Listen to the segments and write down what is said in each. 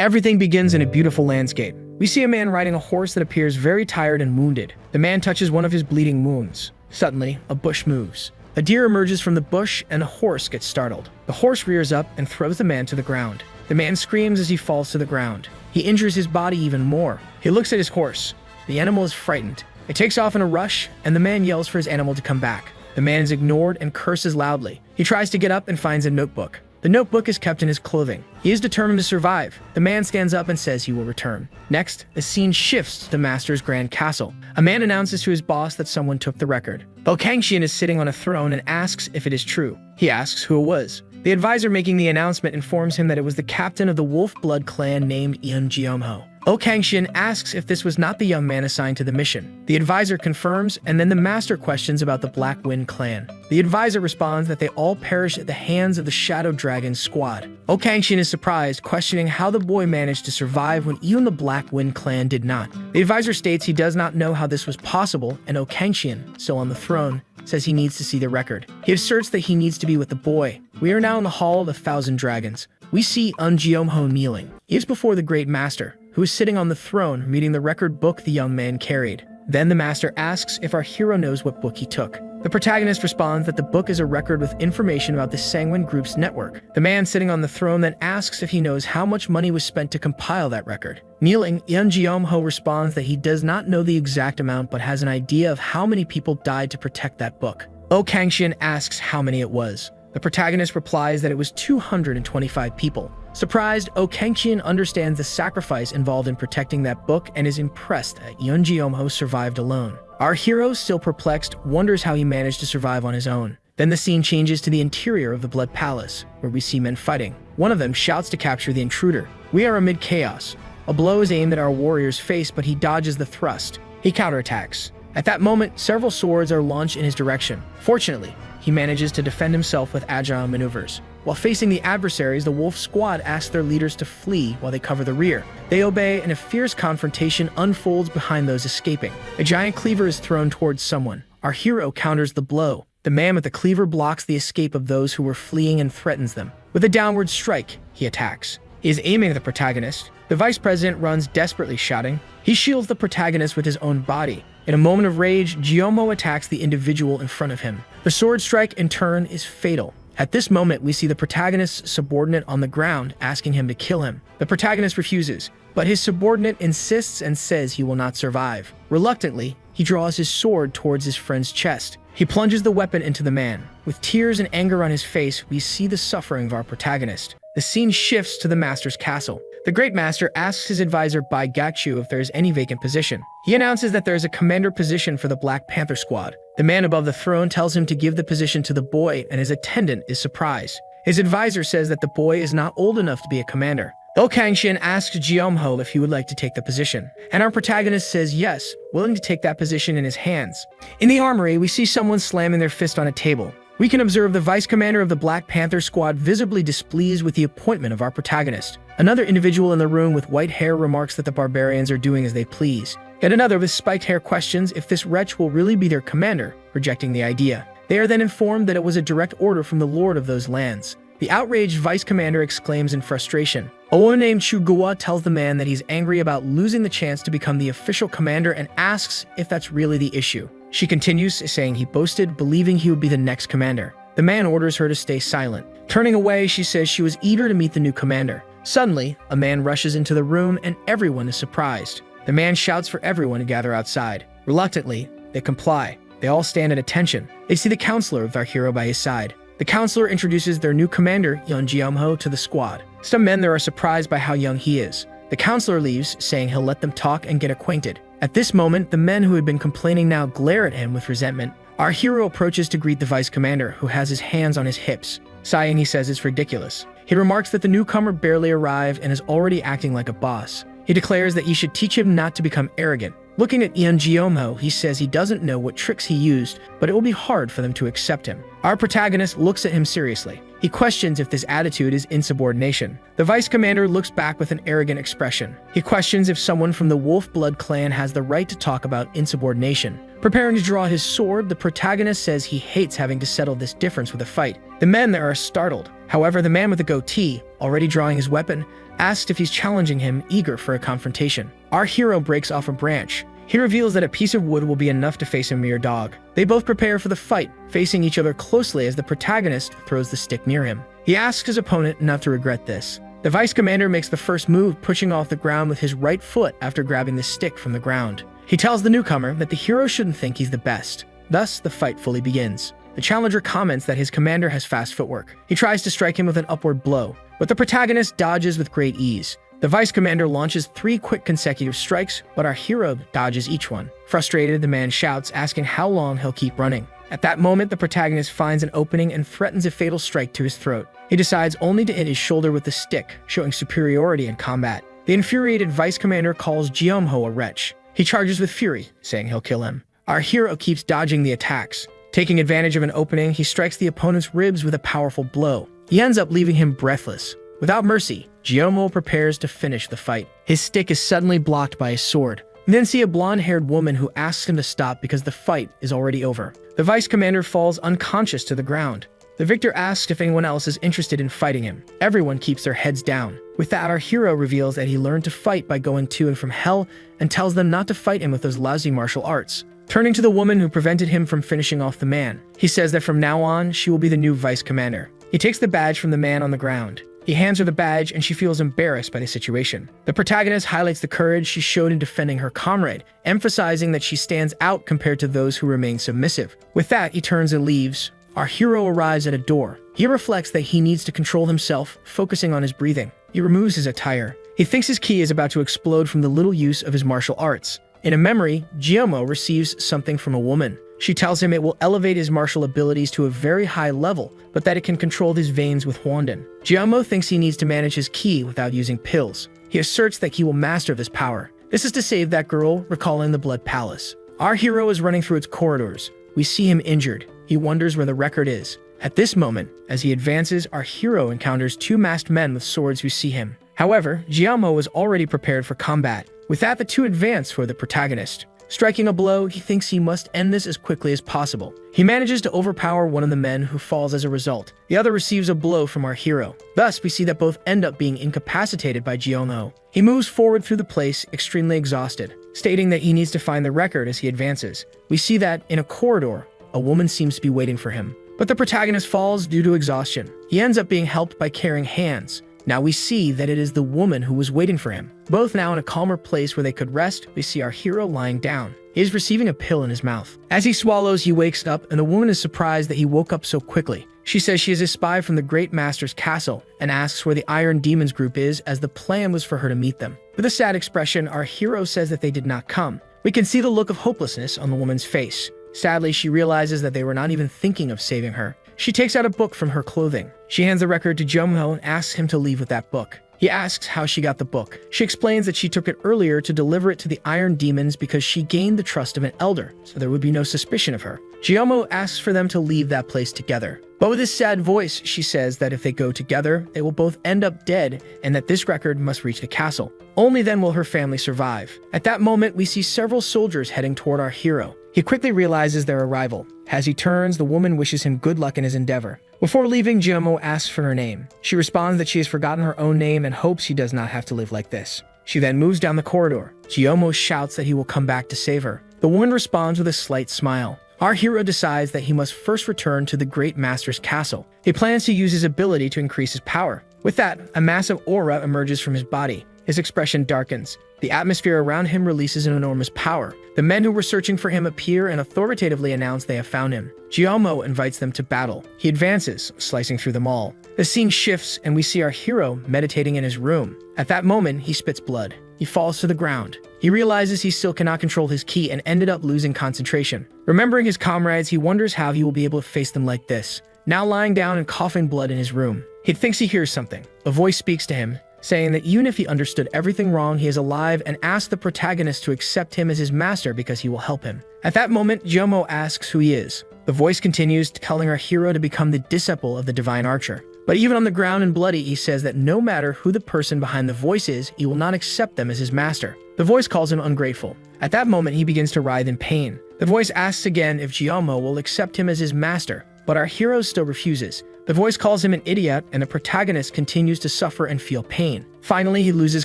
Everything begins in a beautiful landscape. We see a man riding a horse that appears very tired and wounded. The man touches one of his bleeding wounds. Suddenly, a bush moves. A deer emerges from the bush and a horse gets startled. The horse rears up and throws the man to the ground. The man screams as he falls to the ground. He injures his body even more. He looks at his horse. The animal is frightened. It takes off in a rush, and the man yells for his animal to come back. The man is ignored and curses loudly. He tries to get up and finds a notebook. The notebook is kept in his clothing. He is determined to survive. The man stands up and says he will return. Next, the scene shifts to the master's grand castle. A man announces to his boss that someone took the record. Kangxian is sitting on a throne and asks if it is true. He asks who it was. The advisor making the announcement informs him that it was the captain of the Wolf Blood clan named Yeonjeomho. Kangxian asks if this was not the young man assigned to the mission. The advisor confirms, and then the master questions about the Black Wind clan. The advisor responds that they all perished at the hands of the Shadow Dragon squad. Kangxian is surprised, questioning how the boy managed to survive when even the Black Wind clan did not. The advisor states he does not know how this was possible, and Kangxian, still on the throne, says he needs to see the record. He asserts that he needs to be with the boy. We are now in the Hall of the Thousand Dragons. We see Yeonjeomho kneeling. He is before the Great Master, who is sitting on the throne reading the record book the young man carried. Then the master asks if our hero knows what book he took. The protagonist responds that the book is a record with information about the Sanguine Group's network. The man sitting on the throne then asks if he knows how much money was spent to compile that record. Kneeling, Yeonjeomho responds that he does not know the exact amount but has an idea of how many people died to protect that book. Kangxian asks how many it was. The protagonist replies that it was 225 people. Surprised, Kangxian understands the sacrifice involved in protecting that book and is impressed that Yeonjeomho survived alone. Our hero, still perplexed, wonders how he managed to survive on his own. Then the scene changes to the interior of the Blood Palace, where we see men fighting. One of them shouts to capture the intruder. We are amid chaos. A blow is aimed at our warrior's face, but he dodges the thrust. He counterattacks. At that moment, several swords are launched in his direction. Fortunately, he manages to defend himself with agile maneuvers. While facing the adversaries, the wolf squad asks their leaders to flee while they cover the rear. They obey, and a fierce confrontation unfolds behind those escaping. A giant cleaver is thrown towards someone. Our hero counters the blow. The man with the cleaver blocks the escape of those who were fleeing and threatens them. With a downward strike, he attacks. He is aiming at the protagonist. The vice president runs desperately, shouting. He shields the protagonist with his own body. In a moment of rage, Jeomho attacks the individual in front of him. The sword strike, in turn, is fatal. At this moment, we see the protagonist's subordinate on the ground, asking him to kill him. The protagonist refuses, but his subordinate insists and says he will not survive. Reluctantly, he draws his sword towards his friend's chest. He plunges the weapon into the man. With tears and anger on his face, we see the suffering of our protagonist. The scene shifts to the master's castle. The Great Master asks his advisor Bai Gachu if there is any vacant position. He announces that there is a commander position for the Black Panther squad. The man above the throne tells him to give the position to the boy, and his attendant is surprised. His advisor says that the boy is not old enough to be a commander. Kangxian asks Jeomho if he would like to take the position, and our protagonist says yes, willing to take that position in his hands. In the armory, we see someone slamming their fist on a table. We can observe the vice commander of the Black Panther squad visibly displeased with the appointment of our protagonist. Another individual in the room with white hair remarks that the barbarians are doing as they please. Yet another with spiked hair questions if this wretch will really be their commander, rejecting the idea. They are then informed that it was a direct order from the lord of those lands. The outraged vice commander exclaims in frustration. A woman named Chugua tells the man that he's angry about losing the chance to become the official commander and asks if that's really the issue. She continues, saying he boasted, believing he would be the next commander. The man orders her to stay silent. Turning away, she says she was eager to meet the new commander. Suddenly, a man rushes into the room and everyone is surprised. The man shouts for everyone to gather outside. Reluctantly, they comply. They all stand at attention. They see the counselor with our hero by his side. The counselor introduces their new commander, Yeonjeomho, to the squad. Some men there are surprised by how young he is. The counselor leaves, saying he'll let them talk and get acquainted. At this moment, the men who had been complaining now glare at him with resentment. Our hero approaches to greet the vice commander, who has his hands on his hips. Sighing, he says it's ridiculous. He remarks that the newcomer barely arrived and is already acting like a boss. He declares that he should teach him not to become arrogant. Looking at Yeonjeomho, he says he doesn't know what tricks he used, but it will be hard for them to accept him. Our protagonist looks at him seriously. He questions if this attitude is insubordination. The vice commander looks back with an arrogant expression. He questions if someone from the Wolf Blood clan has the right to talk about insubordination. Preparing to draw his sword, the protagonist says he hates having to settle this difference with a fight. The men there are startled. However, the man with the goatee, already drawing his weapon, asks if he's challenging him, eager for a confrontation. Our hero breaks off a branch. He reveals that a piece of wood will be enough to face a mere dog. They both prepare for the fight, facing each other closely as the protagonist throws the stick near him. He asks his opponent not to regret this. The vice commander makes the first move, pushing off the ground with his right foot after grabbing the stick from the ground. He tells the newcomer that the hero shouldn't think he's the best. Thus, the fight fully begins. The challenger comments that his commander has fast footwork. He tries to strike him with an upward blow, but the protagonist dodges with great ease. The vice commander launches 3 quick consecutive strikes, but our hero dodges each one. Frustrated, the man shouts, asking how long he'll keep running. At that moment, the protagonist finds an opening and threatens a fatal strike to his throat. He decides only to hit his shoulder with the stick, showing superiority in combat. The infuriated vice commander calls Jiomho a wretch. He charges with fury, saying he'll kill him. Our hero keeps dodging the attacks. Taking advantage of an opening, he strikes the opponent's ribs with a powerful blow. He ends up leaving him breathless. Without mercy, Jiomho prepares to finish the fight. His stick is suddenly blocked by his sword. We then see a blonde-haired woman who asks him to stop because the fight is already over. The vice commander falls unconscious to the ground. The victor asks if anyone else is interested in fighting him. Everyone keeps their heads down. With that, our hero reveals that he learned to fight by going to and from hell and tells them not to fight him with those lousy martial arts. Turning to the woman who prevented him from finishing off the man, he says that from now on, she will be the new vice commander. He takes the badge from the man on the ground. He hands her the badge and she feels embarrassed by the situation. The protagonist highlights the courage she showed in defending her comrade, emphasizing that she stands out compared to those who remain submissive. With that, he turns and leaves. Our hero arrives at a door. He reflects that he needs to control himself, focusing on his breathing. He removes his attire. He thinks his ki is about to explode from the little use of his martial arts. In a memory, Jiomho receives something from a woman. She tells him it will elevate his martial abilities to a very high level, but that it can control his veins with Hwanden. Jiomho thinks he needs to manage his ki without using pills. He asserts that he will master this power. This is to save that girl, recalling the Blood Palace. Our hero is running through its corridors. We see him injured. He wonders where the record is. At this moment, as he advances, our hero encounters 2 masked men with swords who see him. However, Jiomho is already prepared for combat. With that, the 2 advance for the protagonist. Striking a blow, he thinks he must end this as quickly as possible. He manages to overpower one of the men, who falls as a result. The other receives a blow from our hero. Thus, we see that both end up being incapacitated by Jiomho. He moves forward through the place, extremely exhausted, stating that he needs to find the record as he advances. We see that, in a corridor, a woman seems to be waiting for him. But the protagonist falls due to exhaustion. He ends up being helped by caring hands. Now we see that it is the woman who was waiting for him. Both now in a calmer place where they could rest, we see our hero lying down. He is receiving a pill in his mouth. As he swallows, he wakes up, and the woman is surprised that he woke up so quickly. She says she is a spy from the Great Master's castle and asks where the Iron Demons group is, as the plan was for her to meet them. With a sad expression, our hero says that they did not come. We can see the look of hopelessness on the woman's face. Sadly, she realizes that they were not even thinking of saving her. She takes out a book from her clothing. She hands the record to Jiomho and asks him to leave with that book. He asks how she got the book. She explains that she took it earlier to deliver it to the Iron Demons because she gained the trust of an elder, so there would be no suspicion of her. Jiomho asks for them to leave that place together. But with his sad voice, she says that if they go together, they will both end up dead and that this record must reach the castle. Only then will her family survive. At that moment, we see several soldiers heading toward our hero. He quickly realizes their arrival. As he turns, the woman wishes him good luck in his endeavor. Before leaving, Jiomho asks for her name. She responds that she has forgotten her own name and hopes he does not have to live like this. She then moves down the corridor. Jiomho shouts that he will come back to save her. The woman responds with a slight smile. Our hero decides that he must first return to the Great Master's castle. He plans to use his ability to increase his power. With that, a massive aura emerges from his body. His expression darkens. The atmosphere around him releases an enormous power. The men who were searching for him appear and authoritatively announce they have found him. Jiomho invites them to battle. He advances, slicing through them all. The scene shifts and we see our hero meditating in his room. At that moment, he spits blood. He falls to the ground. He realizes he still cannot control his ki and ended up losing concentration. Remembering his comrades, he wonders how he will be able to face them like this. Now lying down and coughing blood in his room, he thinks he hears something. A voice speaks to him, saying that even if he understood everything wrong, he is alive, and asks the protagonist to accept him as his master because he will help him. At that moment, Jiomho asks who he is. The voice continues, telling our hero to become the disciple of the divine archer. But even on the ground and bloody, he says that no matter who the person behind the voice is, he will not accept them as his master. The voice calls him ungrateful. At that moment, he begins to writhe in pain. The voice asks again if Jiomho will accept him as his master, but our hero still refuses. The voice calls him an idiot, and the protagonist continues to suffer and feel pain. Finally, he loses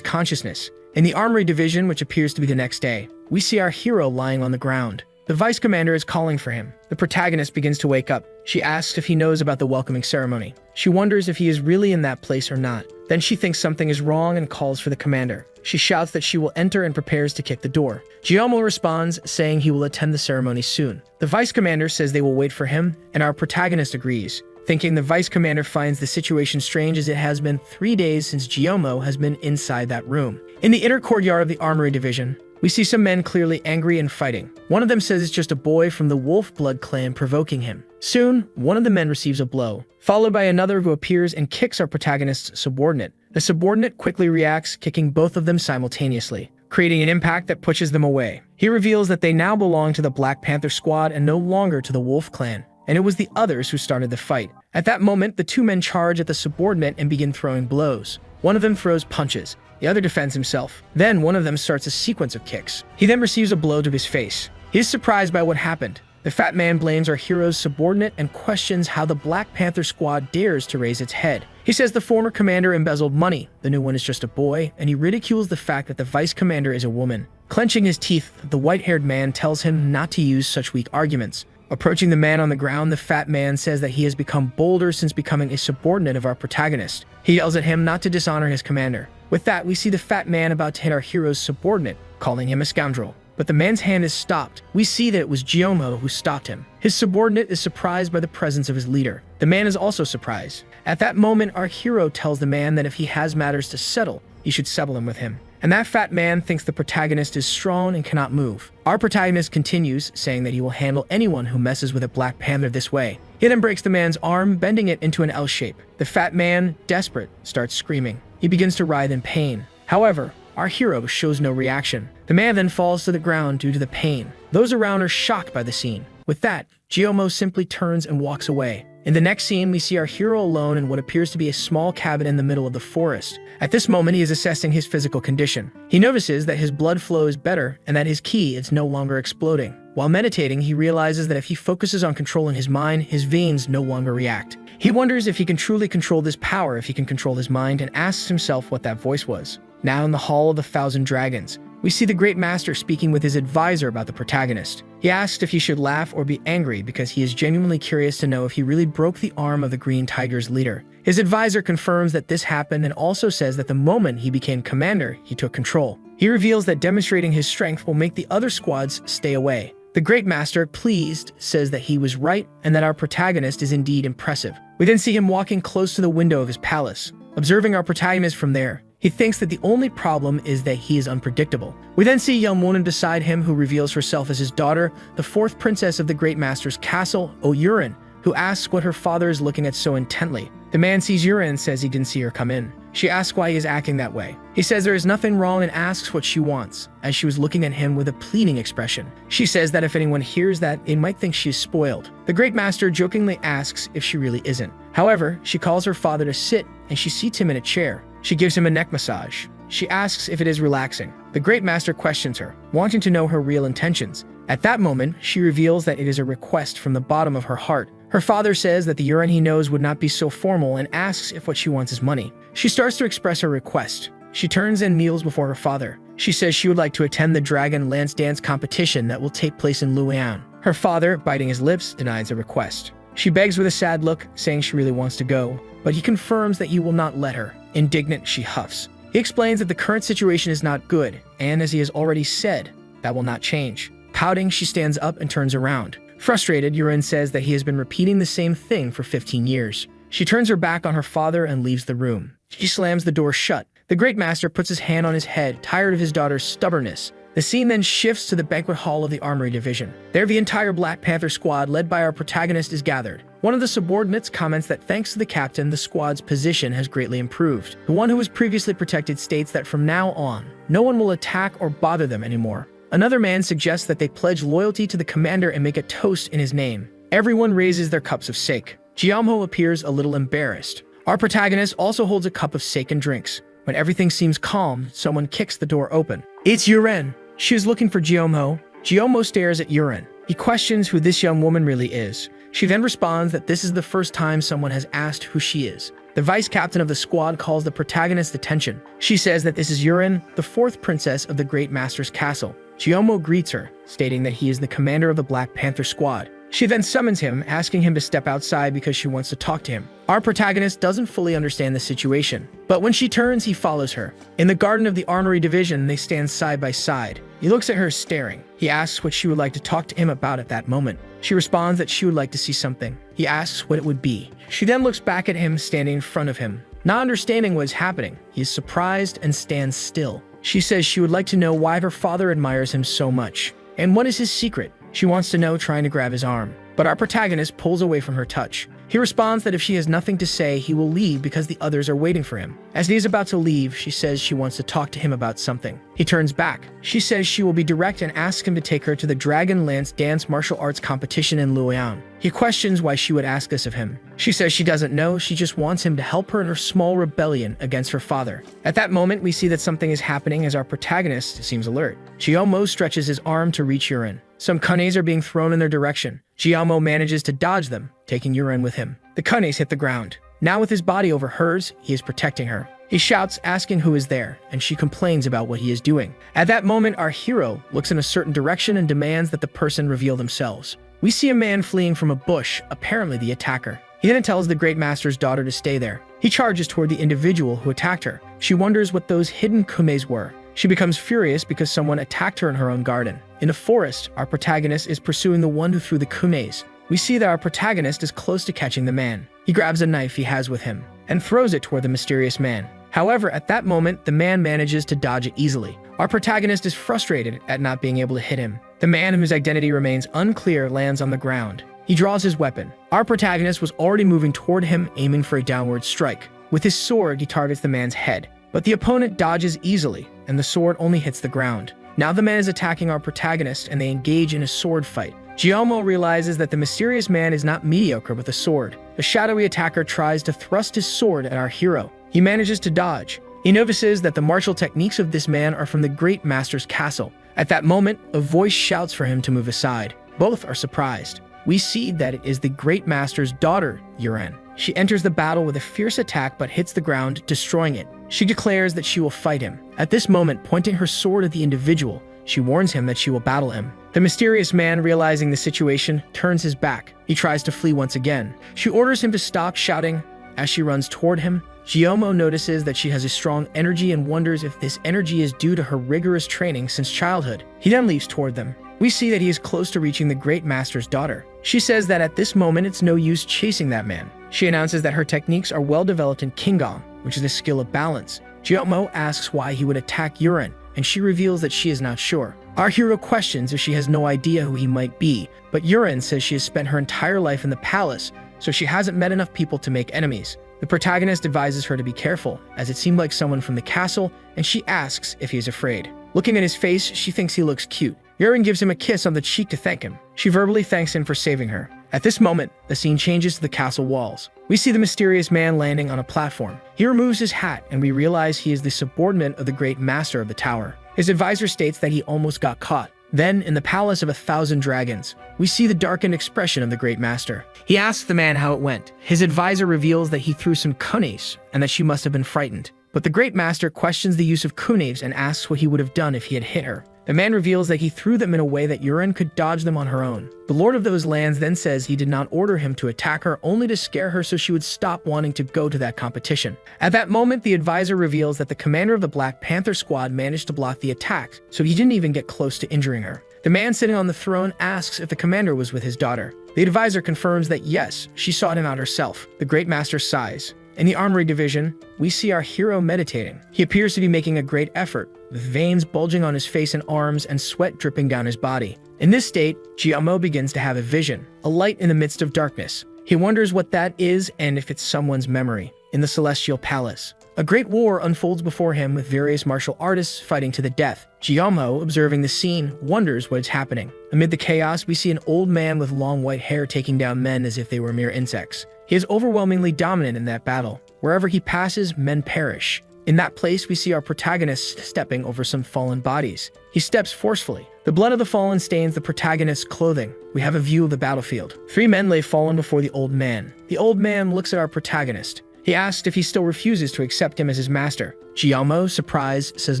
consciousness. In the armory division, which appears to be the next day, we see our hero lying on the ground. The vice commander is calling for him. The protagonist begins to wake up. She asks if he knows about the welcoming ceremony. She wonders if he is really in that place or not. Then she thinks something is wrong and calls for the commander. She shouts that she will enter and prepares to kick the door. Yahello responds, saying he will attend the ceremony soon. The vice commander says they will wait for him, and our protagonist agrees, thinking the vice commander finds the situation strange as it has been 3 days since Yahello has been inside that room. In the inner courtyard of the armory division, we see some men clearly angry and fighting. One of them says it's just a boy from the Wolf Blood clan provoking him. Soon, one of the men receives a blow, followed by another who appears and kicks our protagonist's subordinate. The subordinate quickly reacts, kicking both of them simultaneously, creating an impact that pushes them away. He reveals that they now belong to the Black Panther squad and no longer to the Wolf clan, and it was the others who started the fight. At that moment, the two men charge at the subordinate and begin throwing blows. One of them throws punches. The other defends himself. Then one of them starts a sequence of kicks. He then receives a blow to his face. He is surprised by what happened. The fat man blames our hero's subordinate and questions how the Black Panther squad dares to raise its head. He says the former commander embezzled money, the new one is just a boy, and he ridicules the fact that the vice commander is a woman. Clenching his teeth, the white-haired man tells him not to use such weak arguments. Approaching the man on the ground, the fat man says that he has become bolder since becoming a subordinate of our protagonist. He yells at him not to dishonor his commander. With that, we see the fat man about to hit our hero's subordinate, calling him a scoundrel. But the man's hand is stopped. We see that it was Yahello who stopped him. His subordinate is surprised by the presence of his leader. The man is also surprised. At that moment, our hero tells the man that if he has matters to settle, he should settle them with him. And that fat man thinks the protagonist is strong and cannot move. Our protagonist continues, saying that he will handle anyone who messes with a Black Panther this way. He then breaks the man's arm, bending it into an L shape. The fat man, desperate, starts screaming. He begins to writhe in pain. However, our hero shows no reaction. The man then falls to the ground due to the pain. Those around are shocked by the scene. With that, Yahello simply turns and walks away. In the next scene, we see our hero alone in what appears to be a small cabin in the middle of the forest. At this moment, he is assessing his physical condition. He notices that his blood flow is better and that his ki is no longer exploding. While meditating, he realizes that if he focuses on controlling his mind, his veins no longer react. He wonders if he can truly control this power, if he can control his mind, and asks himself what that voice was. Now in the Hall of the Thousand Dragons, we see the Great Master speaking with his advisor about the protagonist. He asks if he should laugh or be angry because he is genuinely curious to know if he really broke the arm of the Green Tiger's leader. His advisor confirms that this happened and also says that the moment he became commander, he took control. He reveals that demonstrating his strength will make the other squads stay away. The Great Master, pleased, says that he was right and that our protagonist is indeed impressive. We then see him walking close to the window of his palace. Observing our protagonist from there, he thinks that the only problem is that he is unpredictable. We then see young woman beside him who reveals herself as his daughter, the fourth princess of the Great Master's castle, Oyurin, who asks what her father is looking at so intently. The man sees Yurin and says he didn't see her come in. She asks why he is acting that way. He says there is nothing wrong and asks what she wants, as she was looking at him with a pleading expression. She says that if anyone hears that, it might think she is spoiled. The Great Master jokingly asks if she really isn't. However, she calls her father to sit, and she seats him in a chair. She gives him a neck massage. She asks if it is relaxing. The Great Master questions her, wanting to know her real intentions. At that moment, she reveals that it is a request from the bottom of her heart. Her father says that the Yurin he knows would not be so formal and asks if what she wants is money. She starts to express her request. She turns and kneels before her father. She says she would like to attend the Dragon Lance Dance competition that will take place in Luoyang. Her father, biting his lips, denies the request. She begs with a sad look, saying she really wants to go, but he confirms that he will not let her. Indignant, she huffs. He explains that the current situation is not good, and as he has already said, that will not change. Pouting, she stands up and turns around. Frustrated, Yurin says that he has been repeating the same thing for 15 years. She turns her back on her father and leaves the room. She slams the door shut. The Great Master puts his hand on his head, tired of his daughter's stubbornness. The scene then shifts to the banquet hall of the Armory Division. There, the entire Black Panther squad, led by our protagonist, is gathered. One of the subordinates comments that thanks to the captain, the squad's position has greatly improved. The one who was previously protected states that from now on, no one will attack or bother them anymore. Another man suggests that they pledge loyalty to the commander and make a toast in his name. Everyone raises their cups of sake. Yahello appears a little embarrassed. Our protagonist also holds a cup of sake and drinks. When everything seems calm, someone kicks the door open. It's Yurin. She is looking for Yahello. Yahello stares at Yurin. He questions who this young woman really is. She then responds that this is the first time someone has asked who she is. The vice captain of the squad calls the protagonist's attention. She says that this is Yurin, the fourth princess of the Great Master's castle. Chiyomo greets her, stating that he is the commander of the Black Panther squad. She then summons him, asking him to step outside because she wants to talk to him. Our protagonist doesn't fully understand the situation, but when she turns, he follows her. In the garden of the armory division, they stand side by side. He looks at her staring. He asks what she would like to talk to him about at that moment. She responds that she would like to see something. He asks what it would be. She then looks back at him standing in front of him. Not understanding what is happening, he is surprised and stands still. She says she would like to know why her father admires him so much. And what is his secret? She wants to know, trying to grab his arm. But our protagonist pulls away from her touch. He responds that if she has nothing to say, he will leave because the others are waiting for him. As he is about to leave, she says she wants to talk to him about something. He turns back. She says she will be direct and asks him to take her to the Dragon Lance dance martial arts competition in Luoyang. He questions why she would ask this of him. She says she doesn't know, she just wants him to help her in her small rebellion against her father. At that moment, we see that something is happening as our protagonist seems alert. Chiyomo stretches his arm to reach Yurin. Some kunes are being thrown in their direction. Chiyomo manages to dodge them, taking Yurin with him. The kunes hit the ground. Now with his body over hers, he is protecting her. He shouts, asking who is there, and she complains about what he is doing. At that moment, our hero looks in a certain direction and demands that the person reveal themselves. We see a man fleeing from a bush, apparently the attacker. He then tells the Great Master's daughter to stay there. He charges toward the individual who attacked her. She wonders what those hidden kumes were. She becomes furious because someone attacked her in her own garden. In a forest, our protagonist is pursuing the one who threw the kumes. We see that our protagonist is close to catching the man. He grabs a knife he has with him and throws it toward the mysterious man. However, at that moment, the man manages to dodge it easily. Our protagonist is frustrated at not being able to hit him. The man, whose identity remains unclear, lands on the ground. He draws his weapon. Our protagonist was already moving toward him, aiming for a downward strike. With his sword, he targets the man's head. But the opponent dodges easily, and the sword only hits the ground. Now the man is attacking our protagonist, and they engage in a sword fight. Chiyomo realizes that the mysterious man is not mediocre with a sword. The shadowy attacker tries to thrust his sword at our hero. He manages to dodge. He notices that the martial techniques of this man are from the Great Master's castle. At that moment, a voice shouts for him to move aside. Both are surprised. We see that it is the Great Master's daughter, Yurin. She enters the battle with a fierce attack but hits the ground, destroying it. She declares that she will fight him. At this moment, pointing her sword at the individual, she warns him that she will battle him. The mysterious man, realizing the situation, turns his back. He tries to flee once again. She orders him to stop, shouting. As she runs toward him, Chiyomo notices that she has a strong energy and wonders if this energy is due to her rigorous training since childhood. He then leaps toward them. We see that he is close to reaching the Great Master's daughter. She says that at this moment it's no use chasing that man. She announces that her techniques are well developed in Kingang, which is the skill of balance. Chiyomo asks why he would attack Yurin, and she reveals that she is not sure. Our hero questions if she has no idea who he might be, but Yurin says she has spent her entire life in the palace, so she hasn't met enough people to make enemies. The protagonist advises her to be careful, as it seemed like someone from the castle, and she asks if he is afraid. Looking at his face, she thinks he looks cute. Yurin gives him a kiss on the cheek to thank him. She verbally thanks him for saving her. At this moment, the scene changes to the castle walls. We see the mysterious man landing on a platform. He removes his hat, and we realize he is the subordinate of the Great Master of the tower. His advisor states that he almost got caught. Then, in the Palace of 1,000 Dragons, we see the darkened expression of the Great Master. He asks the man how it went. His advisor reveals that he threw some kunes, and that she must have been frightened. But the Great Master questions the use of kunes and asks what he would have done if he had hit her. The man reveals that he threw them in a way that Yurin could dodge them on her own. The Lord of those lands then says he did not order him to attack her, only to scare her so she would stop wanting to go to that competition. At that moment, the advisor reveals that the commander of the Black Panther squad managed to block the attack, so he didn't even get close to injuring her. The man sitting on the throne asks if the commander was with his daughter. The advisor confirms that yes, she sought him out herself. The Great Master sighs. In the armory division, we see our hero meditating. He appears to be making a great effort, with veins bulging on his face and arms and sweat dripping down his body. In this state, Chiyomo begins to have a vision, a light in the midst of darkness. He wonders what that is and if it's someone's memory. In the Celestial Palace, a great war unfolds before him with various martial artists fighting to the death. Chiyomo, observing the scene, wonders what is happening. Amid the chaos, we see an old man with long white hair taking down men as if they were mere insects. He is overwhelmingly dominant in that battle. Wherever he passes, men perish. In that place, we see our protagonist stepping over some fallen bodies. He steps forcefully. The blood of the fallen stains the protagonist's clothing. We have a view of the battlefield. 3 men lay fallen before the old man. The old man looks at our protagonist. He asks if he still refuses to accept him as his master. Yahello, surprised, says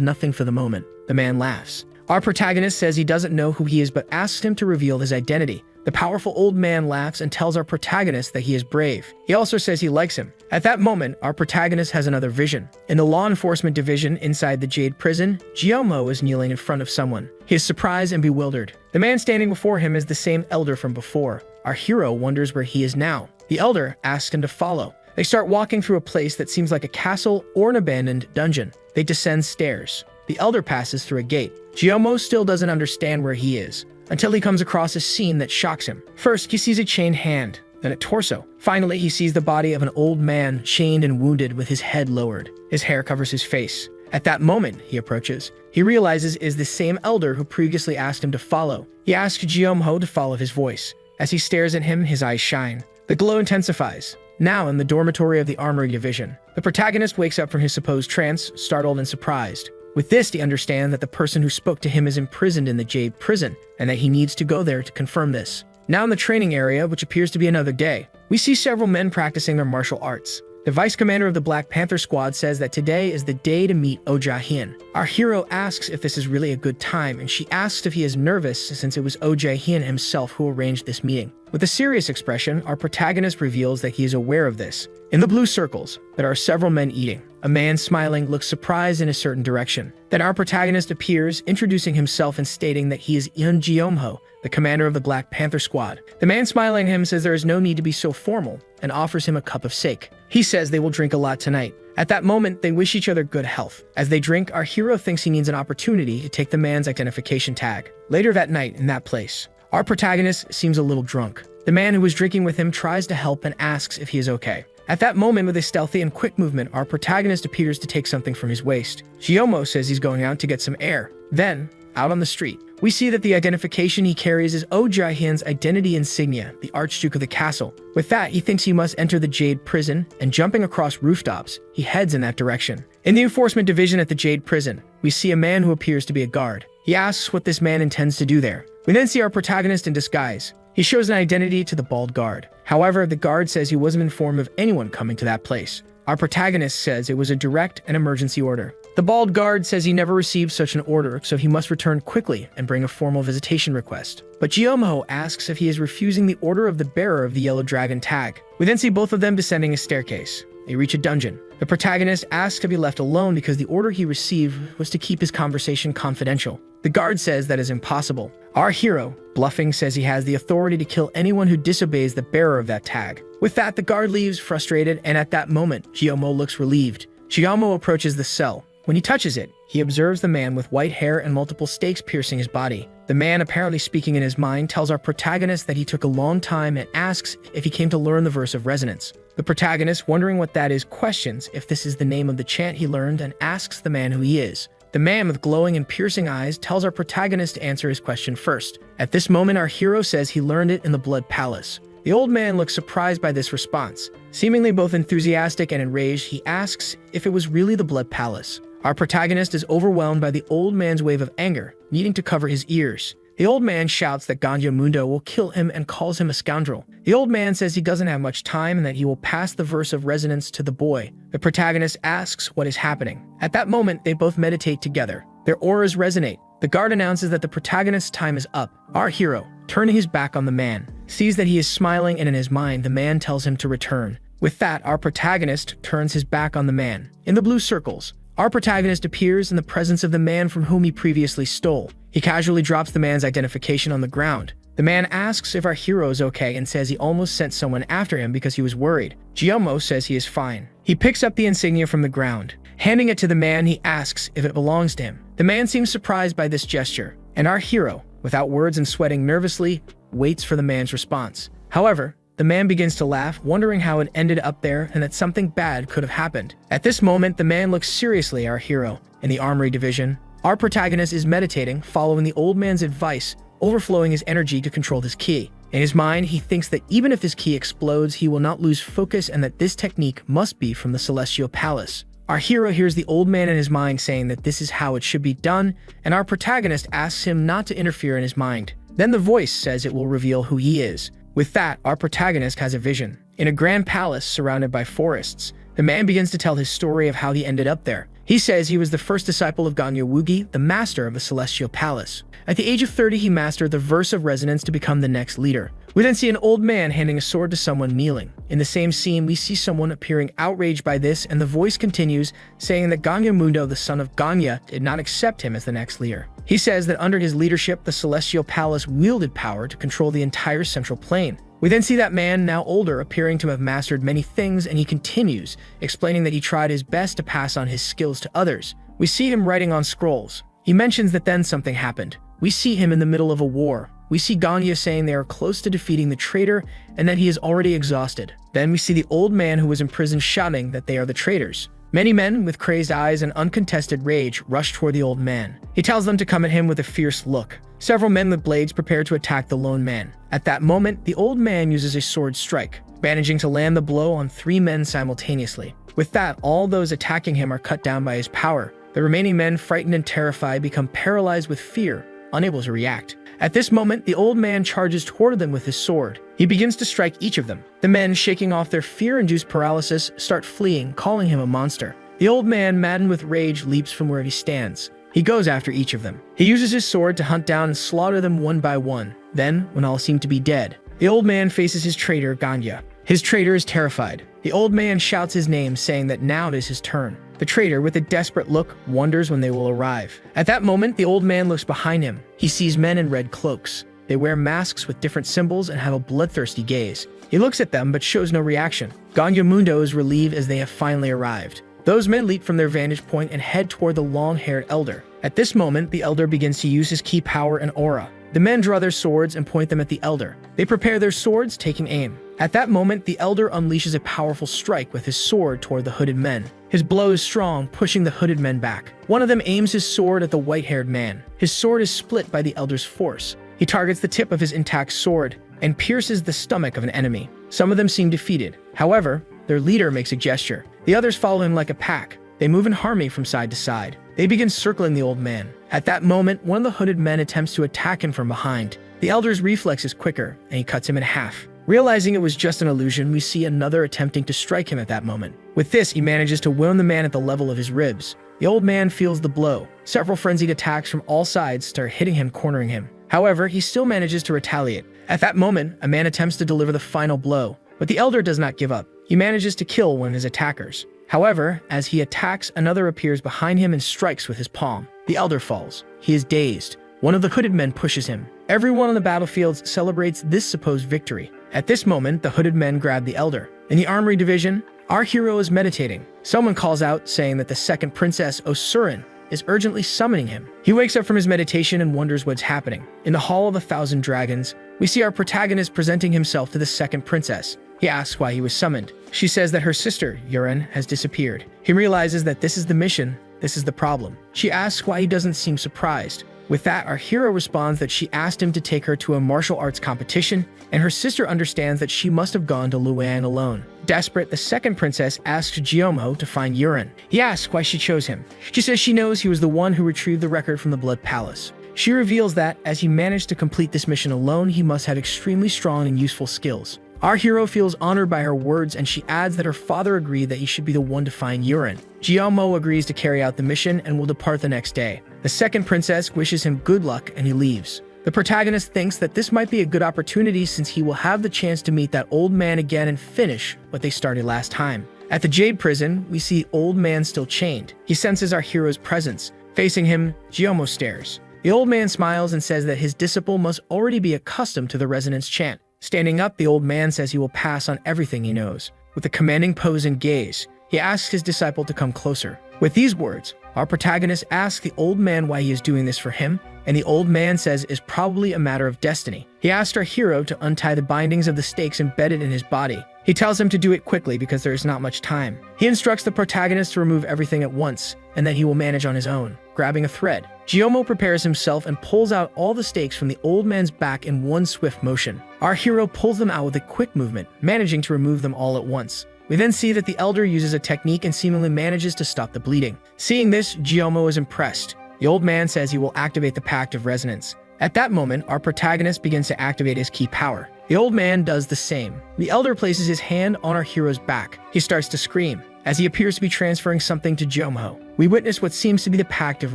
nothing for the moment. The man laughs. Our protagonist says he doesn't know who he is but asks him to reveal his identity. The powerful old man laughs and tells our protagonist that he is brave. He also says he likes him. At that moment, our protagonist has another vision. In the law enforcement division inside the Jade prison, Yahello is kneeling in front of someone. He is surprised and bewildered. The man standing before him is the same elder from before. Our hero wonders where he is now. The elder asks him to follow. They start walking through a place that seems like a castle or an abandoned dungeon. They descend stairs. The elder passes through a gate. Yahello still doesn't understand where he is, until he comes across a scene that shocks him. First, he sees a chained hand, then a torso. Finally, he sees the body of an old man, chained and wounded with his head lowered. His hair covers his face. At that moment, he approaches. He realizes it is the same elder who previously asked him to follow. He asks Yahello to follow his voice. As he stares at him, his eyes shine. The glow intensifies. Now in the dormitory of the armory division, the protagonist wakes up from his supposed trance, startled and surprised. With this, he understands that the person who spoke to him is imprisoned in the Jade prison, and that he needs to go there to confirm this. Now in the training area, which appears to be another day, we see several men practicing their martial arts. The vice commander of the Black Panther squad says that today is the day to meet Oh Jae-hyun. Our hero asks if this is really a good time, and she asks if he is nervous since it was Oh Jae-hyun himself who arranged this meeting. With a serious expression, our protagonist reveals that he is aware of this. In the blue circles, there are several men eating. A man smiling looks surprised in a certain direction. Then our protagonist appears, introducing himself and stating that he is Yahello, the commander of the Black Panther squad. The man smiling at him says there is no need to be so formal, and offers him a cup of sake. He says they will drink a lot tonight. At that moment, they wish each other good health. As they drink, our hero thinks he needs an opportunity to take the man's identification tag. Later that night, in that place, our protagonist seems a little drunk. The man who was drinking with him tries to help and asks if he is okay. At that moment, with a stealthy and quick movement, our protagonist appears to take something from his waist. Yahello says he's going out to get some air. Then, out on the street, we see that the identification he carries is Oh Jae-hyun's identity insignia, the Archduke of the castle. With that, he thinks he must enter the Jade prison, and jumping across rooftops, he heads in that direction. In the enforcement division at the Jade prison, we see a man who appears to be a guard. He asks what this man intends to do there. We then see our protagonist in disguise. He shows an identity to the bald guard. However, the guard says he wasn't informed of anyone coming to that place. Our protagonist says it was a direct and emergency order. The bald guard says he never received such an order, so he must return quickly and bring a formal visitation request. But Yahello asks if he is refusing the order of the bearer of the yellow dragon tag. We then see both of them descending a staircase. They reach a dungeon. The protagonist asks to be left alone because the order he received was to keep his conversation confidential. The guard says that is impossible. Our hero, bluffing, says he has the authority to kill anyone who disobeys the bearer of that tag. With that, the guard leaves frustrated, and at that moment, Yahello looks relieved. Yahello approaches the cell. When he touches it, he observes the man with white hair and multiple stakes piercing his body. The man, apparently speaking in his mind, tells our protagonist that he took a long time and asks if he came to learn the verse of resonance. The protagonist, wondering what that is, questions if this is the name of the chant he learned and asks the man who he is. The man with glowing and piercing eyes tells our protagonist to answer his question first. At this moment, our hero says he learned it in the Blood Palace. The old man looks surprised by this response. Seemingly both enthusiastic and enraged, he asks if it was really the Blood Palace. Our protagonist is overwhelmed by the old man's wave of anger, needing to cover his ears. The old man shouts that Ganjo Mundo will kill him and calls him a scoundrel. The old man says he doesn't have much time and that he will pass the verse of resonance to the boy. The protagonist asks what is happening. At that moment, they both meditate together. Their auras resonate. The guard announces that the protagonist's time is up. Our hero, turning his back on the man, sees that he is smiling, and in his mind, the man tells him to return. With that, our protagonist turns his back on the man. In the blue circles, our protagonist appears in the presence of the man from whom he previously stole. He casually drops the man's identification on the ground. The man asks if our hero is okay and says he almost sent someone after him because he was worried. Yahello says he is fine. He picks up the insignia from the ground. Handing it to the man, he asks if it belongs to him. The man seems surprised by this gesture, and our hero, without words and sweating nervously, waits for the man's response. However, the man begins to laugh, wondering how it ended up there and that something bad could have happened. At this moment, the man looks seriously at our hero. In the armory division, our protagonist is meditating, following the old man's advice, overflowing his energy to control his ki. In his mind, he thinks that even if his ki explodes, he will not lose focus and that this technique must be from the Celestial Palace. Our hero hears the old man in his mind saying that this is how it should be done, and our protagonist asks him not to interfere in his mind. Then the voice says it will reveal who he is. With that, our protagonist has a vision. In a grand palace surrounded by forests, the man begins to tell his story of how he ended up there. He says he was the first disciple of Ganya Wugi, the master of the Celestial Palace. At the age of 30, he mastered the verse of resonance to become the next leader. We then see an old man handing a sword to someone kneeling. In the same scene, we see someone appearing outraged by this, and the voice continues, saying that Ganya Mundo, the son of Ganya, did not accept him as the next leader. He says that under his leadership, the Celestial Palace wielded power to control the entire central plane. We then see that man, now older, appearing to have mastered many things, and he continues, explaining that he tried his best to pass on his skills to others. We see him writing on scrolls. He mentions that then something happened. We see him in the middle of a war. We see Ganya saying they are close to defeating the traitor and that he is already exhausted. Then we see the old man who was in prison shouting that they are the traitors. Many men with crazed eyes and uncontested rage rush toward the old man. He tells them to come at him with a fierce look. Several men with blades prepare to attack the lone man. At that moment, the old man uses a sword strike, managing to land the blow on 3 men simultaneously. With that, all those attacking him are cut down by his power. The remaining men, frightened and terrified, become paralyzed with fear, unable to react. At this moment, the old man charges toward them with his sword. He begins to strike each of them. The men, shaking off their fear-induced paralysis, start fleeing, calling him a monster. The old man, maddened with rage, leaps from where he stands. He goes after each of them. He uses his sword to hunt down and slaughter them one by one. Then, when all seem to be dead, the old man faces his traitor, Ganya. His traitor is terrified. The old man shouts his name, saying that now it is his turn. The traitor, with a desperate look, wonders when they will arrive. At that moment, the old man looks behind him. He sees men in red cloaks. They wear masks with different symbols and have a bloodthirsty gaze. He looks at them but shows no reaction. Ganya Mundo is relieved as they have finally arrived. Those men leap from their vantage point and head toward the long-haired elder. At this moment, the elder begins to use his key power and aura. The men draw their swords and point them at the elder. They prepare their swords, taking aim. At that moment, the elder unleashes a powerful strike with his sword toward the hooded men. His blow is strong, pushing the hooded men back. One of them aims his sword at the white-haired man. His sword is split by the elder's force. He targets the tip of his intact sword and pierces the stomach of an enemy. Some of them seem defeated. However, their leader makes a gesture. The others follow him like a pack. They move in harmony from side to side. They begin circling the old man. At that moment, one of the hooded men attempts to attack him from behind. The elder's reflex is quicker, and he cuts him in half. Realizing it was just an illusion, we see another attempting to strike him at that moment. With this, he manages to wound the man at the level of his ribs. The old man feels the blow. Several frenzied attacks from all sides start hitting him, cornering him. However, he still manages to retaliate. At that moment, a man attempts to deliver the final blow, but the elder does not give up. He manages to kill one of his attackers. However, as he attacks, another appears behind him and strikes with his palm. The elder falls. He is dazed. One of the hooded men pushes him. Everyone on the battlefield celebrates this supposed victory. At this moment, the hooded men grab the elder. In the armory division, our hero is meditating. Someone calls out, saying that the second princess, Asura, is urgently summoning him. He wakes up from his meditation and wonders what's happening. In the Hall of 1,000 Dragons, we see our protagonist presenting himself to the second princess. He asks why he was summoned. She says that her sister, Yuren, has disappeared. He realizes that this is the mission, this is the problem. She asks why he doesn't seem surprised. With that, our hero responds that she asked him to take her to a martial arts competition, and her sister understands that she must have gone to Luan alone. Desperate, the second princess asks Giomo to find Yuren. He asks why she chose him. She says she knows he was the one who retrieved the record from the Blood Palace. She reveals that, as he managed to complete this mission alone, he must have extremely strong and useful skills. Our hero feels honored by her words, and she adds that her father agreed that he should be the one to find Yuren. Giomo agrees to carry out the mission and will depart the next day. The second princess wishes him good luck and he leaves. The protagonist thinks that this might be a good opportunity since he will have the chance to meet that old man again and finish what they started last time. At the Jade Prison, we see old man still chained. He senses our hero's presence. Facing him, Giomo stares. The old man smiles and says that his disciple must already be accustomed to the resonance chant. Standing up, the old man says he will pass on everything he knows. With a commanding pose and gaze, he asks his disciple to come closer. With these words, our protagonist asks the old man why he is doing this for him, and the old man says it is probably a matter of destiny. He asks our hero to untie the bindings of the stakes embedded in his body. He tells him to do it quickly because there is not much time. He instructs the protagonist to remove everything at once, and that he will manage on his own. Grabbing a thread, Giomo prepares himself and pulls out all the stakes from the old man's back in one swift motion. Our hero pulls them out with a quick movement, managing to remove them all at once. We then see that the elder uses a technique and seemingly manages to stop the bleeding. Seeing this, Giyomo is impressed. The old man says he will activate the Pact of Resonance. At that moment, our protagonist begins to activate his key power. The old man does the same. The elder places his hand on our hero's back. He starts to scream, as he appears to be transferring something to Giyomo. We witness what seems to be the Pact of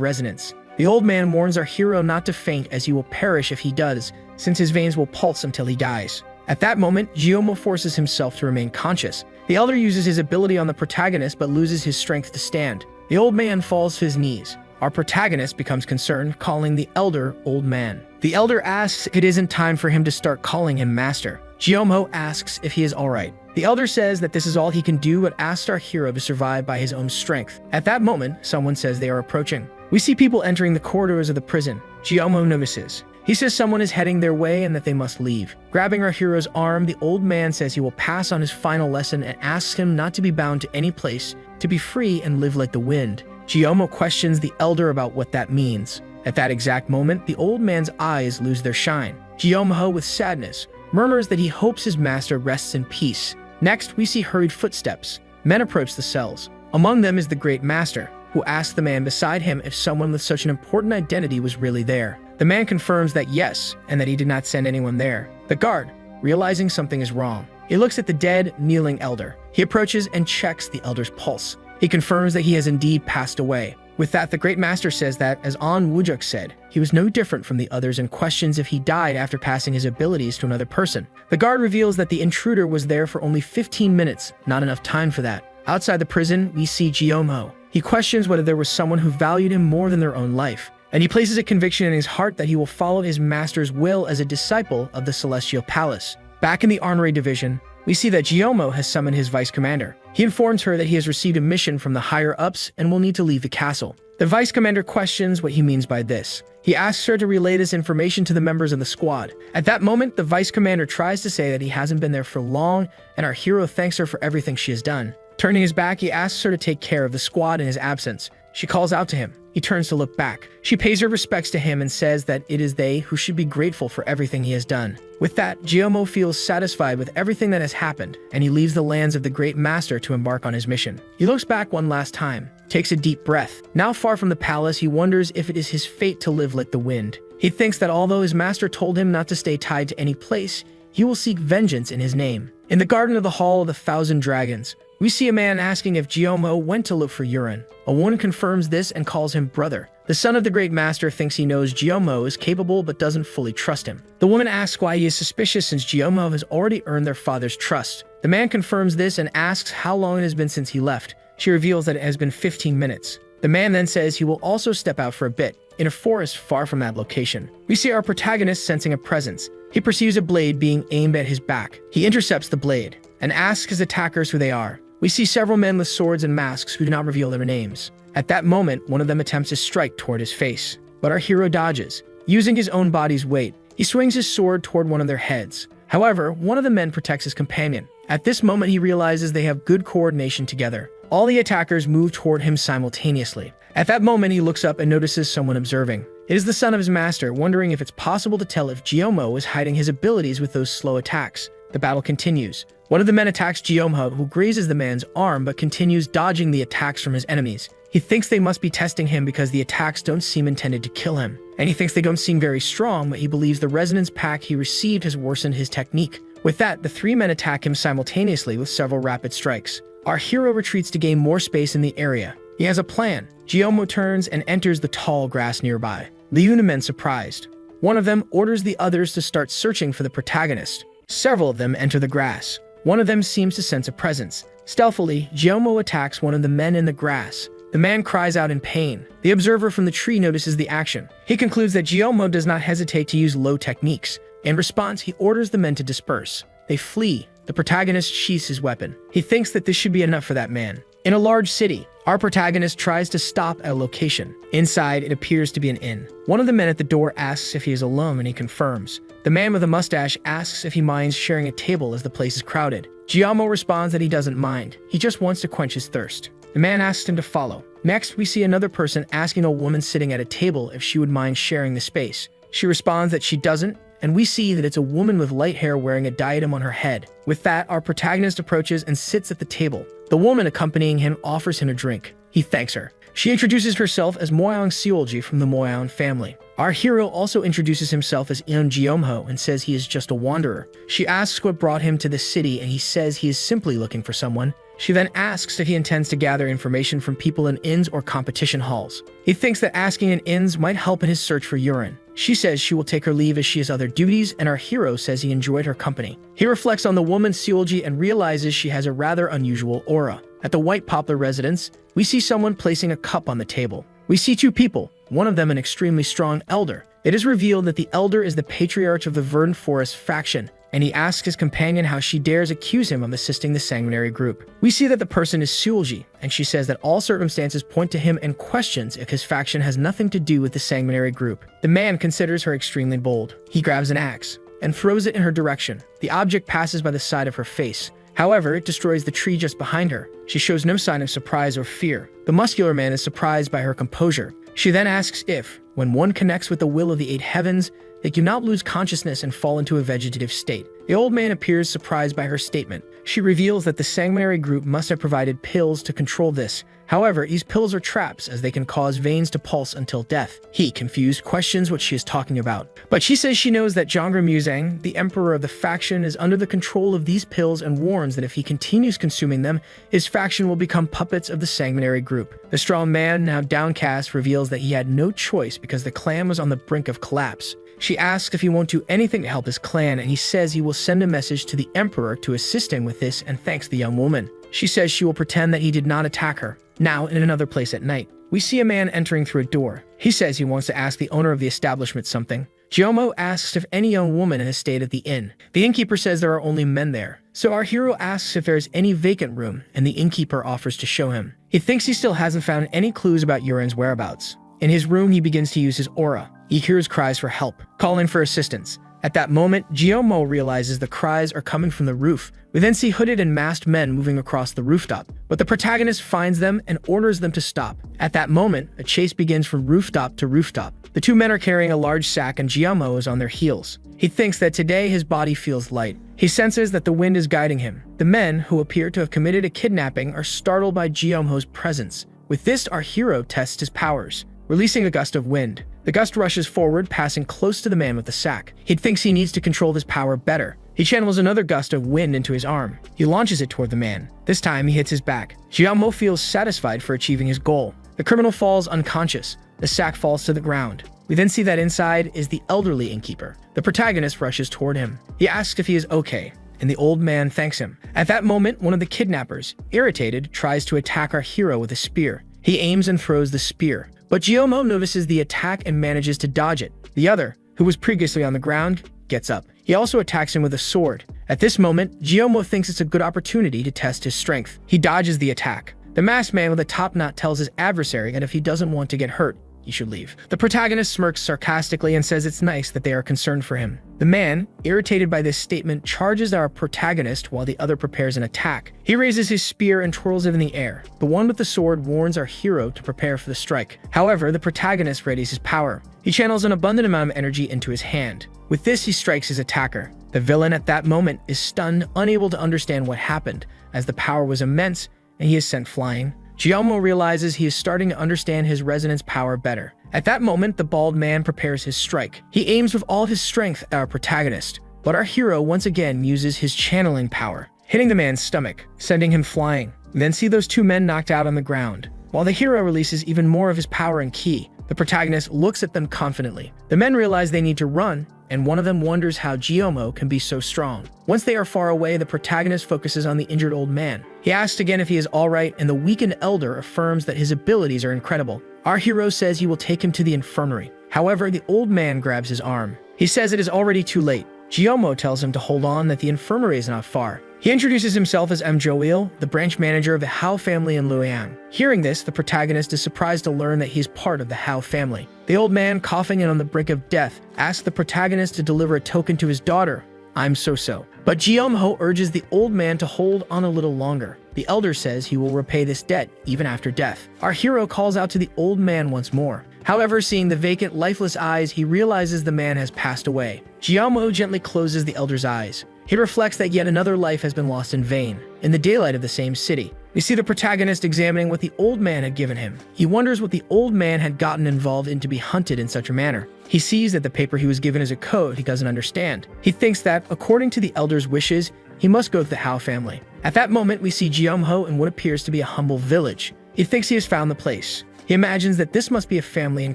Resonance. The old man warns our hero not to faint, as he will perish if he does, since his veins will pulse until he dies. At that moment, Giyomo forces himself to remain conscious. The elder uses his ability on the protagonist but loses his strength to stand. The old man falls to his knees. Our protagonist becomes concerned, calling the elder old man. The elder asks if it isn't time for him to start calling him master. Giyomo asks if he is alright. The elder says that this is all he can do but asks our hero to survive by his own strength. At that moment, someone says they are approaching. We see people entering the corridors of the prison. Giyomo notices. He says someone is heading their way and that they must leave. Grabbing our hero's arm, the old man says he will pass on his final lesson and asks him not to be bound to any place, to be free and live like the wind. Giyomo questions the elder about what that means. At that exact moment, the old man's eyes lose their shine. Giyomo, with sadness, murmurs that he hopes his master rests in peace. Next, we see hurried footsteps. Men approach the cells. Among them is the great master, who asks the man beside him if someone with such an important identity was really there. The man confirms that yes, and that he did not send anyone there. The guard, realizing something is wrong, he looks at the dead, kneeling elder. He approaches and checks the elder's pulse. He confirms that he has indeed passed away. With that, the great master says that, as An Woojuk said, he was no different from the others and questions if he died after passing his abilities to another person. The guard reveals that the intruder was there for only 15 minutes, not enough time for that. Outside the prison, we see Giyomo. He questions whether there was someone who valued him more than their own life, and he places a conviction in his heart that he will follow his master's will as a disciple of the Celestial Palace. Back in the Armory Division, we see that Giyomo has summoned his vice commander. He informs her that he has received a mission from the higher-ups and will need to leave the castle. The vice commander questions what he means by this. He asks her to relay this information to the members of the squad. At that moment, the vice commander tries to say that he hasn't been there for long, and our hero thanks her for everything she has done. Turning his back, he asks her to take care of the squad in his absence. She calls out to him. He turns to look back. She pays her respects to him and says that it is they who should be grateful for everything he has done. With that, Giyomo feels satisfied with everything that has happened, and he leaves the lands of the Great Master to embark on his mission. He looks back one last time, takes a deep breath. Now far from the palace, he wonders if it is his fate to live like the wind. He thinks that although his master told him not to stay tied to any place, he will seek vengeance in his name. In the garden of the Hall of the Thousand Dragons, we see a man asking if Giyomo went to look for urine. A woman confirms this and calls him brother. The son of the Great Master thinks he knows Giyomo is capable but doesn't fully trust him. The woman asks why he is suspicious since Giyomo has already earned their father's trust. The man confirms this and asks how long it has been since he left. She reveals that it has been 15 minutes. The man then says he will also step out for a bit, in a forest far from that location. We see our protagonist sensing a presence. He perceives a blade being aimed at his back. He intercepts the blade and asks his attackers who they are. We see several men with swords and masks who do not reveal their names. At that moment, one of them attempts to strike toward his face, but our hero dodges. Using his own body's weight, he swings his sword toward one of their heads. However, one of the men protects his companion. At this moment, he realizes they have good coordination together. All the attackers move toward him simultaneously. At that moment, he looks up and notices someone observing. It is the son of his master, wondering if it's possible to tell if Giyomo is hiding his abilities with those slow attacks. The battle continues. One of the men attacks Giyomo, who grazes the man's arm but continues dodging the attacks from his enemies. He thinks they must be testing him because the attacks don't seem intended to kill him. And he thinks they don't seem very strong, but he believes the resonance pack he received has worsened his technique. With that, the three men attack him simultaneously with several rapid strikes. Our hero retreats to gain more space in the area. He has a plan. Giyomo turns and enters the tall grass nearby, leaving the men surprised. One of them orders the others to start searching for the protagonist. Several of them enter the grass. One of them seems to sense a presence. Stealthily, Giyomo attacks one of the men in the grass. The man cries out in pain. The observer from the tree notices the action. He concludes that Giyomo does not hesitate to use low techniques. In response, he orders the men to disperse. They flee. The protagonist sheaths his weapon. He thinks that this should be enough for that man. In a large city, our protagonist tries to stop at a location. Inside, it appears to be an inn. One of the men at the door asks if he is alone, and he confirms. The man with a mustache asks if he minds sharing a table as the place is crowded. Giyomo responds that he doesn't mind. He just wants to quench his thirst. The man asks him to follow. Next, we see another person asking a woman sitting at a table if she would mind sharing the space. She responds that she doesn't, and we see that it's a woman with light hair wearing a diadem on her head. With that, our protagonist approaches and sits at the table. The woman accompanying him offers him a drink. He thanks her. She introduces herself as Moyeong Seolji from the Moyeong family. Our hero also introduces himself as Eun Jeomho and says he is just a wanderer. She asks what brought him to the city, and he says he is simply looking for someone. She then asks if he intends to gather information from people in inns or competition halls. He thinks that asking in inns might help in his search for urine. She says she will take her leave as she has other duties, and our hero says he enjoyed her company. He reflects on the woman Seolji and realizes she has a rather unusual aura. At the White Poplar residence, we see someone placing a cup on the table. We see two people, one of them an extremely strong elder. It is revealed that the elder is the patriarch of the Verdant Forest faction, and he asks his companion how she dares accuse him of assisting the sanguinary group. We see that the person is Seolji, and she says that all circumstances point to him and questions if his faction has nothing to do with the sanguinary group. The man considers her extremely bold. He grabs an axe and throws it in her direction. The object passes by the side of her face. However, it destroys the tree just behind her. She shows no sign of surprise or fear. The muscular man is surprised by her composure. She then asks if, when one connects with the will of the eight heavens, they do not lose consciousness and fall into a vegetative state. The old man appears surprised by her statement. She reveals that the sanguinary group must have provided pills to control this. However, these pills are traps as they can cause veins to pulse until death. He, confused, questions what she is talking about. But she says she knows that Zhongre Muzang, the emperor of the faction, is under the control of these pills and warns that if he continues consuming them, his faction will become puppets of the sanguinary group. The strong man, now downcast, reveals that he had no choice because the clan was on the brink of collapse. She asks if he won't do anything to help his clan, and he says he will send a message to the emperor to assist him with this and thanks the young woman. She says she will pretend that he did not attack her. Now, in another place at night, we see a man entering through a door. He says he wants to ask the owner of the establishment something. Jeomho asks if any young woman has stayed at the inn. The innkeeper says there are only men there. So our hero asks if there is any vacant room, and the innkeeper offers to show him. He thinks he still hasn't found any clues about Yuren's whereabouts. In his room, he begins to use his aura. He hears cries for help, calling for assistance. At that moment, Jeomho realizes the cries are coming from the roof. We then see hooded and masked men moving across the rooftop, but the protagonist finds them and orders them to stop. At that moment, a chase begins from rooftop to rooftop. The two men are carrying a large sack and Jeomho is on their heels. He thinks that today his body feels light. He senses that the wind is guiding him. The men, who appear to have committed a kidnapping, are startled by Jeomho's presence. With this, our hero tests his powers, releasing a gust of wind. The gust rushes forward, passing close to the man with the sack. He thinks he needs to control this power better. He channels another gust of wind into his arm. He launches it toward the man. This time, he hits his back. Jeomho feels satisfied for achieving his goal. The criminal falls unconscious. The sack falls to the ground. We then see that inside is the elderly innkeeper. The protagonist rushes toward him. He asks if he is okay, and the old man thanks him. At that moment, one of the kidnappers, irritated, tries to attack our hero with a spear. He aims and throws the spear, but Jeomho notices the attack and manages to dodge it. The other, who was previously on the ground, gets up. He also attacks him with a sword. At this moment, Jeomho thinks it's a good opportunity to test his strength. He dodges the attack. The masked man with a top knot tells his adversary that if he doesn't want to get hurt, he should leave. The protagonist smirks sarcastically and says it's nice that they are concerned for him. The man, irritated by this statement, charges our protagonist while the other prepares an attack. He raises his spear and twirls it in the air. The one with the sword warns our hero to prepare for the strike. However, the protagonist readies his power. He channels an abundant amount of energy into his hand. With this, he strikes his attacker. The villain at that moment is stunned, unable to understand what happened, as the power was immense and he is sent flying. Jeomho realizes he is starting to understand his resonance power better. At that moment, the bald man prepares his strike. He aims with all his strength at our protagonist, but our hero once again uses his channeling power, hitting the man's stomach, sending him flying. We then see those two men knocked out on the ground. While the hero releases even more of his power and ki, the protagonist looks at them confidently. The men realize they need to run, and one of them wonders how Jeomho can be so strong. Once they are far away, the protagonist focuses on the injured old man. He asks again if he is alright, and the weakened elder affirms that his abilities are incredible. Our hero says he will take him to the infirmary. However, the old man grabs his arm. He says it is already too late. Jeomho tells him to hold on, that the infirmary is not far. He introduces himself as Jo-il, the branch manager of the Hao family in Luoyang. Hearing this, the protagonist is surprised to learn that he is part of the Hao family. The old man, coughing and on the brink of death, asks the protagonist to deliver a token to his daughter, I'm so. But Jeomho urges the old man to hold on a little longer. The elder says he will repay this debt even after death. Our hero calls out to the old man once more. However, seeing the vacant, lifeless eyes, he realizes the man has passed away. Jiamo gently closes the elder's eyes. He reflects that yet another life has been lost in vain. In the daylight of the same city, we see the protagonist examining what the old man had given him. He wonders what the old man had gotten involved in to be hunted in such a manner. He sees that the paper he was given is a code he doesn't understand. He thinks that, according to the elder's wishes, he must go to the Hao family. At that moment, we see Jiamho in what appears to be a humble village. He thinks he has found the place. He imagines that this must be a family in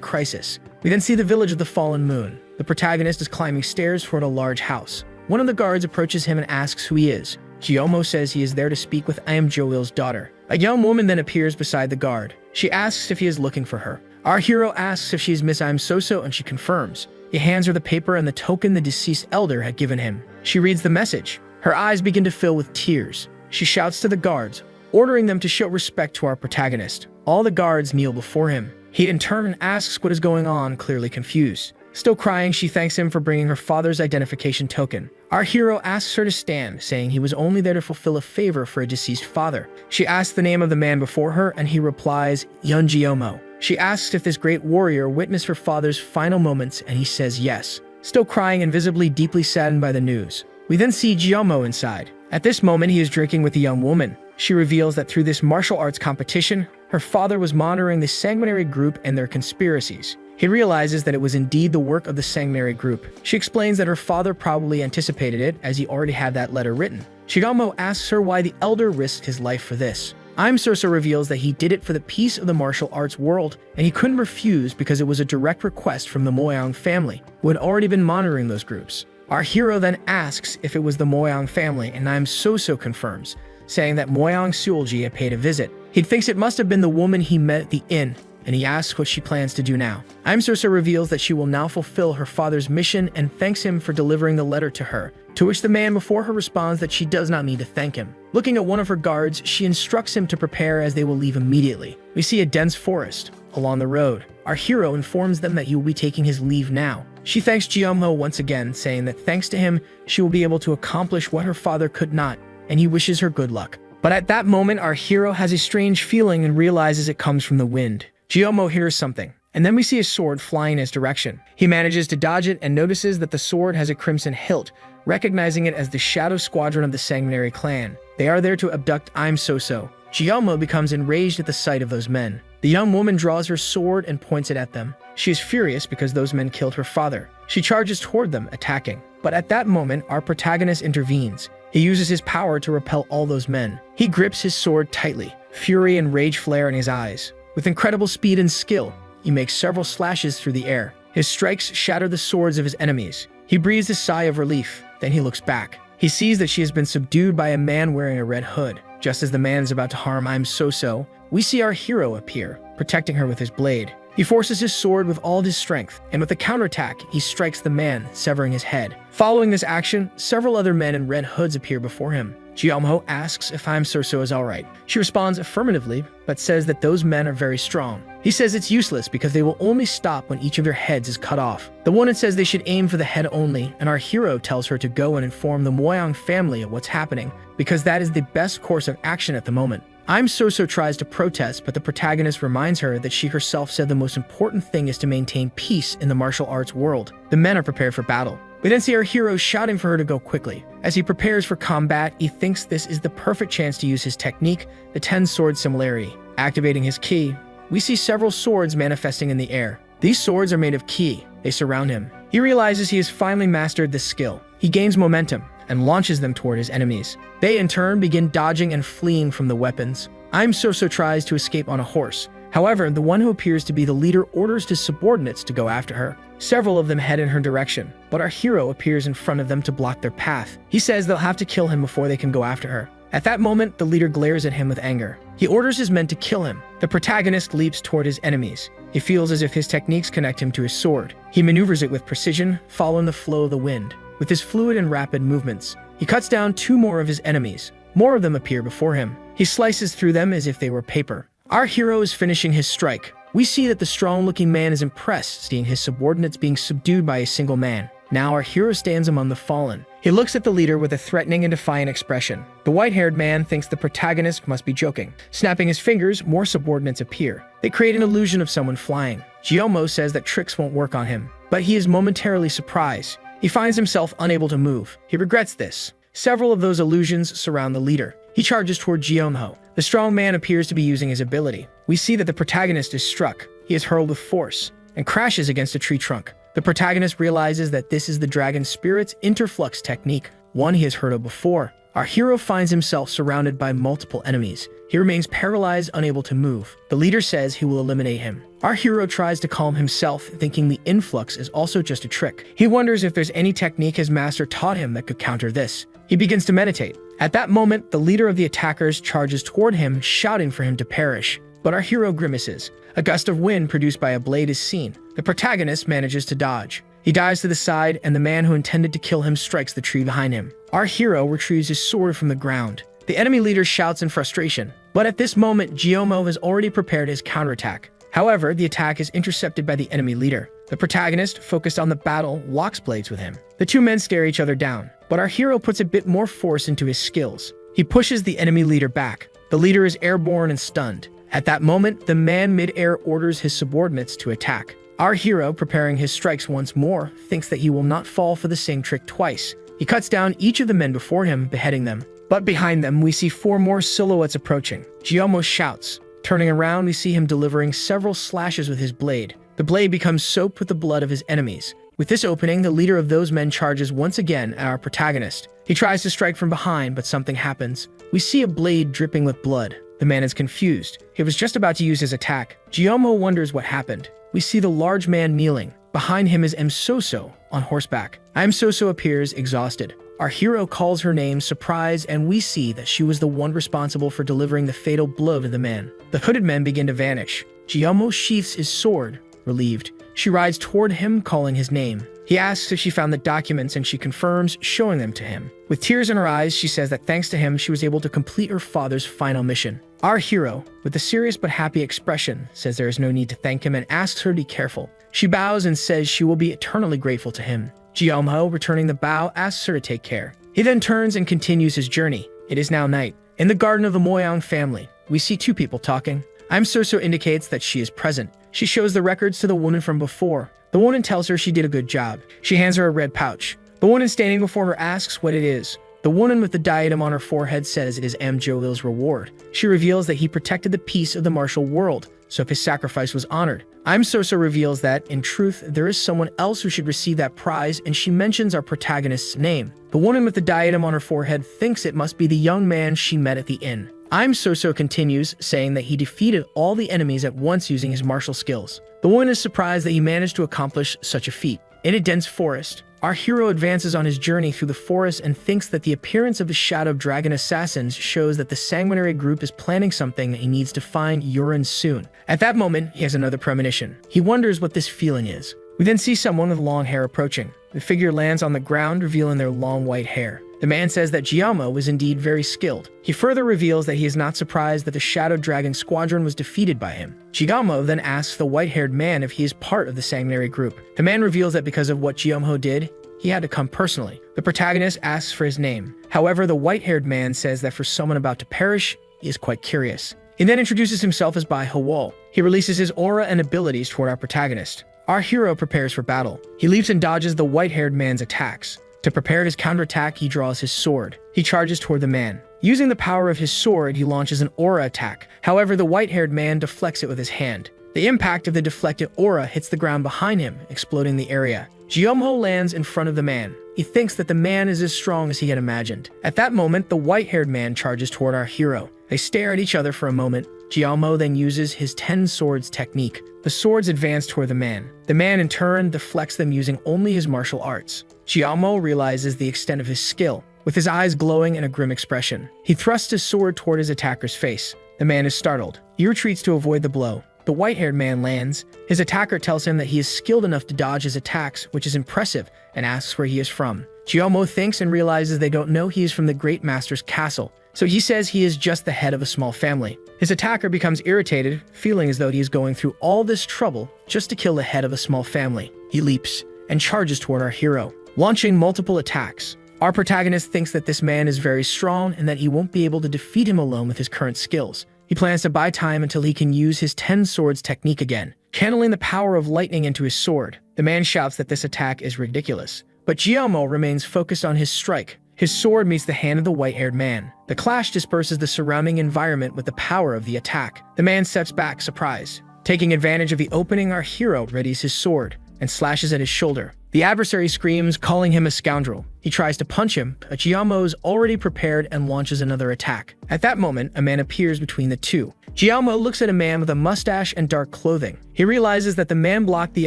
crisis. We then see the village of the fallen moon. The protagonist is climbing stairs toward a large house. One of the guards approaches him and asks who he is. Jiyomo says he is there to speak with I am Joil's daughter. A young woman then appears beside the guard. She asks if he is looking for her. Our hero asks if she is Miss I am Soso, and she confirms. He hands her the paper and the token the deceased elder had given him. She reads the message. Her eyes begin to fill with tears. She shouts to the guards, ordering them to show respect to our protagonist. All the guards kneel before him. He in turn asks what is going on, clearly confused. Still crying, she thanks him for bringing her father's identification token. Our hero asks her to stand, saying he was only there to fulfill a favor for a deceased father. She asks the name of the man before her, and he replies, Yunjiomo. She asks if this great warrior witnessed her father's final moments, and he says yes. Still crying and visibly deeply saddened by the news. We then see Jiyomo inside. At this moment, he is drinking with a young woman. She reveals that through this martial arts competition, her father was monitoring the sanguinary group and their conspiracies. He realizes that it was indeed the work of the sanguinary group. She explains that her father probably anticipated it, as he already had that letter written. Shigamo asks her why the elder risked his life for this. I'm Sursa reveals that he did it for the peace of the martial arts world, and he couldn't refuse because it was a direct request from the Moyang family, who had already been monitoring those groups. Our hero then asks if it was the Moyang family, and I'm Soso confirms, saying that Moyang Suolji had paid a visit. He thinks it must have been the woman he met at the inn, and he asks what she plans to do now. I'm Sursa reveals that she will now fulfill her father's mission and thanks him for delivering the letter to her, to which the man before her responds that she does not need to thank him. Looking at one of her guards, she instructs him to prepare as they will leave immediately. We see a dense forest along the road. Our hero informs them that he will be taking his leave now. She thanks Jiyomo once again, saying that thanks to him, she will be able to accomplish what her father could not, and he wishes her good luck. But at that moment, our hero has a strange feeling and realizes it comes from the wind. Jiyomo hears something, and then we see a sword flying in his direction. He manages to dodge it and notices that the sword has a crimson hilt, recognizing it as the Shadow Squadron of the Sanguinary Clan. They are there to abduct I'm Soso. Jiyomo becomes enraged at the sight of those men. The young woman draws her sword and points it at them. She is furious because those men killed her father. She charges toward them, attacking. But at that moment, our protagonist intervenes. He uses his power to repel all those men. He grips his sword tightly. Fury and rage flare in his eyes. With incredible speed and skill, he makes several slashes through the air. His strikes shatter the swords of his enemies. He breathes a sigh of relief. Then he looks back. He sees that she has been subdued by a man wearing a red hood. Just as the man is about to harm I'm Soso, we see our hero appear, protecting her with his blade. He forces his sword with all his strength, and with a counterattack, he strikes the man, severing his head. Following this action, several other men in red hoods appear before him. Jiyomo asks if I'm Soso is alright. She responds affirmatively, but says that those men are very strong. He says it's useless because they will only stop when each of their heads is cut off. The woman says they should aim for the head only, and our hero tells her to go and inform the Moyang family of what's happening, because that is the best course of action at the moment. I'm Soso tries to protest, but the protagonist reminds her that she herself said the most important thing is to maintain peace in the martial arts world. The men are prepared for battle. We then see our hero shouting for her to go quickly. As he prepares for combat, he thinks this is the perfect chance to use his technique, the 10-sword similarity. Activating his ki, we see several swords manifesting in the air. These swords are made of ki. They surround him. He realizes he has finally mastered this skill. He gains momentum and launches them toward his enemies. They in turn begin dodging and fleeing from the weapons. I'm Soso tries to escape on a horse. However, the one who appears to be the leader orders his subordinates to go after her. Several of them head in her direction, but our hero appears in front of them to block their path. He says they'll have to kill him before they can go after her. At that moment, the leader glares at him with anger. He orders his men to kill him. The protagonist leaps toward his enemies. He feels as if his techniques connect him to his sword. He maneuvers it with precision, following the flow of the wind. With his fluid and rapid movements, he cuts down 2 more of his enemies. More of them appear before him. He slices through them as if they were paper. Our hero is finishing his strike. We see that the strong-looking man is impressed, seeing his subordinates being subdued by a single man. Now our hero stands among the fallen. He looks at the leader with a threatening and defiant expression. The white-haired man thinks the protagonist must be joking. Snapping his fingers, more subordinates appear. They create an illusion of someone flying. Giyomo says that tricks won't work on him, but he is momentarily surprised. He finds himself unable to move. He regrets this. Several of those illusions surround the leader. He charges toward Giyomo. The strong man appears to be using his ability. We see that the protagonist is struck. He is hurled with force and crashes against a tree trunk. The protagonist realizes that this is the dragon spirit's interflux technique, one he has heard of before. Our hero finds himself surrounded by multiple enemies. He remains paralyzed, unable to move. The leader says he will eliminate him. Our hero tries to calm himself, thinking the influx is also just a trick. He wonders if there's any technique his master taught him that could counter this. He begins to meditate. At that moment, the leader of the attackers charges toward him, shouting for him to perish. But our hero grimaces. A gust of wind produced by a blade is seen. The protagonist manages to dodge. He dives to the side, and the man who intended to kill him strikes the tree behind him. Our hero retrieves his sword from the ground. The enemy leader shouts in frustration. But at this moment, Giyomo has already prepared his counterattack. However, the attack is intercepted by the enemy leader. The protagonist, focused on the battle, locks blades with him. The two men stare each other down, but our hero puts a bit more force into his skills. He pushes the enemy leader back. The leader is airborne and stunned. At that moment, the man mid-air orders his subordinates to attack. Our hero, preparing his strikes once more, thinks that he will not fall for the same trick twice. He cuts down each of the men before him, beheading them. But behind them, we see 4 more silhouettes approaching. Giyomo shouts. Turning around, we see him delivering several slashes with his blade. The blade becomes soaked with the blood of his enemies. With this opening, the leader of those men charges once again at our protagonist. He tries to strike from behind, but something happens. We see a blade dripping with blood. The man is confused. He was just about to use his attack. Giyomo wonders what happened. We see the large man kneeling. Behind him is Msoso on horseback. Msoso appears exhausted. Our hero calls her name, surprised, and we see that she was the one responsible for delivering the fatal blow to the man. The hooded men begin to vanish. Giyomo sheaths his sword, relieved. She rides toward him, calling his name. He asks if she found the documents, and she confirms, showing them to him. With tears in her eyes, she says that thanks to him, she was able to complete her father's final mission. Our hero, with a serious but happy expression, says there is no need to thank him and asks her to be careful. She bows and says she will be eternally grateful to him. Giyomo, returning the bow, asks her to take care. He then turns and continues his journey. It is now night. In the garden of the Moyang family, we see 2 people talking. Msoso indicates that she is present. She shows the records to the woman from before. The woman tells her she did a good job. She hands her a red pouch. The woman standing before her asks what it is. The woman with the diadem on her forehead says it is Jolil's reward. She reveals that he protected the peace of the martial world, so if his sacrifice was honored. Msoso reveals that, in truth, there is someone else who should receive that prize, and she mentions our protagonist's name. The woman with the diadem on her forehead thinks it must be the young man she met at the inn. Msoso continues, saying that he defeated all the enemies at once using his martial skills. The woman is surprised that he managed to accomplish such a feat. In a dense forest, our hero advances on his journey through the forest and thinks that the appearance of the Shadow Dragon assassins shows that the sanguinary group is planning something and he needs to find Yurin soon. At that moment, he has another premonition. He wonders what this feeling is. We then see someone with long hair approaching. The figure lands on the ground, revealing their long white hair. The man says that Giyomo is indeed very skilled. He further reveals that he is not surprised that the Shadow Dragon squadron was defeated by him. Giyomo then asks the white-haired man if he is part of the sanguinary group. The man reveals that because of what Giyomo did, he had to come personally. The protagonist asks for his name. However, the white-haired man says that for someone about to perish, he is quite curious. He then introduces himself as Bai Hawal. He releases his aura and abilities toward our protagonist. Our hero prepares for battle. He leaps and dodges the white-haired man's attacks. To prepare his counterattack, he draws his sword. He charges toward the man. Using the power of his sword, he launches an aura attack. However, the white-haired man deflects it with his hand. The impact of the deflected aura hits the ground behind him, exploding the area. Giyomo lands in front of the man. He thinks that the man is as strong as he had imagined. At that moment, the white-haired man charges toward our hero. They stare at each other for a moment. Giyomo then uses his 10 swords technique. The swords advance toward the man. The man in turn deflects them using only his martial arts. Giyomo realizes the extent of his skill. With his eyes glowing in a grim expression, he thrusts his sword toward his attacker's face. The man is startled. He retreats to avoid the blow. The white-haired man lands. His attacker tells him that he is skilled enough to dodge his attacks, which is impressive, and asks where he is from. Giyomo thinks and realizes they don't know he is from the Great Master's castle, so he says he is just the head of a small family. His attacker becomes irritated, feeling as though he is going through all this trouble just to kill the head of a small family. He leaps and charges toward our hero, launching multiple attacks. Our protagonist thinks that this man is very strong and that he won't be able to defeat him alone with his current skills. He plans to buy time until he can use his 10 swords technique again. channeling the power of lightning into his sword. The man shouts that this attack is ridiculous, but Yahello remains focused on his strike. His sword meets the hand of the white-haired man. The clash disperses the surrounding environment with the power of the attack. The man steps back, surprised. Taking advantage of the opening, our hero readies his sword and slashes at his shoulder. The adversary screams, calling him a scoundrel. He tries to punch him, but Yahello is already prepared and launches another attack. At that moment, a man appears between the two. Yahello looks at a man with a mustache and dark clothing. He realizes that the man blocked the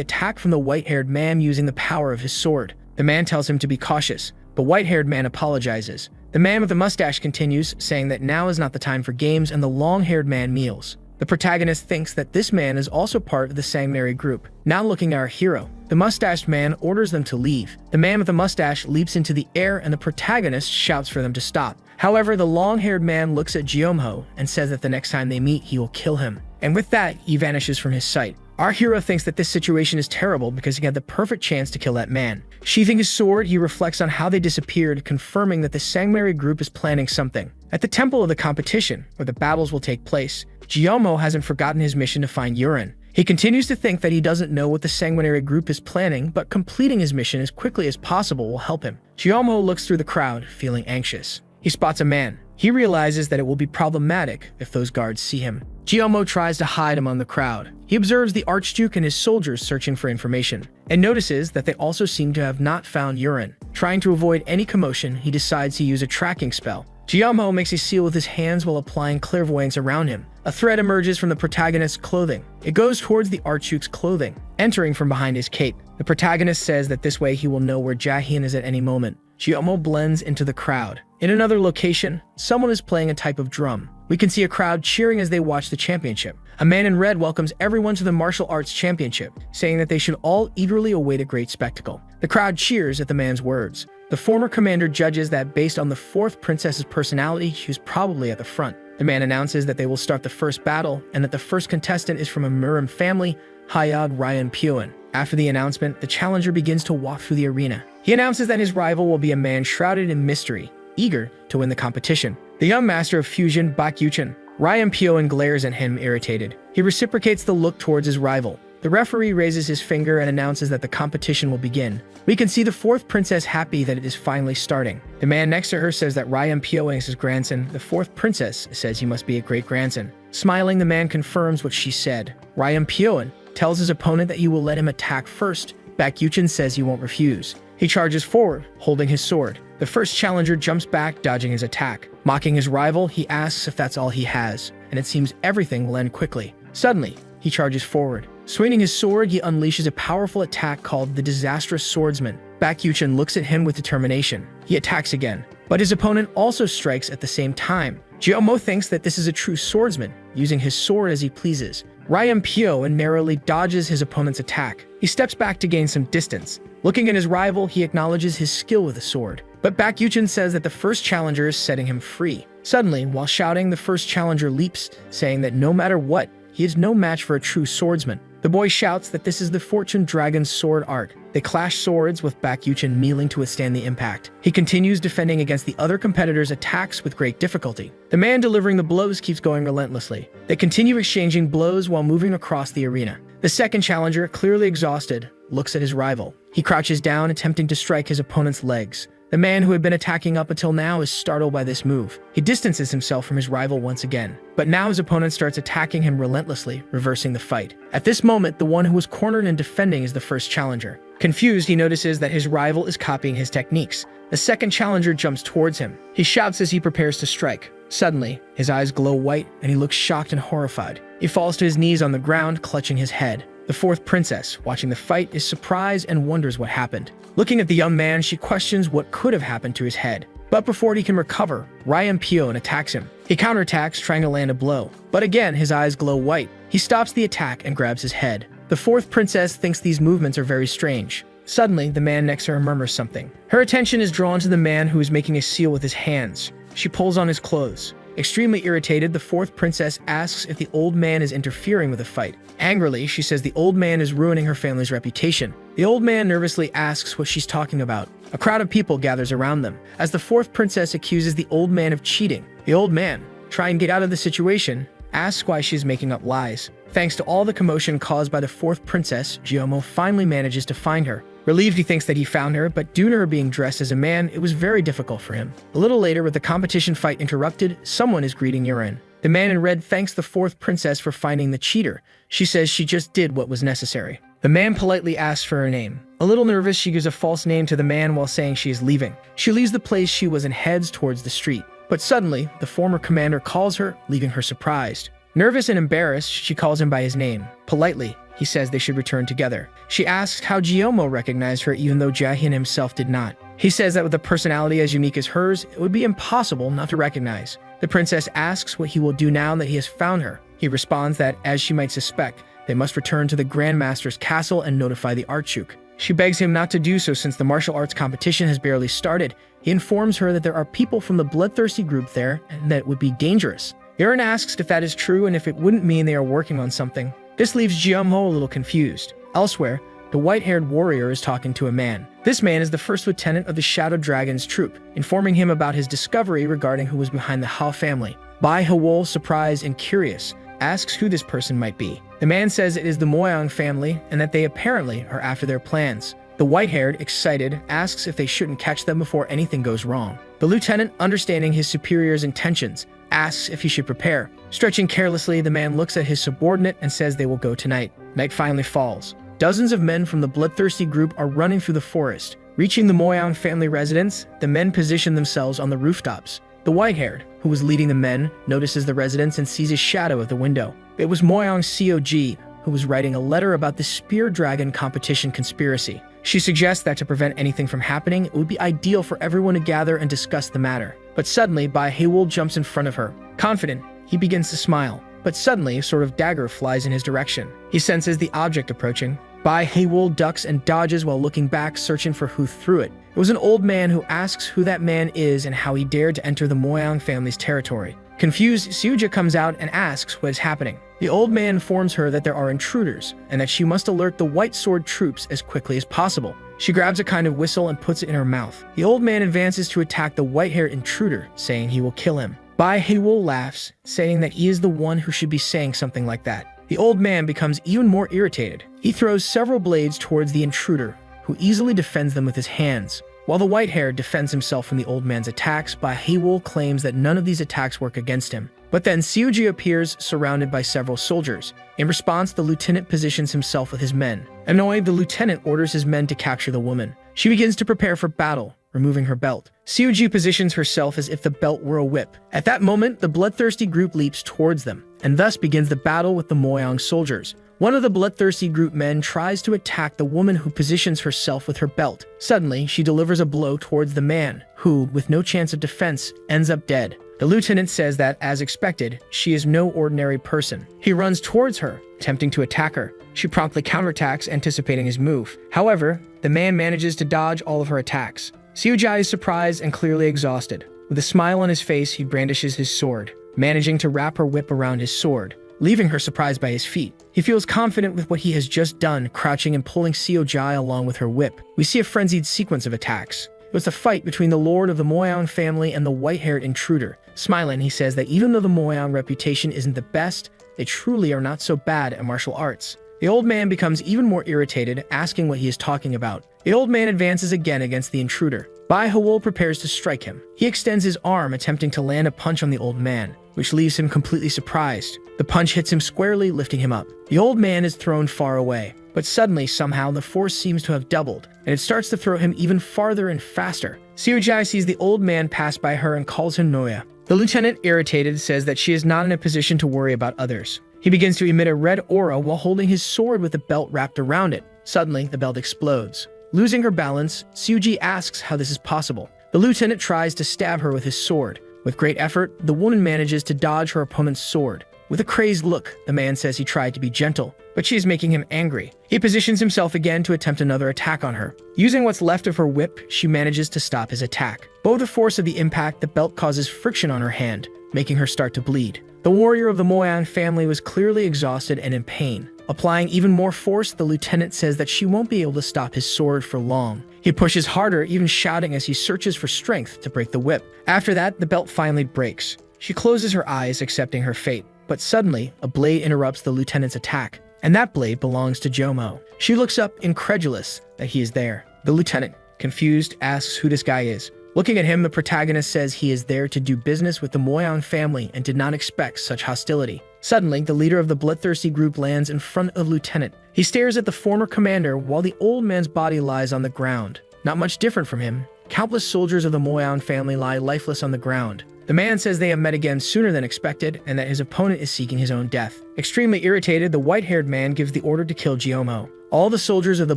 attack from the white-haired man using the power of his sword. The man tells him to be cautious. The white-haired man apologizes. The man with the mustache continues, saying that now is not the time for games, and the long-haired man kneels. The protagonist thinks that this man is also part of the sanguinary group. Now looking at our hero, the mustached man orders them to leave. The man with the mustache leaps into the air and the protagonist shouts for them to stop. However, the long-haired man looks at Yahello and says that the next time they meet, he will kill him. And with that, he vanishes from his sight. Our hero thinks that this situation is terrible because he had the perfect chance to kill that man. Sheathing his sword, he reflects on how they disappeared, confirming that the sanguinary group is planning something. At the temple of the competition, where the battles will take place, Yahello hasn't forgotten his mission to find urine. He continues to think that he doesn't know what the sanguinary group is planning, but completing his mission as quickly as possible will help him. Yahello looks through the crowd, feeling anxious. He spots a man. He realizes that it will be problematic if those guards see him. Yahello tries to hide among the crowd. He observes the Archduke and his soldiers searching for information, and notices that they also seem to have not found urine. Trying to avoid any commotion, he decides to use a tracking spell. Yahello makes a seal with his hands while applying clairvoyance around him. A thread emerges from the protagonist's clothing. It goes towards the Archduke's clothing, entering from behind his cape. The protagonist says that this way he will know where Jahin is at any moment. Yahello blends into the crowd. In another location, someone is playing a type of drum. We can see a crowd cheering as they watch the championship. A man in red welcomes everyone to the martial arts championship, saying that they should all eagerly await a great spectacle. The crowd cheers at the man's words. The former commander judges that based on the fourth princess's personality, she was probably at the front. The man announces that they will start the first battle and that the first contestant is from a Murim family, Hayad Ryan Pyoen. After the announcement, the challenger begins to walk through the arena. He announces that his rival will be a man shrouded in mystery, eager to win the competition. The young master of fusion, Bak Yuchen, Ryan Pyoen glares at him, irritated. He reciprocates the look towards his rival. The referee raises his finger and announces that the competition will begin. We can see the fourth princess happy that it is finally starting. The man next to her says that Ryan Pyoen is his grandson. The fourth princess says he must be a great-grandson. Smiling, the man confirms what she said. Ryan Pyoen tells his opponent that he will let him attack first. Bak Yuchen says he won't refuse. He charges forward, holding his sword. The first challenger jumps back, dodging his attack. Mocking his rival, he asks if that's all he has, and it seems everything will end quickly. Suddenly, he charges forward. Swinging his sword, he unleashes a powerful attack called the Disastrous Swordsman. Bak Yuchen looks at him with determination. He attacks again, but his opponent also strikes at the same time. Yahello thinks that this is a true swordsman, using his sword as he pleases. Ryan Pyoen narrowly dodges his opponent's attack. He steps back to gain some distance. Looking at his rival, he acknowledges his skill with the sword. But Bak Yuchen says that the first challenger is setting him free. Suddenly, while shouting, the first challenger leaps, saying that no matter what, he is no match for a true swordsman. The boy shouts that this is the Fortune Dragon's sword art. They clash swords, with Bak Yuchen kneeling to withstand the impact. He continues defending against the other competitors' attacks with great difficulty. The man delivering the blows keeps going relentlessly. They continue exchanging blows while moving across the arena. The second challenger, clearly exhausted, looks at his rival. He crouches down, attempting to strike his opponent's legs. The man who had been attacking up until now is startled by this move. He distances himself from his rival once again. But now his opponent starts attacking him relentlessly, reversing the fight. At this moment, the one who was cornered and defending is the first challenger. Confused, he notices that his rival is copying his techniques. The second challenger jumps towards him. He shouts as he prepares to strike. Suddenly, his eyes glow white and he looks shocked and horrified. He falls to his knees on the ground, clutching his head. The fourth princess, watching the fight, is surprised and wonders what happened. Looking at the young man, she questions what could have happened to his head. But before he can recover, Ryan Pyoen attacks him. He counterattacks, trying to land a blow. But again, his eyes glow white. He stops the attack and grabs his head. The fourth princess thinks these movements are very strange. Suddenly, the man next to her murmurs something. Her attention is drawn to the man who is making a seal with his hands. She pulls on his clothes. Extremely irritated, the fourth princess asks if the old man is interfering with the fight. Angrily, she says the old man is ruining her family's reputation. The old man nervously asks what she's talking about. A crowd of people gathers around them, as the fourth princess accuses the old man of cheating. The old man, trying to get out of the situation, asks why she's making up lies. Thanks to all the commotion caused by the fourth princess, Jiyomo finally manages to find her. Relieved, he thinks that he found her, but due to her being dressed as a man, it was very difficult for him. A little later, with the competition fight interrupted, someone is greeting Yurin. The man in red thanks the fourth princess for finding the cheater. She says she just did what was necessary. The man politely asks for her name. A little nervous, she gives a false name to the man while saying she is leaving. She leaves the place she was and heads towards the street. But suddenly, the former commander calls her, leaving her surprised. Nervous and embarrassed, she calls him by his name. Politely, he says they should return together. She asks how Jiyomo recognized her even though Jaehyun himself did not. He says that with a personality as unique as hers, it would be impossible not to recognize. The princess asks what he will do now that he has found her. He responds that, as she might suspect, they must return to the Grand Master's castle and notify the Archduke. She begs him not to do so since the martial arts competition has barely started. He informs her that there are people from the bloodthirsty group there and that it would be dangerous. Yurin asks if that is true and if it wouldn't mean they are working on something. This leaves Jiyomo a little confused. Elsewhere, the white-haired warrior is talking to a man. This man is the first lieutenant of the Shadow Dragon's troop, informing him about his discovery regarding who was behind the Hao family. Bai Hewol, surprised and curious, asks who this person might be. The man says it is the Moyang family and that they apparently are after their plans. The white-haired, excited, asks if they shouldn't catch them before anything goes wrong. The lieutenant, understanding his superior's intentions, asks if he should prepare. Stretching carelessly, the man looks at his subordinate and says they will go tonight. Night finally falls. Dozens of men from the bloodthirsty group are running through the forest. Reaching the Moyang family residence, the men position themselves on the rooftops. The white-haired, who was leading the men, notices the residence and sees a shadow at the window. It was Moyang's COG, who was writing a letter about the Spear Dragon competition conspiracy. She suggests that to prevent anything from happening, it would be ideal for everyone to gather and discuss the matter. But suddenly, Bai Hewol jumps in front of her. Confident, he begins to smile. But suddenly, a sort of dagger flies in his direction. He senses the object approaching. Bai Hewol ducks and dodges while looking back, searching for who threw it. It was an old man who asks who that man is and how he dared to enter the Moyang family's territory. Confused, Suja comes out and asks what is happening. The old man informs her that there are intruders and that she must alert the White Sword troops as quickly as possible. She grabs a kind of whistle and puts it in her mouth. The old man advances to attack the white-haired intruder, saying he will kill him. Bai Hewol laughs, saying that he is the one who should be saying something like that. The old man becomes even more irritated. He throws several blades towards the intruder, who easily defends them with his hands. While the white-haired defends himself from the old man's attacks, Bai Hewol claims that none of these attacks work against him. But then Suji appears, surrounded by several soldiers. In response, the lieutenant positions himself with his men. Annoyed, the lieutenant orders his men to capture the woman. She begins to prepare for battle, removing her belt. Suji positions herself as if the belt were a whip. At that moment, the bloodthirsty group leaps towards them, and thus begins the battle with the Moyang soldiers. One of the bloodthirsty group men tries to attack the woman who positions herself with her belt. Suddenly, she delivers a blow towards the man, who, with no chance of defense, ends up dead. The lieutenant says that, as expected, she is no ordinary person. He runs towards her, attempting to attack her. She promptly counterattacks, anticipating his move. However, the man manages to dodge all of her attacks. Suji is surprised and clearly exhausted. With a smile on his face, he brandishes his sword, managing to wrap her whip around his sword, leaving her surprised by his feat. He feels confident with what he has just done, crouching and pulling Suji along with her whip. We see a frenzied sequence of attacks. It was the fight between the lord of the Moyang family and the white-haired intruder. Smiling, he says that even though the Moyang reputation isn't the best, they truly are not so bad at martial arts. The old man becomes even more irritated, asking what he is talking about. The old man advances again against the intruder. Bai Hewol prepares to strike him. He extends his arm, attempting to land a punch on the old man, which leaves him completely surprised. The punch hits him squarely, lifting him up. The old man is thrown far away, but suddenly, somehow, the force seems to have doubled, and it starts to throw him even farther and faster. Suji sees the old man pass by her and calls him Noya. The lieutenant, irritated, says that she is not in a position to worry about others. He begins to emit a red aura while holding his sword with the belt wrapped around it. Suddenly, the belt explodes. Losing her balance, Suji asks how this is possible. The lieutenant tries to stab her with his sword. With great effort, the woman manages to dodge her opponent's sword. With a crazed look, the man says he tried to be gentle, but she is making him angry. He positions himself again to attempt another attack on her. Using what's left of her whip, she manages to stop his attack. Below the force of the impact, the belt causes friction on her hand, making her start to bleed. The warrior of the Moyang family was clearly exhausted and in pain. Applying even more force, the lieutenant says that she won't be able to stop his sword for long. He pushes harder, even shouting as he searches for strength to break the whip. After that, the belt finally breaks. She closes her eyes, accepting her fate. But suddenly, a blade interrupts the lieutenant's attack, and that blade belongs to Jomo. She looks up, incredulous that he is there. The lieutenant, confused, asks who this guy is. Looking at him, the protagonist says he is there to do business with the Moyan family and did not expect such hostility. Suddenly, the leader of the bloodthirsty group lands in front of Lieutenant. He stares at the former commander while the old man's body lies on the ground. Not much different from him. Countless soldiers of the Moyan family lie lifeless on the ground. The man says they have met again sooner than expected and that his opponent is seeking his own death. Extremely irritated, the white-haired man gives the order to kill Giomo. All the soldiers of the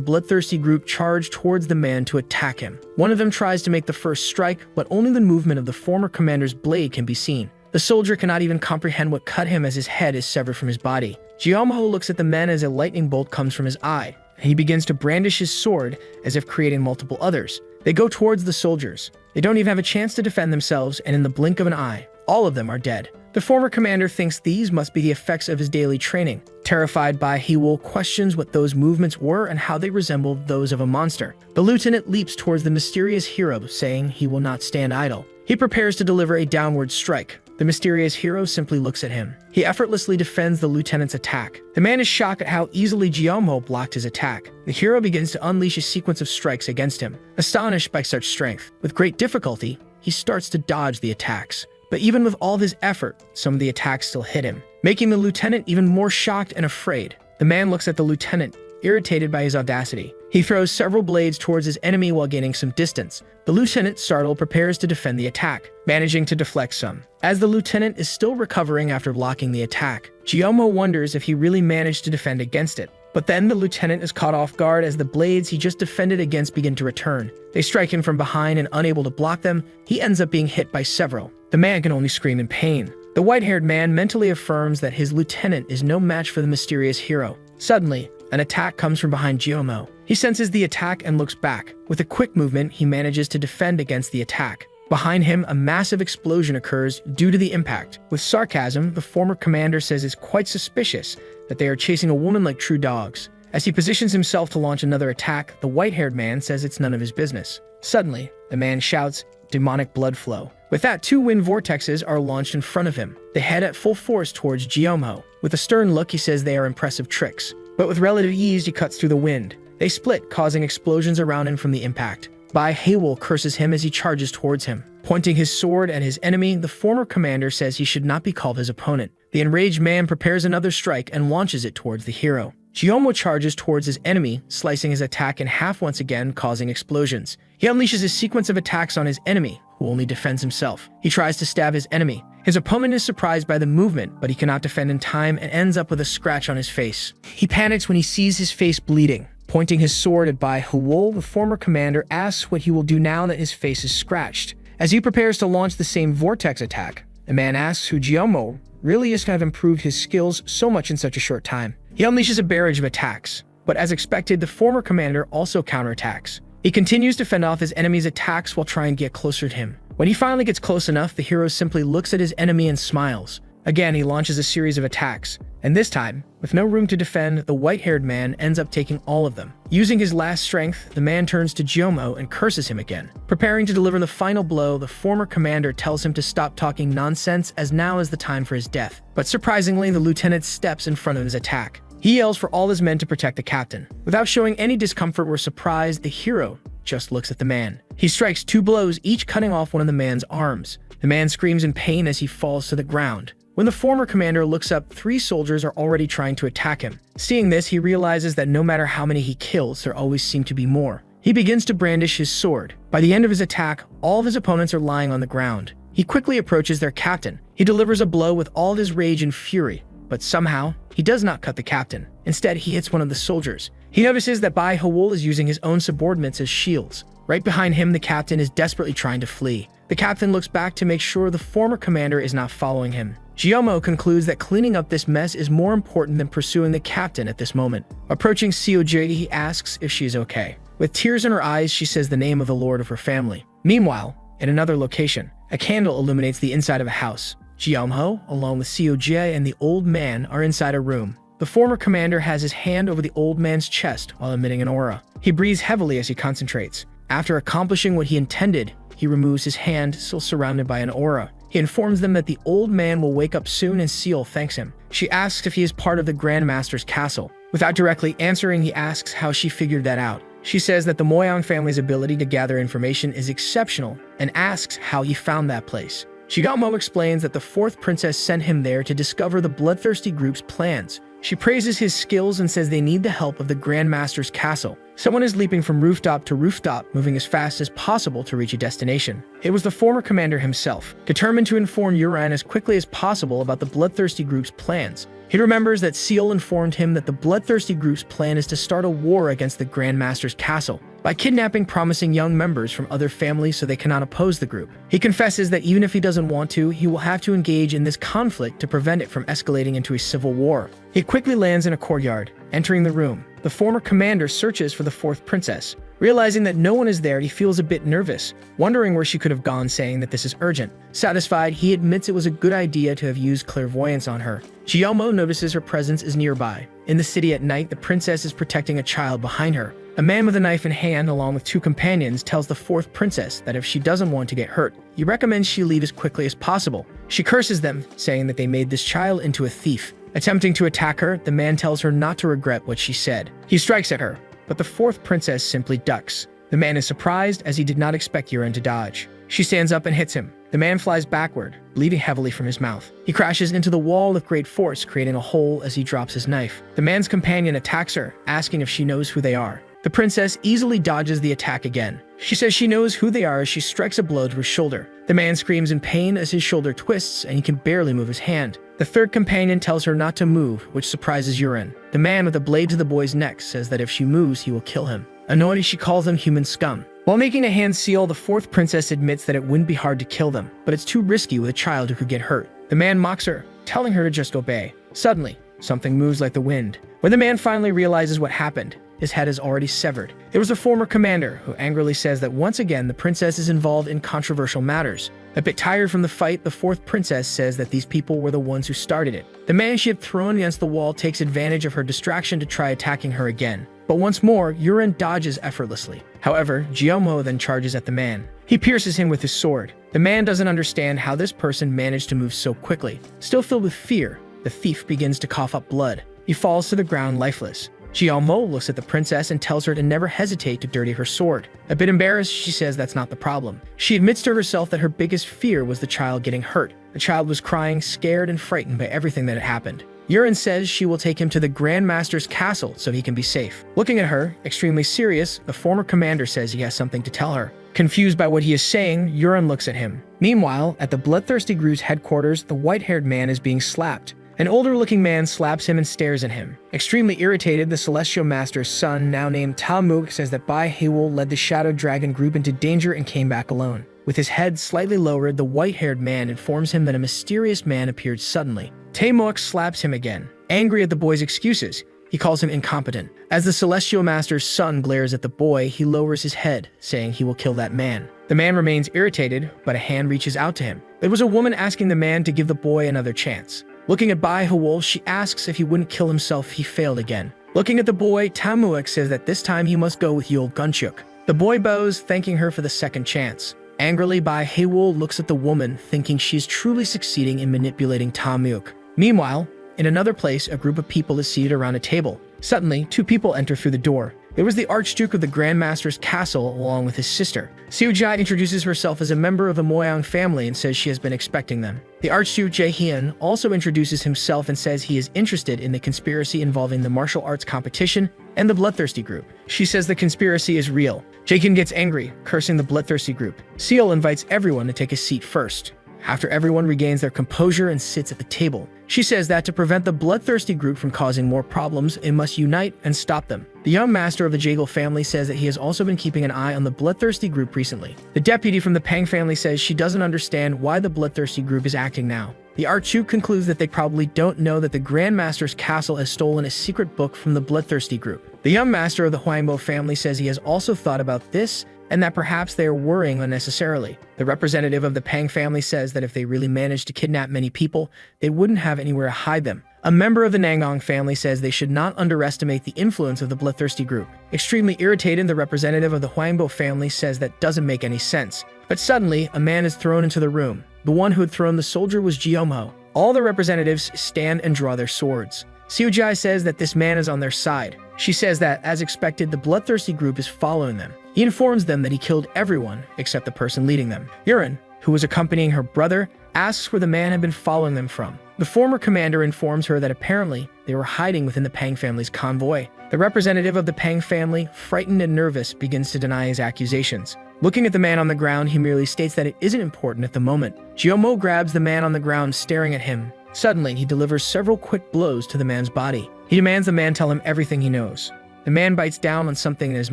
bloodthirsty group charge towards the man to attack him. One of them tries to make the first strike, but only the movement of the former commander's blade can be seen. The soldier cannot even comprehend what cut him as his head is severed from his body. Giomo looks at the men as a lightning bolt comes from his eye, and he begins to brandish his sword as if creating multiple others. They go towards the soldiers. They don't even have a chance to defend themselves, and in the blink of an eye, all of them are dead. The former commander thinks these must be the effects of his daily training. Terrified by Hewell questions what those movements were and how they resembled those of a monster. The lieutenant leaps towards the mysterious hero, saying he will not stand idle. He prepares to deliver a downward strike. The mysterious hero simply looks at him. He effortlessly defends the lieutenant's attack. The man is shocked at how easily Giomo blocked his attack. The hero begins to unleash a sequence of strikes against him. Astonished by such strength, with great difficulty, he starts to dodge the attacks. But even with all his effort, some of the attacks still hit him, making the lieutenant even more shocked and afraid. The man looks at the lieutenant, irritated by his audacity. He throws several blades towards his enemy while gaining some distance. The lieutenant, startled, prepares to defend the attack, managing to deflect some. As the lieutenant is still recovering after blocking the attack, Giomo wonders if he really managed to defend against it. But then the lieutenant is caught off guard as the blades he just defended against begin to return. They strike him from behind, and unable to block them, he ends up being hit by several. The man can only scream in pain. The white-haired man mentally affirms that his lieutenant is no match for the mysterious hero. Suddenly, an attack comes from behind Giomo. He senses the attack and looks back. With a quick movement, he manages to defend against the attack. Behind him, a massive explosion occurs due to the impact. With sarcasm, the former commander says it's quite suspicious that they are chasing a woman like true dogs. As he positions himself to launch another attack, the white-haired man says it's none of his business. Suddenly, the man shouts, "Demonic blood flow." With that, two wind vortexes are launched in front of him. They head at full force towards Giomo. With a stern look, he says they are impressive tricks. But with relative ease, he cuts through the wind. They split, causing explosions around him from the impact. Hewell curses him as he charges towards him. Pointing his sword at his enemy, the former commander says he should not be called his opponent. The enraged man prepares another strike and launches it towards the hero. Giomo charges towards his enemy, slicing his attack in half once again, causing explosions. He unleashes a sequence of attacks on his enemy, who only defends himself. He tries to stab his enemy. His opponent is surprised by the movement, but he cannot defend in time and ends up with a scratch on his face. He panics when he sees his face bleeding. Pointing his sword at Hewell, the former commander asks what he will do now that his face is scratched. As he prepares to launch the same vortex attack, the man asks who Giomo really is to have improved his skills so much in such a short time. He unleashes a barrage of attacks, but as expected, the former commander also counterattacks. He continues to fend off his enemy's attacks while trying to get closer to him. When he finally gets close enough, the hero simply looks at his enemy and smiles. Again, he launches a series of attacks, and this time, with no room to defend, the white-haired man ends up taking all of them. Using his last strength, the man turns to Giomo and curses him again. Preparing to deliver the final blow, the former commander tells him to stop talking nonsense as now is the time for his death. But surprisingly, the lieutenant steps in front of his attack. He yells for all his men to protect the captain. Without showing any discomfort or surprise, the hero just looks at the man. He strikes two blows, each cutting off one of the man's arms. The man screams in pain as he falls to the ground. When the former commander looks up, 3 soldiers are already trying to attack him. Seeing this, he realizes that no matter how many he kills, there always seem to be more. He begins to brandish his sword. By the end of his attack, all of his opponents are lying on the ground. He quickly approaches their captain. He delivers a blow with all of his rage and fury, but somehow, he does not cut the captain. Instead, he hits one of the soldiers. He notices that Hewell is using his own subordinates as shields. Right behind him, the captain is desperately trying to flee. The captain looks back to make sure the former commander is not following him. Giomo concludes that cleaning up this mess is more important than pursuing the captain at this moment. Approaching Seojae, he asks if she is okay. With tears in her eyes, she says the name of the lord of her family. Meanwhile, in another location, a candle illuminates the inside of a house. Giomo, along with Seojae and the old man, are inside a room. The former commander has his hand over the old man's chest while emitting an aura. He breathes heavily as he concentrates. After accomplishing what he intended, he removes his hand, still surrounded by an aura. He informs them that the old man will wake up soon and Seal thanks him. She asks if he is part of the Grand Master's castle. Without directly answering, he asks how she figured that out. She says that the Moyang family's ability to gather information is exceptional and asks how he found that place. Yahello explains that the fourth princess sent him there to discover the bloodthirsty group's plans. She praises his skills and says they need the help of the Grand Master's castle. Someone is leaping from rooftop to rooftop, moving as fast as possible to reach a destination. It was the former commander himself, determined to inform Yuran as quickly as possible about the bloodthirsty group's plans. He remembers that Seal informed him that the bloodthirsty group's plan is to start a war against the Grand Master's castle by kidnapping promising young members from other families so they cannot oppose the group. He confesses that even if he doesn't want to, he will have to engage in this conflict to prevent it from escalating into a civil war. He quickly lands in a courtyard. Entering the room, the former commander searches for the fourth princess. Realizing that no one is there, he feels a bit nervous, wondering where she could have gone, saying that this is urgent. Satisfied, he admits it was a good idea to have used clairvoyance on her. Yahello notices her presence is nearby. In the city at night, the princess is protecting a child behind her. A man with a knife in hand, along with two companions, tells the fourth princess that if she doesn't want to get hurt, he recommends she leave as quickly as possible. She curses them, saying that they made this child into a thief. Attempting to attack her, the man tells her not to regret what she said. He strikes at her, but the fourth princess simply ducks. The man is surprised as he did not expect Yuran to dodge. She stands up and hits him. The man flies backward, bleeding heavily from his mouth. He crashes into the wall with great force, creating a hole as he drops his knife. The man's companion attacks her, asking if she knows who they are. The princess easily dodges the attack again. She says she knows who they are as she strikes a blow to his shoulder. The man screams in pain as his shoulder twists and he can barely move his hand. The third companion tells her not to move, which surprises Yuran. The man with a blade to the boy's neck says that if she moves, he will kill him. Annoyed, she calls them human scum. While making a hand seal, the fourth princess admits that it wouldn't be hard to kill them, but it's too risky with a child who could get hurt. The man mocks her, telling her to just obey. Suddenly, something moves like the wind. When the man finally realizes what happened, his head is already severed. It was the former commander, who angrily says that once again the princess is involved in controversial matters. A bit tired from the fight, the fourth princess says that these people were the ones who started it. The man she had thrown against the wall takes advantage of her distraction to try attacking her again. But once more, Yuran dodges effortlessly. However, Yahello then charges at the man. He pierces him with his sword. The man doesn't understand how this person managed to move so quickly. Still filled with fear, the thief begins to cough up blood. He falls to the ground lifeless. Yahello looks at the princess and tells her to never hesitate to dirty her sword. A bit embarrassed, she says that's not the problem. She admits to herself that her biggest fear was the child getting hurt. The child was crying, scared and frightened by everything that had happened. Yuran says she will take him to the Grand Master's castle so he can be safe. Looking at her, extremely serious, the former commander says he has something to tell her. Confused by what he is saying, Yuran looks at him. Meanwhile, at the bloodthirsty group's headquarters, the white-haired man is being slapped. An older-looking man slaps him and stares at him. Extremely irritated, the Celestial Master's son, now named Tamuk, says that Bai Hewol led the Shadow Dragon group into danger and came back alone. With his head slightly lowered, the white-haired man informs him that a mysterious man appeared suddenly. Tamuk slaps him again. Angry at the boy's excuses, he calls him incompetent. As the Celestial Master's son glares at the boy, he lowers his head, saying he will kill that man. The man remains irritated, but a hand reaches out to him. It was a woman asking the man to give the boy another chance. Looking at Bai Hewol, she asks if he wouldn't kill himself if he failed again. Looking at the boy, Tamuk says that this time he must go with Yul Gunchuk. The boy bows, thanking her for the second chance. Angrily, Bai Hewol looks at the woman, thinking she is truly succeeding in manipulating Tamuk. Meanwhile, in another place, a group of people is seated around a table. Suddenly, two people enter through the door. It was the Archduke of the Grand Master's castle along with his sister. Siujai introduces herself as a member of the Moyang family and says she has been expecting them. The Archduke Jaehyun also introduces himself and says he is interested in the conspiracy involving the martial arts competition and the bloodthirsty group. She says the conspiracy is real. Jaehyun gets angry, cursing the bloodthirsty group. Seal invites everyone to take a seat first. After everyone regains their composure and sits at the table, she says that to prevent the bloodthirsty group from causing more problems, it must unite and stop them. The young master of the Jaegel family says that he has also been keeping an eye on the bloodthirsty group recently. The deputy from the Pang family says she doesn't understand why the bloodthirsty group is acting now. The Archduke concludes that they probably don't know that the Grand Master's castle has stolen a secret book from the bloodthirsty group. The young master of the Huangbo family says he has also thought about this and that perhaps they are worrying unnecessarily. The representative of the Pang family says that if they really managed to kidnap many people, they wouldn't have anywhere to hide them. A member of the Nangong family says they should not underestimate the influence of the bloodthirsty group. Extremely irritated, the representative of the Huangbo family says that doesn't make any sense. But suddenly, a man is thrown into the room. The one who had thrown the soldier was Jiyomo. All the representatives stand and draw their swords. Seojai says that this man is on their side. She says that, as expected, the bloodthirsty group is following them. He informs them that he killed everyone except the person leading them. Yurin, who was accompanying her brother, asks where the man had been following them from. The former commander informs her that apparently they were hiding within the Pang family's convoy. The representative of the Pang family, frightened and nervous, begins to deny his accusations. Looking at the man on the ground, he merely states that it isn't important at the moment. Jiyomo grabs the man on the ground, staring at him. Suddenly, he delivers several quick blows to the man's body. He demands the man tell him everything he knows. The man bites down on something in his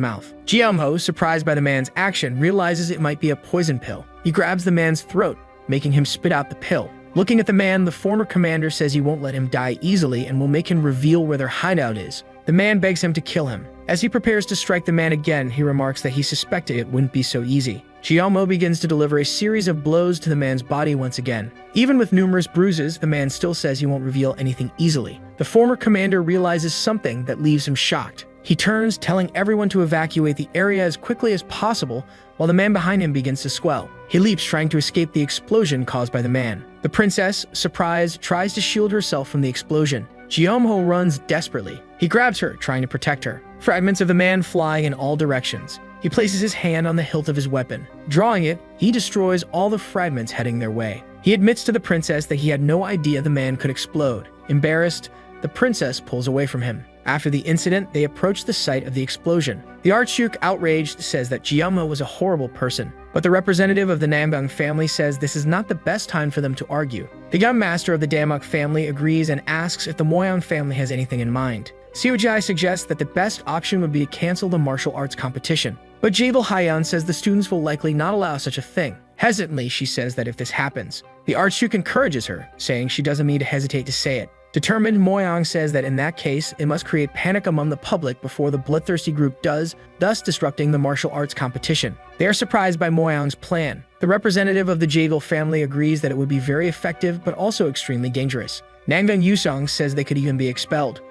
mouth. Jiyomo, surprised by the man's action, realizes it might be a poison pill. He grabs the man's throat, making him spit out the pill. Looking at the man, the former commander says he won't let him die easily and will make him reveal where their hideout is. The man begs him to kill him. As he prepares to strike the man again, he remarks that he suspected it wouldn't be so easy. Jiyomo begins to deliver a series of blows to the man's body once again. Even with numerous bruises, the man still says he won't reveal anything easily. The former commander realizes something that leaves him shocked. He turns, telling everyone to evacuate the area as quickly as possible, while the man behind him begins to swell. He leaps, trying to escape the explosion caused by the man. The princess, surprised, tries to shield herself from the explosion. Jiyomo runs desperately. He grabs her, trying to protect her. Fragments of the man fly in all directions. He places his hand on the hilt of his weapon. Drawing it, he destroys all the fragments heading their way. He admits to the princess that he had no idea the man could explode. Embarrassed, the princess pulls away from him. After the incident, they approach the site of the explosion. The Archduke, outraged, says that Jiyomo was a horrible person, but the representative of the Namgang family says this is not the best time for them to argue. The young master of the Damok family agrees and asks if the Moyang family has anything in mind. Seojai suggests that the best option would be to cancel the martial arts competition, but Javel Haiyan says the students will likely not allow such a thing. Hesitantly, she says that if this happens, the Archduke encourages her, saying she doesn't need to hesitate to say it. Determined, Moyang says that in that case, it must create panic among the public before the bloodthirsty group does, thus disrupting the martial arts competition. They are surprised by Moyang's plan. The representative of the Javel family agrees that it would be very effective, but also extremely dangerous. Nangang Yusong says they could even be expelled.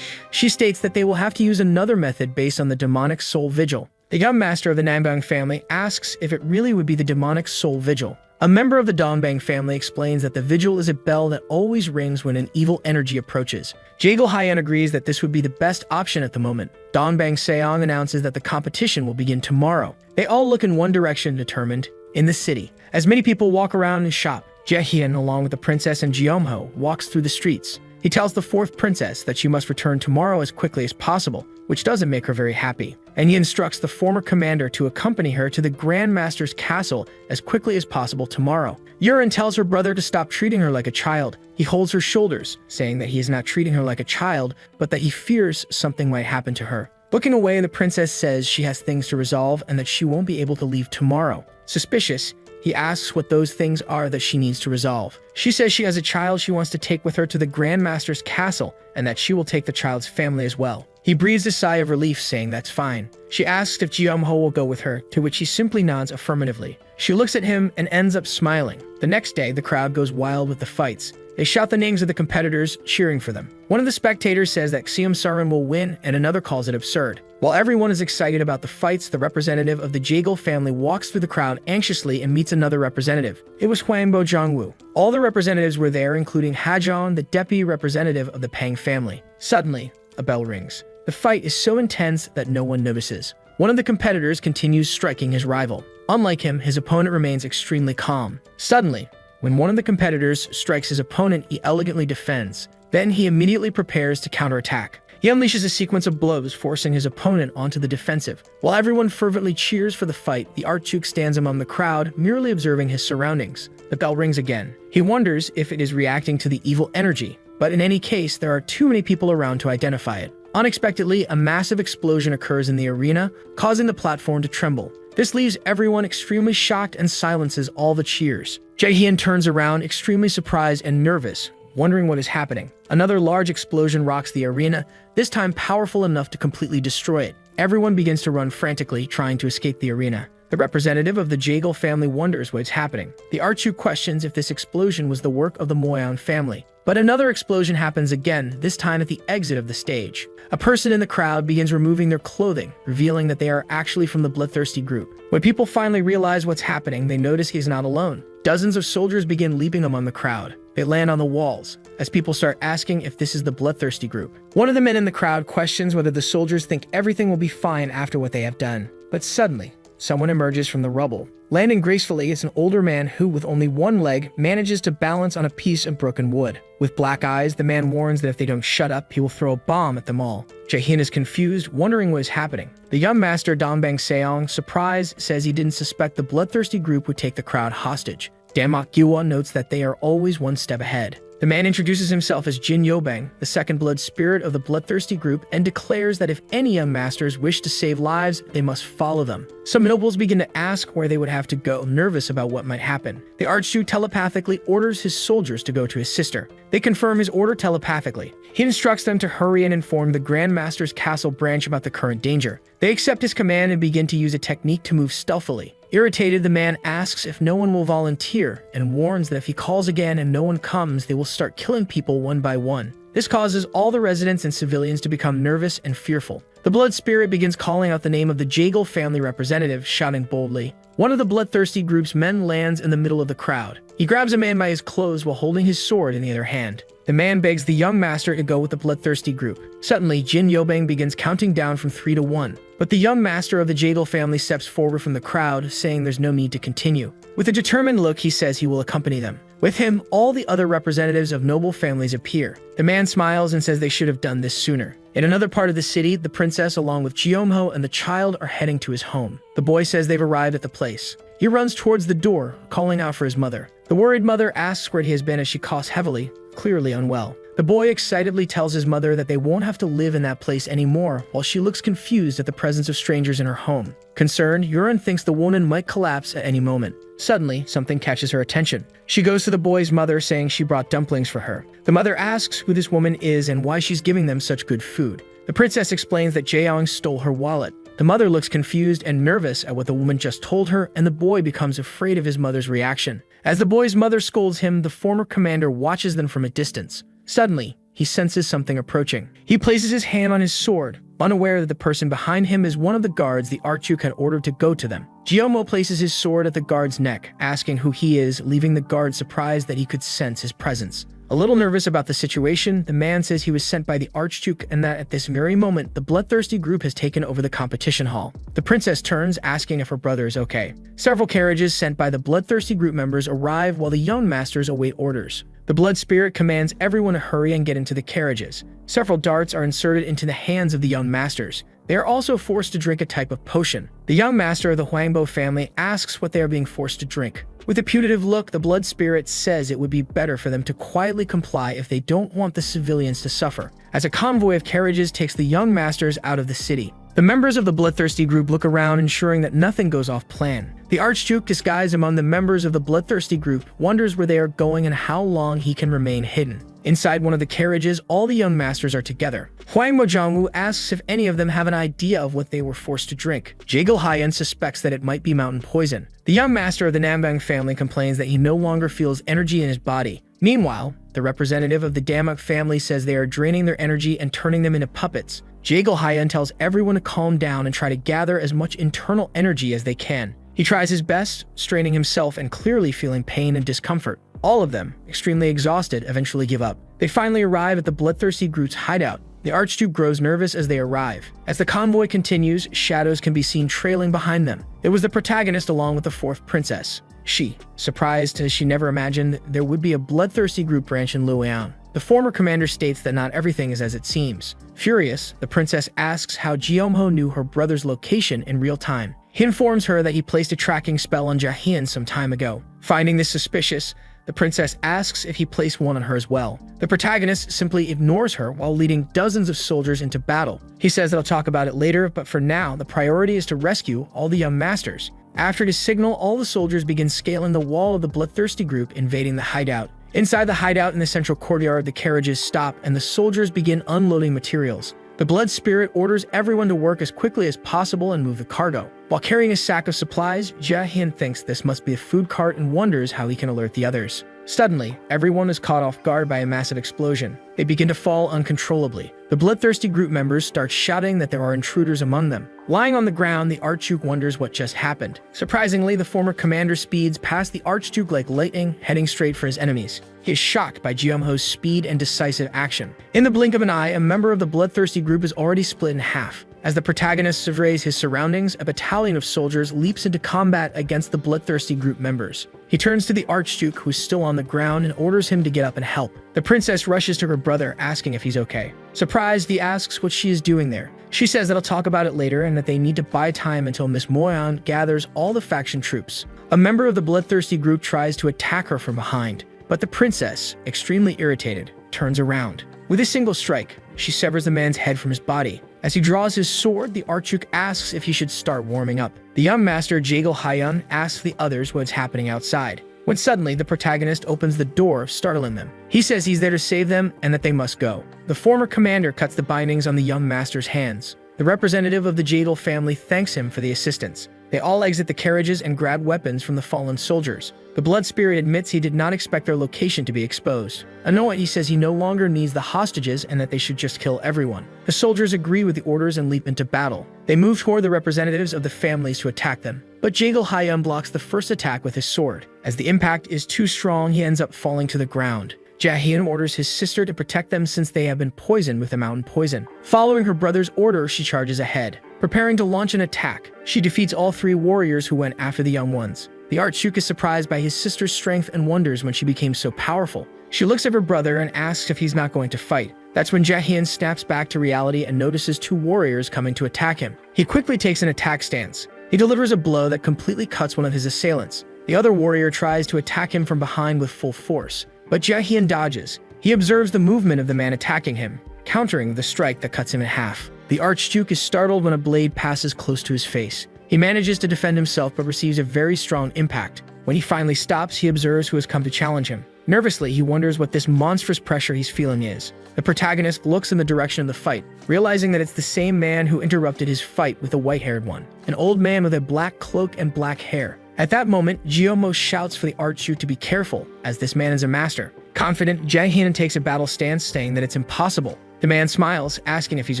She states that they will have to use another method based on the demonic soul vigil. The young master of the Nanbang family asks if it really would be the demonic soul vigil. A member of the Dongbang family explains that the vigil is a bell that always rings when an evil energy approaches. Jagal Haiyan agrees that this would be the best option at the moment. Dongbang Seong announces that the competition will begin tomorrow. They all look in one direction, determined, in the city. As many people walk around and shop, Jaehyun, along with the princess and Jeomho, walks through the streets. He tells the fourth princess that she must return tomorrow as quickly as possible, which doesn't make her very happy. And he instructs the former commander to accompany her to the Grand Master's castle as quickly as possible tomorrow. Yurin tells her brother to stop treating her like a child. He holds her shoulders, saying that he is not treating her like a child, but that he fears something might happen to her. Looking away, the princess says she has things to resolve and that she won't be able to leave tomorrow. Suspicious, he asks what those things are that she needs to resolve. She says she has a child she wants to take with her to the Grand Master's castle and that she will take the child's family as well. He breathes a sigh of relief, saying that's fine. She asks if Jeomho will go with her, to which he simply nods affirmatively. She looks at him and ends up smiling. The next day, the crowd goes wild with the fights. They shout the names of the competitors, cheering for them. One of the spectators says that Xium Saran will win, and another calls it absurd. While everyone is excited about the fights, the representative of the Jagal family walks through the crowd anxiously and meets another representative. It was Huangbo Zhongwu. All the representatives were there, including Hajong, the deputy representative of the Pang family. Suddenly, a bell rings. The fight is so intense that no one notices. One of the competitors continues striking his rival. Unlike him, his opponent remains extremely calm. Suddenly, when one of the competitors strikes his opponent, he elegantly defends. Then he immediately prepares to counterattack. He unleashes a sequence of blows, forcing his opponent onto the defensive. While everyone fervently cheers for the fight, the Archduke stands among the crowd, merely observing his surroundings. The bell rings again. He wonders if it is reacting to the evil energy, but in any case, there are too many people around to identify it. Unexpectedly, a massive explosion occurs in the arena, causing the platform to tremble. This leaves everyone extremely shocked and silences all the cheers. Jaehyun turns around, extremely surprised and nervous, wondering what is happening. Another large explosion rocks the arena, this time powerful enough to completely destroy it. Everyone begins to run frantically, trying to escape the arena. The representative of the Jaegal family wonders what's happening. The Archduke questions if this explosion was the work of the Moyon family. But another explosion happens again, this time at the exit of the stage. A person in the crowd begins removing their clothing, revealing that they are actually from the bloodthirsty group. When people finally realize what's happening, they notice he's not alone. Dozens of soldiers begin leaping among the crowd. They land on the walls, as people start asking if this is the bloodthirsty group. One of the men in the crowd questions whether the soldiers think everything will be fine after what they have done. But suddenly, someone emerges from the rubble. Landing gracefully is an older man who, with only one leg, manages to balance on a piece of broken wood. With black eyes, the man warns that if they don't shut up, he will throw a bomb at them all. Jaehin is confused, wondering what is happening. The young master Dongbang Seong, surprised, says he didn't suspect the bloodthirsty group would take the crowd hostage. Damak Gywa notes that they are always one step ahead. The man introduces himself as Jin Yobang, the second blood spirit of the bloodthirsty group, and declares that if any young masters wish to save lives, they must follow them. Some nobles begin to ask where they would have to go, nervous about what might happen. The Archduke telepathically orders his soldiers to go to his sister. They confirm his order telepathically. He instructs them to hurry and inform the Grand Master's castle branch about the current danger. They accept his command and begin to use a technique to move stealthily. Irritated, the man asks if no one will volunteer and warns that if he calls again and no one comes, they will start killing people one by one. This causes all the residents and civilians to become nervous and fearful. The blood spirit begins calling out the name of the Jaegal family representative, shouting boldly. One of the bloodthirsty group's men lands in the middle of the crowd. He grabs a man by his clothes while holding his sword in the other hand. The man begs the young master to go with the bloodthirsty group. Suddenly, Jin Yobang begins counting down from 3 to 1. But the young master of the Jaegal family steps forward from the crowd, saying there's no need to continue. With a determined look, he says he will accompany them. With him, all the other representatives of noble families appear. The man smiles and says they should have done this sooner. In another part of the city, the princess, along with Jeomho and the child, are heading to his home. The boy says they've arrived at the place. He runs towards the door, calling out for his mother. The worried mother asks where he has been as she coughs heavily, clearly unwell. The boy excitedly tells his mother that they won't have to live in that place anymore, while she looks confused at the presence of strangers in her home. Concerned, Yuren thinks the woman might collapse at any moment. Suddenly, something catches her attention. She goes to the boy's mother, saying she brought dumplings for her. The mother asks who this woman is and why she's giving them such good food. The princess explains that Jaeong stole her wallet. The mother looks confused and nervous at what the woman just told her, and the boy becomes afraid of his mother's reaction. As the boy's mother scolds him, the former commander watches them from a distance. Suddenly, he senses something approaching. He places his hand on his sword, unaware that the person behind him is one of the guards the Archduke had ordered to go to them. Jeomho places his sword at the guard's neck, asking who he is, leaving the guard surprised that he could sense his presence. A little nervous about the situation, the man says he was sent by the Archduke and that at this very moment, the bloodthirsty group has taken over the competition hall. The princess turns, asking if her brother is okay. Several carriages sent by the bloodthirsty group members arrive while the young masters await orders. The blood spirit commands everyone to hurry and get into the carriages. Several darts are inserted into the hands of the young masters. They are also forced to drink a type of potion. The young master of the Huangbo family asks what they are being forced to drink. With a putative look, the blood spirit says it would be better for them to quietly comply if they don't want the civilians to suffer, as a convoy of carriages takes the young masters out of the city. The members of the bloodthirsty group look around, ensuring that nothing goes off plan. The Archduke, disguised among the members of the bloodthirsty group, wonders where they are going and how long he can remain hidden. Inside one of the carriages, all the young masters are together. Huangmo Zhongwu asks if any of them have an idea of what they were forced to drink. Jaegal Haiyan suspects that it might be mountain poison. The young master of the Nambang family complains that he no longer feels energy in his body. Meanwhile, the representative of the Damak family says they are draining their energy and turning them into puppets. Jaegal Haiyan tells everyone to calm down and try to gather as much internal energy as they can. He tries his best, straining himself and clearly feeling pain and discomfort. All of them, extremely exhausted, eventually give up. They finally arrive at the bloodthirsty group's hideout. The Archduke grows nervous as they arrive. As the convoy continues, shadows can be seen trailing behind them. It was the protagonist along with the fourth princess. She, surprised as she never imagined there would be a bloodthirsty group branch in Luoyang. The former commander states that not everything is as it seems. Furious, the princess asks how Jeomho knew her brother's location in real time. He informs her that he placed a tracking spell on Jaehin some time ago. Finding this suspicious, the princess asks if he placed one on her as well. The protagonist simply ignores her while leading dozens of soldiers into battle. He says that he'll talk about it later, but for now, the priority is to rescue all the young masters. After his signal, all the soldiers begin scaling the wall of the bloodthirsty group, invading the hideout. Inside the hideout in the central courtyard, the carriages stop and the soldiers begin unloading materials. The blood spirit orders everyone to work as quickly as possible and move the cargo. While carrying a sack of supplies, Jaehyun thinks this must be a food cart and wonders how he can alert the others. Suddenly, everyone is caught off guard by a massive explosion. They begin to fall uncontrollably. The bloodthirsty group members start shouting that there are intruders among them. Lying on the ground, the Archduke wonders what just happened. Surprisingly, the former commander speeds past the Archduke like lightning, heading straight for his enemies. He is shocked by Jeomho's speed and decisive action. In the blink of an eye, a member of the bloodthirsty group is already split in half. As the protagonist surveys his surroundings, a battalion of soldiers leaps into combat against the bloodthirsty group members. He turns to the Archduke, who is still on the ground, and orders him to get up and help. The princess rushes to her brother, asking if he's okay. Surprised, he asks what she is doing there. She says that he'll talk about it later and that they need to buy time until Miss Moyon gathers all the faction troops. A member of the bloodthirsty group tries to attack her from behind, but the princess, extremely irritated, turns around. With a single strike, she severs the man's head from his body. As he draws his sword, the Archduke asks if he should start warming up. The young master Jaegil Hyun asks the others what's happening outside, when suddenly the protagonist opens the door, startling them. He says he's there to save them and that they must go. The former commander cuts the bindings on the young master's hands. The representative of the Jaegil family thanks him for the assistance. They all exit the carriages and grab weapons from the fallen soldiers. The Blood Spirit admits he did not expect their location to be exposed. Annoyed, he says he no longer needs the hostages and that they should just kill everyone. The soldiers agree with the orders and leap into battle. They move toward the representatives of the families to attack them. But Jaegil Hyun blocks the first attack with his sword. As the impact is too strong, he ends up falling to the ground. Jaehyun orders his sister to protect them since they have been poisoned with a mountain poison. Following her brother's order, she charges ahead. Preparing to launch an attack, she defeats all three warriors who went after the young ones. The Archduke is surprised by his sister's strength and wonders when she became so powerful. She looks at her brother and asks if he's not going to fight. That's when Jaehyun snaps back to reality and notices two warriors coming to attack him. He quickly takes an attack stance. He delivers a blow that completely cuts one of his assailants. The other warrior tries to attack him from behind with full force, but Jaehyun dodges. He observes the movement of the man attacking him, countering the strike that cuts him in half. The Archduke is startled when a blade passes close to his face. He manages to defend himself but receives a very strong impact. When he finally stops, he observes who has come to challenge him. Nervously, he wonders what this monstrous pressure he's feeling is. The protagonist looks in the direction of the fight, realizing that it's the same man who interrupted his fight with the white-haired one, an old man with a black cloak and black hair. At that moment, Jeomho shouts for the Archduke to be careful, as this man is a master. Confident, Jaehyun takes a battle stance, saying that it's impossible. The man smiles, asking if he's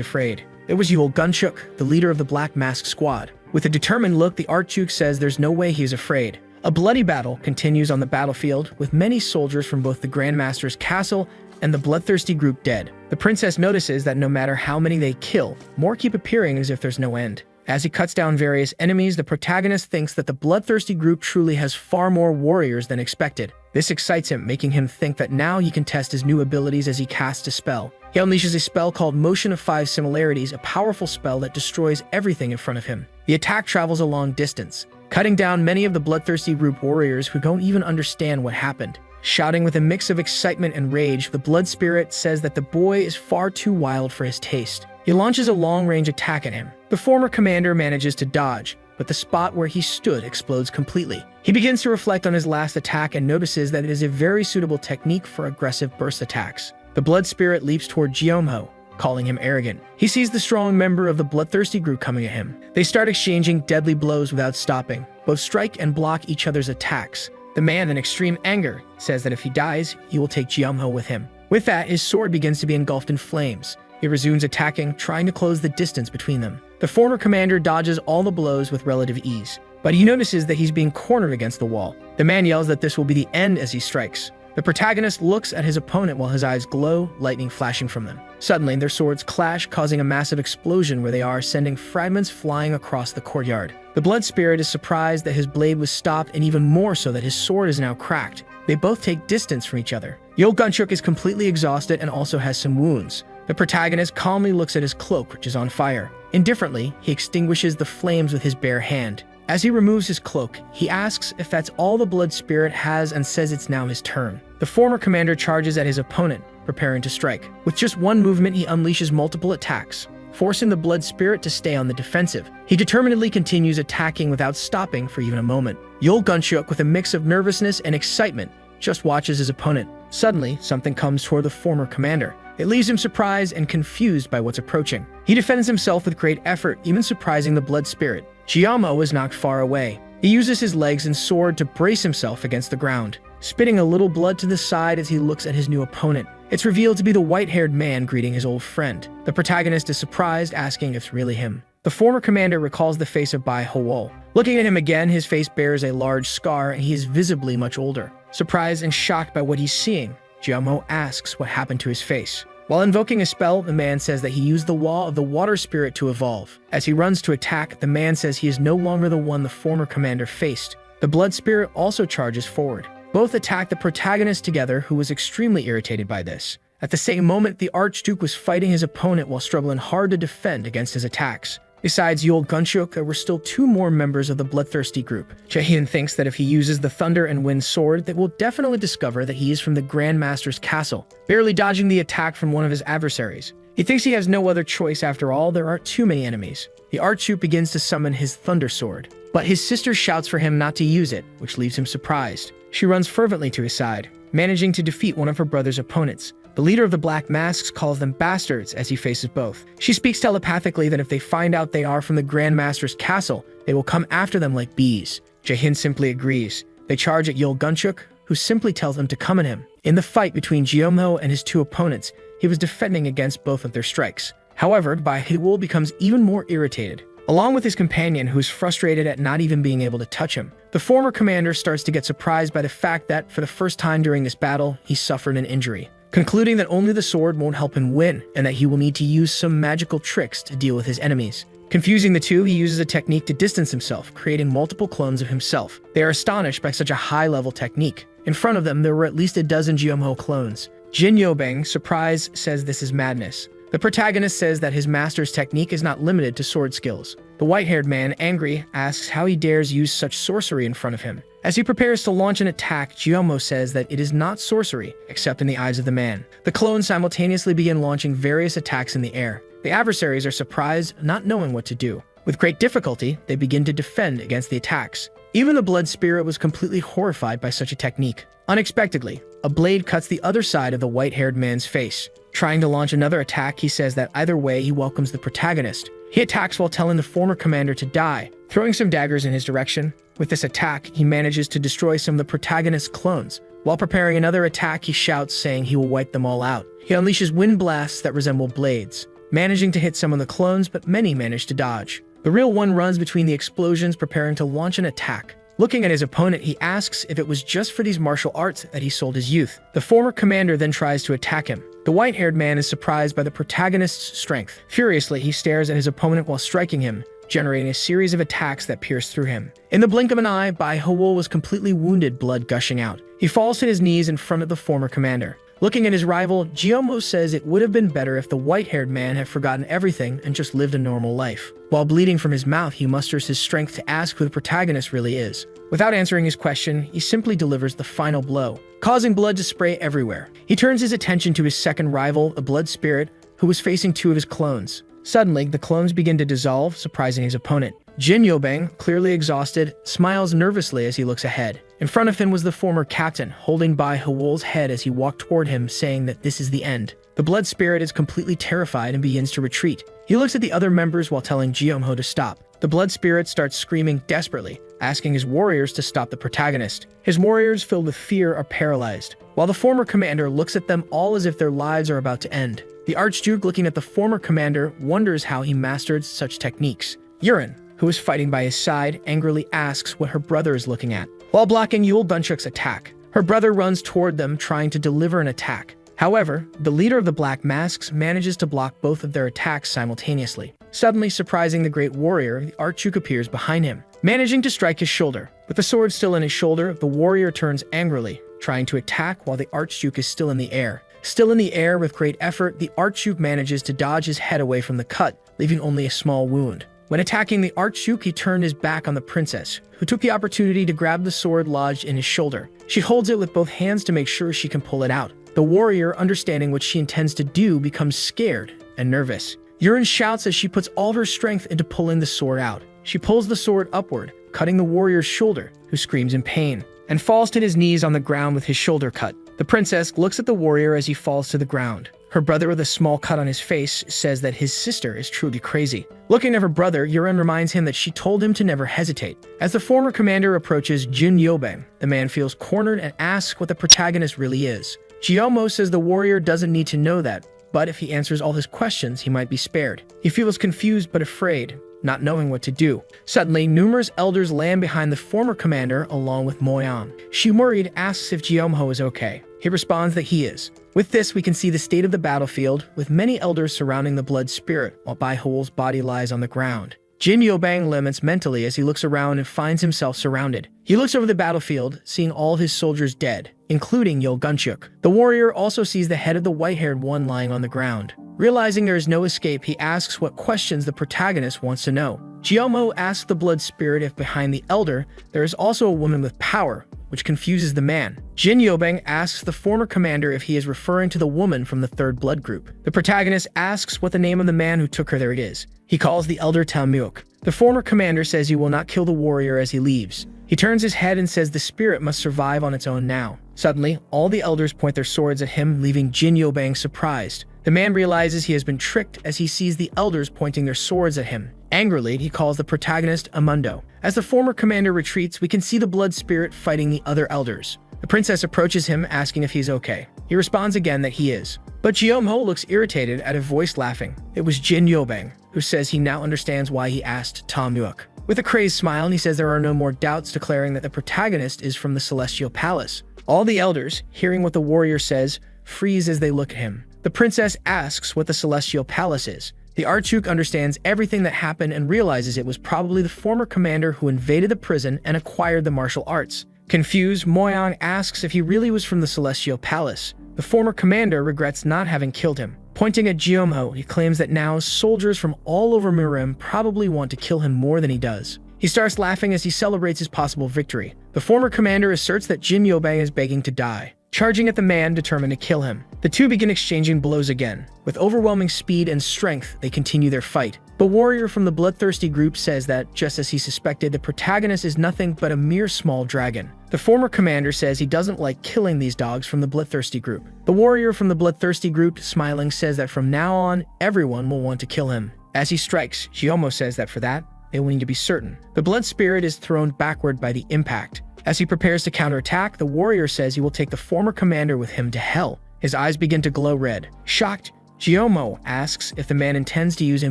afraid. It was Yul Gunchuk, the leader of the Black Mask Squad. With a determined look, the Archduke says there's no way he is afraid. A bloody battle continues on the battlefield, with many soldiers from both the Grand Master's castle and the bloodthirsty group dead. The princess notices that no matter how many they kill, more keep appearing as if there's no end. As he cuts down various enemies, the protagonist thinks that the bloodthirsty group truly has far more warriors than expected. This excites him, making him think that now he can test his new abilities as he casts a spell. He unleashes a spell called Motion of Five Similarities, a powerful spell that destroys everything in front of him. The attack travels a long distance, cutting down many of the bloodthirsty group warriors who don't even understand what happened. Shouting with a mix of excitement and rage, the Blood Spirit says that the boy is far too wild for his taste. He launches a long-range attack at him. The former commander manages to dodge, but the spot where he stood explodes completely. He begins to reflect on his last attack and notices that it is a very suitable technique for aggressive burst attacks. The Blood Spirit leaps toward Jeomho, calling him arrogant. He sees the strong member of the bloodthirsty group coming at him. They start exchanging deadly blows without stopping. Both strike and block each other's attacks. The man, in extreme anger, says that if he dies, he will take Jeomho with him. With that, his sword begins to be engulfed in flames. He resumes attacking, trying to close the distance between them. The former commander dodges all the blows with relative ease, but he notices that he's being cornered against the wall. The man yells that this will be the end as he strikes. The protagonist looks at his opponent while his eyes glow, lightning flashing from them. Suddenly, their swords clash, causing a massive explosion where they are, sending fragments flying across the courtyard. The Blood Spirit is surprised that his blade was stopped, and even more so that his sword is now cracked. They both take distance from each other. Yul Gunchuk is completely exhausted and also has some wounds. The protagonist calmly looks at his cloak, which is on fire. Indifferently, he extinguishes the flames with his bare hand. As he removes his cloak, he asks if that's all the Blood Spirit has and says it's now his turn. The former commander charges at his opponent, preparing to strike. With just one movement, he unleashes multiple attacks, forcing the Blood Spirit to stay on the defensive. He determinedly continues attacking without stopping for even a moment. Yul Gunchuk, with a mix of nervousness and excitement, just watches his opponent. Suddenly, something comes toward the former commander. It leaves him surprised and confused by what's approaching. He defends himself with great effort, even surprising the Blood Spirit. Jiamo is knocked far away. He uses his legs and sword to brace himself against the ground, spitting a little blood to the side as he looks at his new opponent. It's revealed to be the white-haired man greeting his old friend. The protagonist is surprised, asking if it's really him. The former commander recalls the face of Bai Howol. Looking at him again, his face bears a large scar and he is visibly much older. Surprised and shocked by what he's seeing, Jiamo asks what happened to his face. While invoking a spell, the man says that he used the wall of the water spirit to evolve. As he runs to attack, the man says he is no longer the one the former commander faced. The blood spirit also charges forward. Both attack the protagonist together, who was extremely irritated by this. At the same moment, the Archduke was fighting his opponent while struggling hard to defend against his attacks. Besides Yul Gunchuk, there were still 2 more members of the bloodthirsty group. Jaehyun thinks that if he uses the Thunder and Wind sword, they will definitely discover that he is from the Grand Master's castle, barely dodging the attack from one of his adversaries. He thinks he has no other choice. After all, there are too many enemies. The Archduke begins to summon his Thunder sword, but his sister shouts for him not to use it, which leaves him surprised. She runs fervently to his side, managing to defeat one of her brother's opponents. The leader of the Black Masks calls them bastards as he faces both. She speaks telepathically that if they find out they are from the Grand Master's castle, they will come after them like bees. Jaehyun simply agrees. They charge at Yul Gunchuk, who simply tells them to come at him. In the fight between Jiamo and his 2 opponents, he was defending against both of their strikes. However, Bai Hewol becomes even more irritated, along with his companion, who is frustrated at not even being able to touch him. The former commander starts to get surprised by the fact that, for the first time during this battle, he suffered an injury, concluding that only the sword won't help him win, and that he will need to use some magical tricks to deal with his enemies. Confusing the two, he uses a technique to distance himself, creating multiple clones of himself. They are astonished by such a high-level technique. In front of them, there were at least a dozen Jiamo clones. Jin Yobeng, surprised, says this is madness. The protagonist says that his master's technique is not limited to sword skills. The white-haired man, angry, asks how he dares use such sorcery in front of him. As he prepares to launch an attack, Jiamo says that it is not sorcery, except in the eyes of the man. The clones simultaneously begin launching various attacks in the air. The adversaries are surprised, not knowing what to do. With great difficulty, they begin to defend against the attacks. Even the blood spirit was completely horrified by such a technique. Unexpectedly, a blade cuts the other side of the white-haired man's face. Trying to launch another attack, he says that either way he welcomes the protagonist. He attacks while telling the former commander to die, throwing some daggers in his direction. With this attack, he manages to destroy some of the protagonist's clones. While preparing another attack, he shouts, saying he will wipe them all out. He unleashes wind blasts that resemble blades, managing to hit some of the clones, but many manage to dodge. The real one runs between the explosions, preparing to launch an attack. Looking at his opponent, he asks if it was just for these martial arts that he sold his youth. The former commander then tries to attack him. The white-haired man is surprised by the protagonist's strength. Furiously, he stares at his opponent while striking him, generating a series of attacks that pierce through him. In the blink of an eye, Bai Hewol was completely wounded, blood gushing out. He falls to his knees in front of the former commander. Looking at his rival, Jiamo says it would have been better if the white-haired man had forgotten everything and just lived a normal life. While bleeding from his mouth, he musters his strength to ask who the protagonist really is. Without answering his question, he simply delivers the final blow, causing blood to spray everywhere. He turns his attention to his second rival, the blood spirit, who was facing 2 of his clones. Suddenly, the clones begin to dissolve, surprising his opponent. Jin Yobeng, clearly exhausted, smiles nervously as he looks ahead. In front of him was the former captain, holding Bai Hewol's head as he walked toward him, saying that this is the end. The blood spirit is completely terrified and begins to retreat. He looks at the other members while telling Jiamo to stop. The blood spirit starts screaming desperately, asking his warriors to stop the protagonist. His warriors, filled with fear, are paralyzed, while the former commander looks at them all as if their lives are about to end. The Archduke, looking at the former commander, wonders how he mastered such techniques. Yurin, who is fighting by his side, angrily asks what her brother is looking at. While blocking Yul Gunchuk's attack, her brother runs toward them, trying to deliver an attack. However, the leader of the Black Masks manages to block both of their attacks simultaneously. Suddenly surprising the great warrior, the Archduke appears behind him, managing to strike his shoulder. With the sword still in his shoulder, the warrior turns angrily, trying to attack while the Archduke is still in the air. Still in the air, with great effort, the Archduke manages to dodge his head away from the cut, leaving only a small wound. When attacking the Archduke, he turned his back on the princess, who took the opportunity to grab the sword lodged in his shoulder. She holds it with both hands to make sure she can pull it out. The warrior, understanding what she intends to do, becomes scared and nervous. Yurin shouts as she puts all of her strength into pulling the sword out. She pulls the sword upward, cutting the warrior's shoulder, who screams in pain, and falls to his knees on the ground with his shoulder cut. The princess looks at the warrior as he falls to the ground. Her brother with a small cut on his face says that his sister is truly crazy. Looking at her brother, Yuren reminds him that she told him to never hesitate. As the former commander approaches Jin Yobang, the man feels cornered and asks what the protagonist really is. Jiyomo says the warrior doesn't need to know that, but if he answers all his questions, he might be spared. He feels confused but afraid, not knowing what to do. Suddenly, numerous elders land behind the former commander along with Moyan. She worried asks if Jiyomo is okay. He responds that he is. With this, we can see the state of the battlefield, with many elders surrounding the blood spirit, while Baihoul's body lies on the ground. Jin Yobang laments mentally as he looks around and finds himself surrounded. He looks over the battlefield, seeing all his soldiers dead, including Yul Gunchuk. The warrior also sees the head of the white-haired one lying on the ground. Realizing there is no escape, he asks what questions the protagonist wants to know. Jiyomo asks the blood spirit if behind the elder, there is also a woman with power, which confuses the man. Jin Yobang asks the former commander if he is referring to the woman from the third blood group. The protagonist asks what the name of the man who took her there it is. He calls the elder Talmuk. The former commander says he will not kill the warrior as he leaves. He turns his head and says the spirit must survive on its own now. Suddenly, all the elders point their swords at him, leaving Jin Yobang surprised. The man realizes he has been tricked as he sees the elders pointing their swords at him. Angrily, he calls the protagonist Amundo. As the former commander retreats, we can see the blood spirit fighting the other elders. The princess approaches him, asking if he's okay. He responds again that he is. But Jiyomo looks irritated at a voice laughing. It was Jin Yobang, who says he now understands why he asked Talmuk. With a crazed smile, he says there are no more doubts, declaring that the protagonist is from the Celestial Palace. All the elders, hearing what the warrior says, freeze as they look at him. The princess asks what the Celestial Palace is. The Archduke understands everything that happened and realizes it was probably the former commander who invaded the prison and acquired the martial arts. Confused, Moyan asks if he really was from the Celestial Palace. The former commander regrets not having killed him. Pointing at Jiyomo, he claims that now soldiers from all over Mirim probably want to kill him more than he does. He starts laughing as he celebrates his possible victory. The former commander asserts that Jin Yobang is begging to die, charging at the man determined to kill him. The two begin exchanging blows again. With overwhelming speed and strength, they continue their fight. The warrior from the bloodthirsty group says that, just as he suspected, the protagonist is nothing but a mere small dragon. The former commander says he doesn't like killing these dogs from the bloodthirsty group. The warrior from the bloodthirsty group, smiling, says that from now on, everyone will want to kill him. As he strikes, Jiyomo says that for that, they will need to be certain. The blood spirit is thrown backward by the impact. As he prepares to counterattack, the warrior says he will take the former commander with him to hell. His eyes begin to glow red. Shocked, Jiyomo asks if the man intends to use a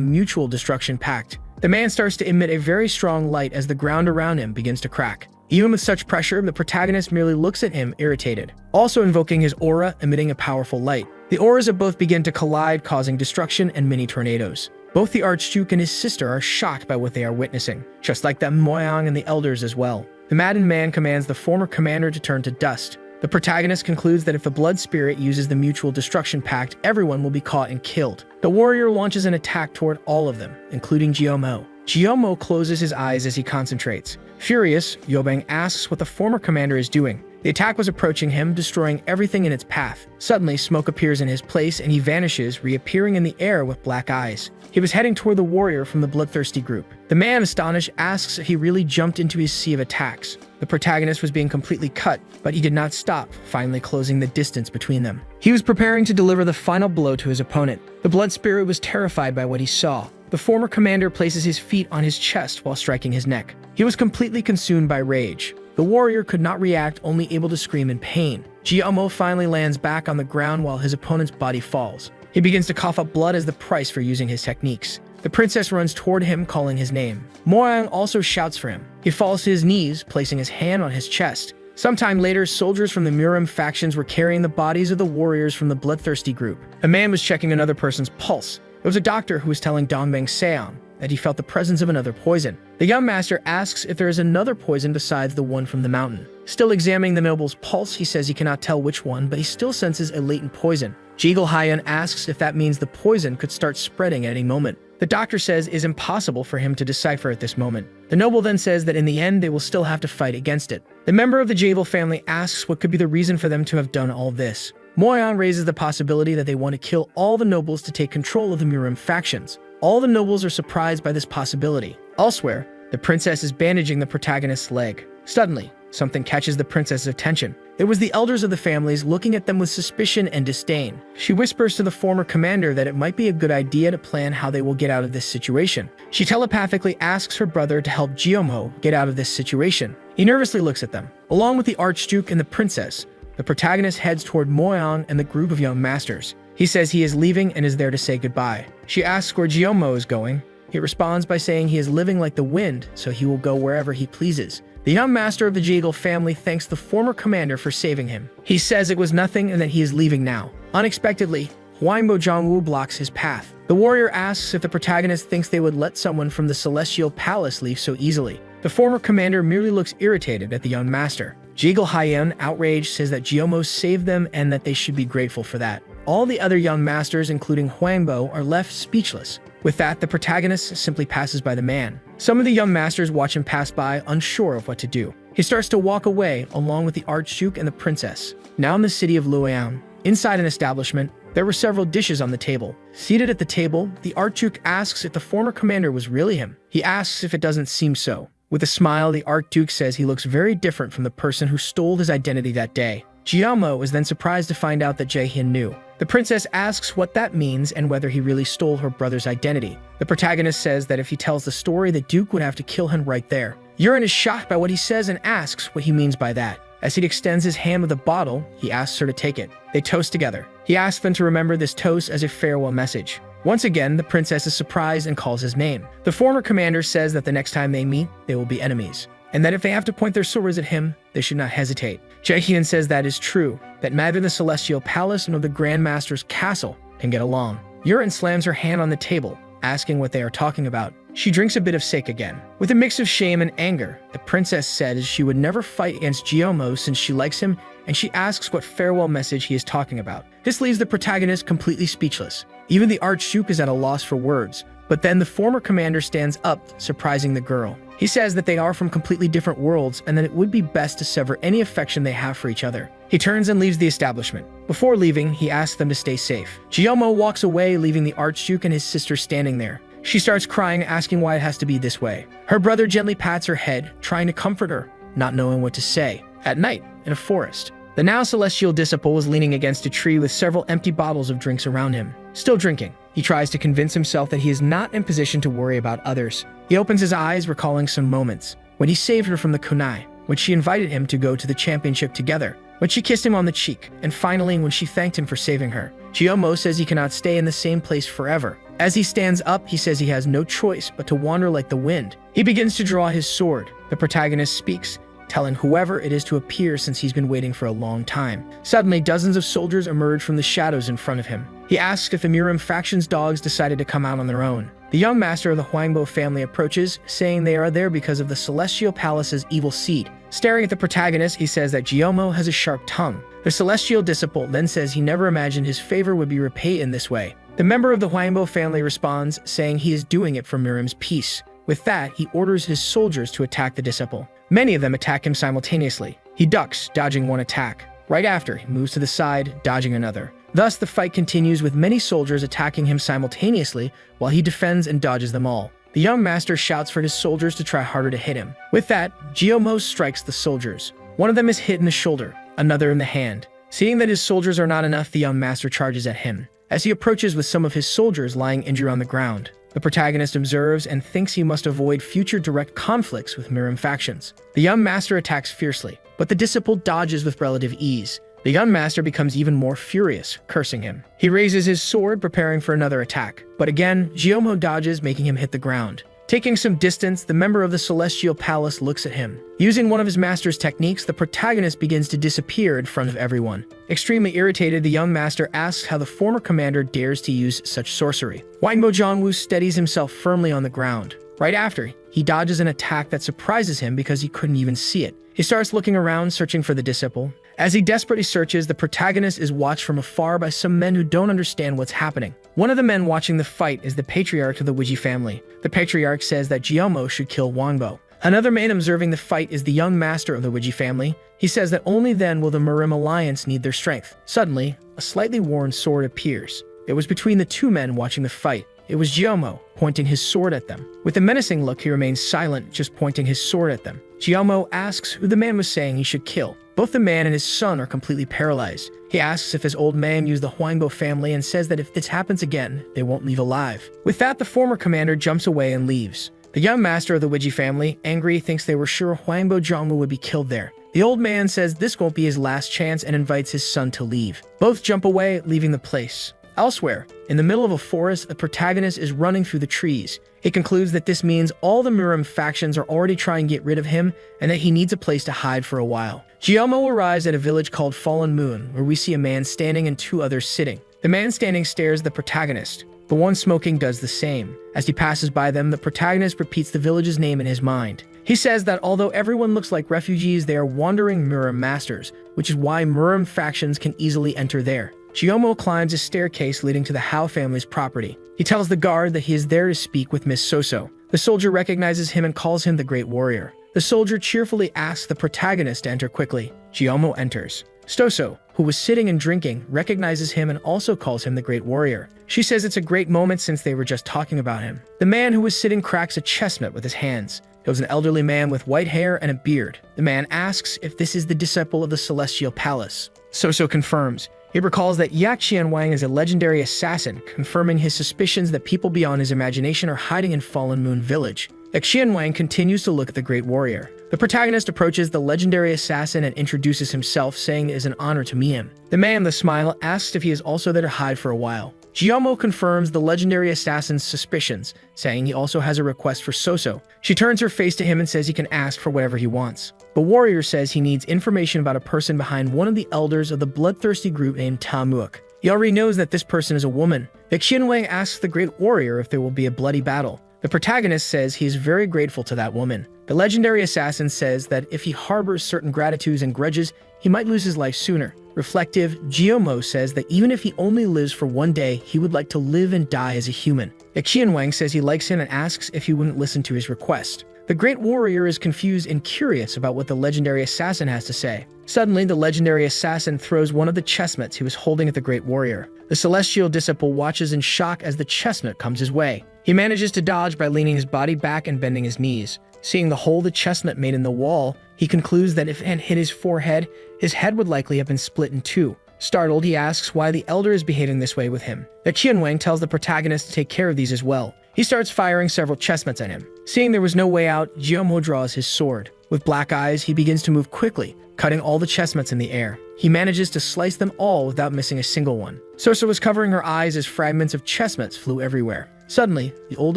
mutual destruction pact. The man starts to emit a very strong light as the ground around him begins to crack. Even with such pressure, the protagonist merely looks at him, irritated, also invoking his aura, emitting a powerful light. The auras of both begin to collide, causing destruction and mini tornadoes. Both the Archduke and his sister are shocked by what they are witnessing, just like the Moyang and the elders as well. The maddened man commands the former commander to turn to dust. The protagonist concludes that if the blood spirit uses the mutual destruction pact, everyone will be caught and killed. The warrior launches an attack toward all of them, including Jiyomo. Jiyomo closes his eyes as he concentrates. Furious, Yobang asks what the former commander is doing. The attack was approaching him, destroying everything in its path. Suddenly, smoke appears in his place and he vanishes, reappearing in the air with black eyes. He was heading toward the warrior from the bloodthirsty group. The man, astonished, asks if he really jumped into his sea of attacks. The protagonist was being completely cut, but he did not stop, finally closing the distance between them. He was preparing to deliver the final blow to his opponent. The blood spirit was terrified by what he saw. The former commander places his feet on his chest while striking his neck. He was completely consumed by rage. The warrior could not react, only able to scream in pain. Jiyomo finally lands back on the ground while his opponent's body falls. He begins to cough up blood as the price for using his techniques. The princess runs toward him, calling his name. Moyang also shouts for him. He falls to his knees, placing his hand on his chest. Sometime later, soldiers from the Mirim factions were carrying the bodies of the warriors from the bloodthirsty group. A man was checking another person's pulse. It was a doctor who was telling Dongbang Seon that he felt the presence of another poison. The young master asks if there is another poison besides the one from the mountain. Still examining the noble's pulse, he says he cannot tell which one, but he still senses a latent poison. Jigel Hyun asks if that means the poison could start spreading at any moment. The doctor says it is impossible for him to decipher at this moment. The noble then says that in the end they will still have to fight against it. The member of the Javel family asks what could be the reason for them to have done all this. Moyan raises the possibility that they want to kill all the nobles to take control of the Mirim factions. All the nobles are surprised by this possibility. Elsewhere, the princess is bandaging the protagonist's leg. Suddenly, something catches the princess's attention. It was the elders of the families looking at them with suspicion and disdain. She whispers to the former commander that it might be a good idea to plan how they will get out of this situation. She telepathically asks her brother to help Jiyomo get out of this situation. He nervously looks at them. Along with the Archduke and the princess, the protagonist heads toward Moyang and the group of young masters. He says he is leaving and is there to say goodbye. She asks where Jiyomo is going. He responds by saying he is living like the wind, so he will go wherever he pleases. The young master of the Jeagle family thanks the former commander for saving him. He says it was nothing and that he is leaving now. Unexpectedly, Huangbo Zhongwu blocks his path. The warrior asks if the protagonist thinks they would let someone from the Celestial Palace leave so easily. The former commander merely looks irritated at the young master. Jeagle Haiyan, outraged, says that Jiyomo saved them and that they should be grateful for that. All the other young masters, including Huangbo, are left speechless. With that, the protagonist simply passes by the man. Some of the young masters watch him pass by, unsure of what to do. He starts to walk away, along with the Archduke and the princess. Now in the city of Luoyang, inside an establishment, there were several dishes on the table. Seated at the table, the Archduke asks if the former commander was really him. He asks if it doesn't seem so. With a smile, the Archduke says he looks very different from the person who stole his identity that day. Jiyomo is then surprised to find out that Jaehyun knew. The princess asks what that means and whether he really stole her brother's identity. The protagonist says that if he tells the story, the Duke would have to kill him right there. Yurin is shocked by what he says and asks what he means by that. As he extends his hand with a bottle, he asks her to take it. They toast together. He asks them to remember this toast as a farewell message. Once again, the princess is surprised and calls his name. The former commander says that the next time they meet, they will be enemies, and that if they have to point their swords at him, they should not hesitate. Jaehyun says that is true, that neither the Celestial Palace nor the Grand Master's castle can get along. Yurin slams her hand on the table, asking what they are talking about. She drinks a bit of sake again. With a mix of shame and anger, the princess says she would never fight against Jiyomo since she likes him, and she asks what farewell message he is talking about. This leaves the protagonist completely speechless. Even the Archduke is at a loss for words, but then the former commander stands up, surprising the girl. He says that they are from completely different worlds and that it would be best to sever any affection they have for each other. He turns and leaves the establishment. Before leaving, he asks them to stay safe. Jiyomo walks away, leaving the Archduke and his sister standing there. She starts crying, asking why it has to be this way. Her brother gently pats her head, trying to comfort her, not knowing what to say. At night, in a forest, the now celestial disciple was leaning against a tree with several empty bottles of drinks around him. Still drinking, he tries to convince himself that he is not in position to worry about others. He opens his eyes, recalling some moments when he saved her from the kunai, when she invited him to go to the championship together, when she kissed him on the cheek, and finally when she thanked him for saving her. Jiyomo says he cannot stay in the same place forever. As he stands up, he says he has no choice but to wander like the wind. He begins to draw his sword. The protagonist speaks, telling whoever it is to appear since he's been waiting for a long time. Suddenly, dozens of soldiers emerge from the shadows in front of him. He asks if the Miram faction's dogs decided to come out on their own. The young master of the Huangbo family approaches, saying they are there because of the Celestial Palace's evil seed. Staring at the protagonist, he says that Jiyomo has a sharp tongue. The celestial disciple then says he never imagined his favor would be repaid in this way. The member of the Huangbo family responds, saying he is doing it for Miram's peace. With that, he orders his soldiers to attack the disciple. Many of them attack him simultaneously. He ducks, dodging one attack. Right after, he moves to the side, dodging another. Thus, the fight continues with many soldiers attacking him simultaneously while he defends and dodges them all. The young master shouts for his soldiers to try harder to hit him. With that, Jiyomo strikes the soldiers. One of them is hit in the shoulder, another in the hand. Seeing that his soldiers are not enough, the young master charges at him. As he approaches with some of his soldiers lying injured on the ground, the protagonist observes and thinks he must avoid future direct conflicts with Miram factions. The young master attacks fiercely, but the disciple dodges with relative ease. The young master becomes even more furious, cursing him. He raises his sword, preparing for another attack. But again, Jiyomo dodges, making him hit the ground. Taking some distance, the member of the Celestial Palace looks at him. Using one of his master's techniques, the protagonist begins to disappear in front of everyone. Extremely irritated, the young master asks how the former commander dares to use such sorcery. Huangbo Zhongwu steadies himself firmly on the ground. Right after, he dodges an attack that surprises him because he couldn't even see it. He starts looking around, searching for the disciple. As he desperately searches, the protagonist is watched from afar by some men who don't understand what's happening. One of the men watching the fight is the patriarch of the Wiji family. The patriarch says that Jiyomo should kill Huangbo. Another man observing the fight is the young master of the Wiji family. He says that only then will the Miram alliance need their strength. Suddenly, a slightly worn sword appears. It was between the two men watching the fight. It was Jiaomo, pointing his sword at them. With a menacing look, he remains silent, just pointing his sword at them. Jiaomo asks who the man was saying he should kill. Both the man and his son are completely paralyzed. He asks if his old man used the Huangbo family and says that if this happens again, they won't leave alive. With that, the former commander jumps away and leaves. The young master of the Wiji family, angry, thinks they were sure Huangbo Zhongwu would be killed there. The old man says this won't be his last chance and invites his son to leave. Both jump away, leaving the place. Elsewhere, in the middle of a forest, the protagonist is running through the trees. He concludes that this means all the Murim factions are already trying to get rid of him and that he needs a place to hide for a while. Jiaomo arrives at a village called Fallen Moon, where we see a man standing and two others sitting. The man standing stares at the protagonist. The one smoking does the same. As he passes by them, the protagonist repeats the village's name in his mind. He says that although everyone looks like refugees, they are wandering Murim masters, which is why Murim factions can easily enter there. Jiaomo climbs a staircase leading to the Hao family's property. He tells the guard that he is there to speak with Miss Soso. The soldier recognizes him and calls him the Great Warrior. The soldier cheerfully asks the protagonist to enter quickly. Jiaomo enters. Soso, who was sitting and drinking, recognizes him and also calls him the Great Warrior. She says it's a great moment since they were just talking about him. The man who was sitting cracks a chestnut with his hands. It was an elderly man with white hair and a beard. The man asks if this is the disciple of the Celestial Palace. Soso confirms. He recalls that Yak Qianwang is a legendary assassin, confirming his suspicions that people beyond his imagination are hiding in Fallen Moon Village. Yak Qianwang continues to look at the Great Warrior. The protagonist approaches the legendary assassin and introduces himself, saying it is an honor to meet him. The man with the smile asks if he is also there to hide for a while. Jiaomo confirms the legendary assassin's suspicions, saying he also has a request for Soso. She turns her face to him and says he can ask for whatever he wants. The warrior says he needs information about a person behind one of the elders of the bloodthirsty group named Tamuok. He already knows that this person is a woman. Yak Qianwang asks the Great Warrior if there will be a bloody battle. The protagonist says he is very grateful to that woman. The legendary assassin says that if he harbors certain gratitudes and grudges, he might lose his life sooner. Reflective, Jiaomo says that even if he only lives for one day, he would like to live and die as a human. Yak Qianwang says he likes him and asks if he wouldn't listen to his request. The Great Warrior is confused and curious about what the legendary assassin has to say. Suddenly, the legendary assassin throws one of the chestnuts he was holding at the Great Warrior. The celestial disciple watches in shock as the chestnut comes his way. He manages to dodge by leaning his body back and bending his knees. Seeing the hole the chestnut made in the wall, he concludes that if it had hit his forehead, his head would likely have been split in two. Startled, he asks why the elder is behaving this way with him. Yak Qianwang tells the protagonist to take care of these as well. He starts firing several chestnuts at him. Seeing there was no way out, Jiaomo draws his sword. With black eyes, he begins to move quickly, cutting all the chestnuts in the air. He manages to slice them all without missing a single one. Soso was covering her eyes as fragments of chestnuts flew everywhere. Suddenly, the old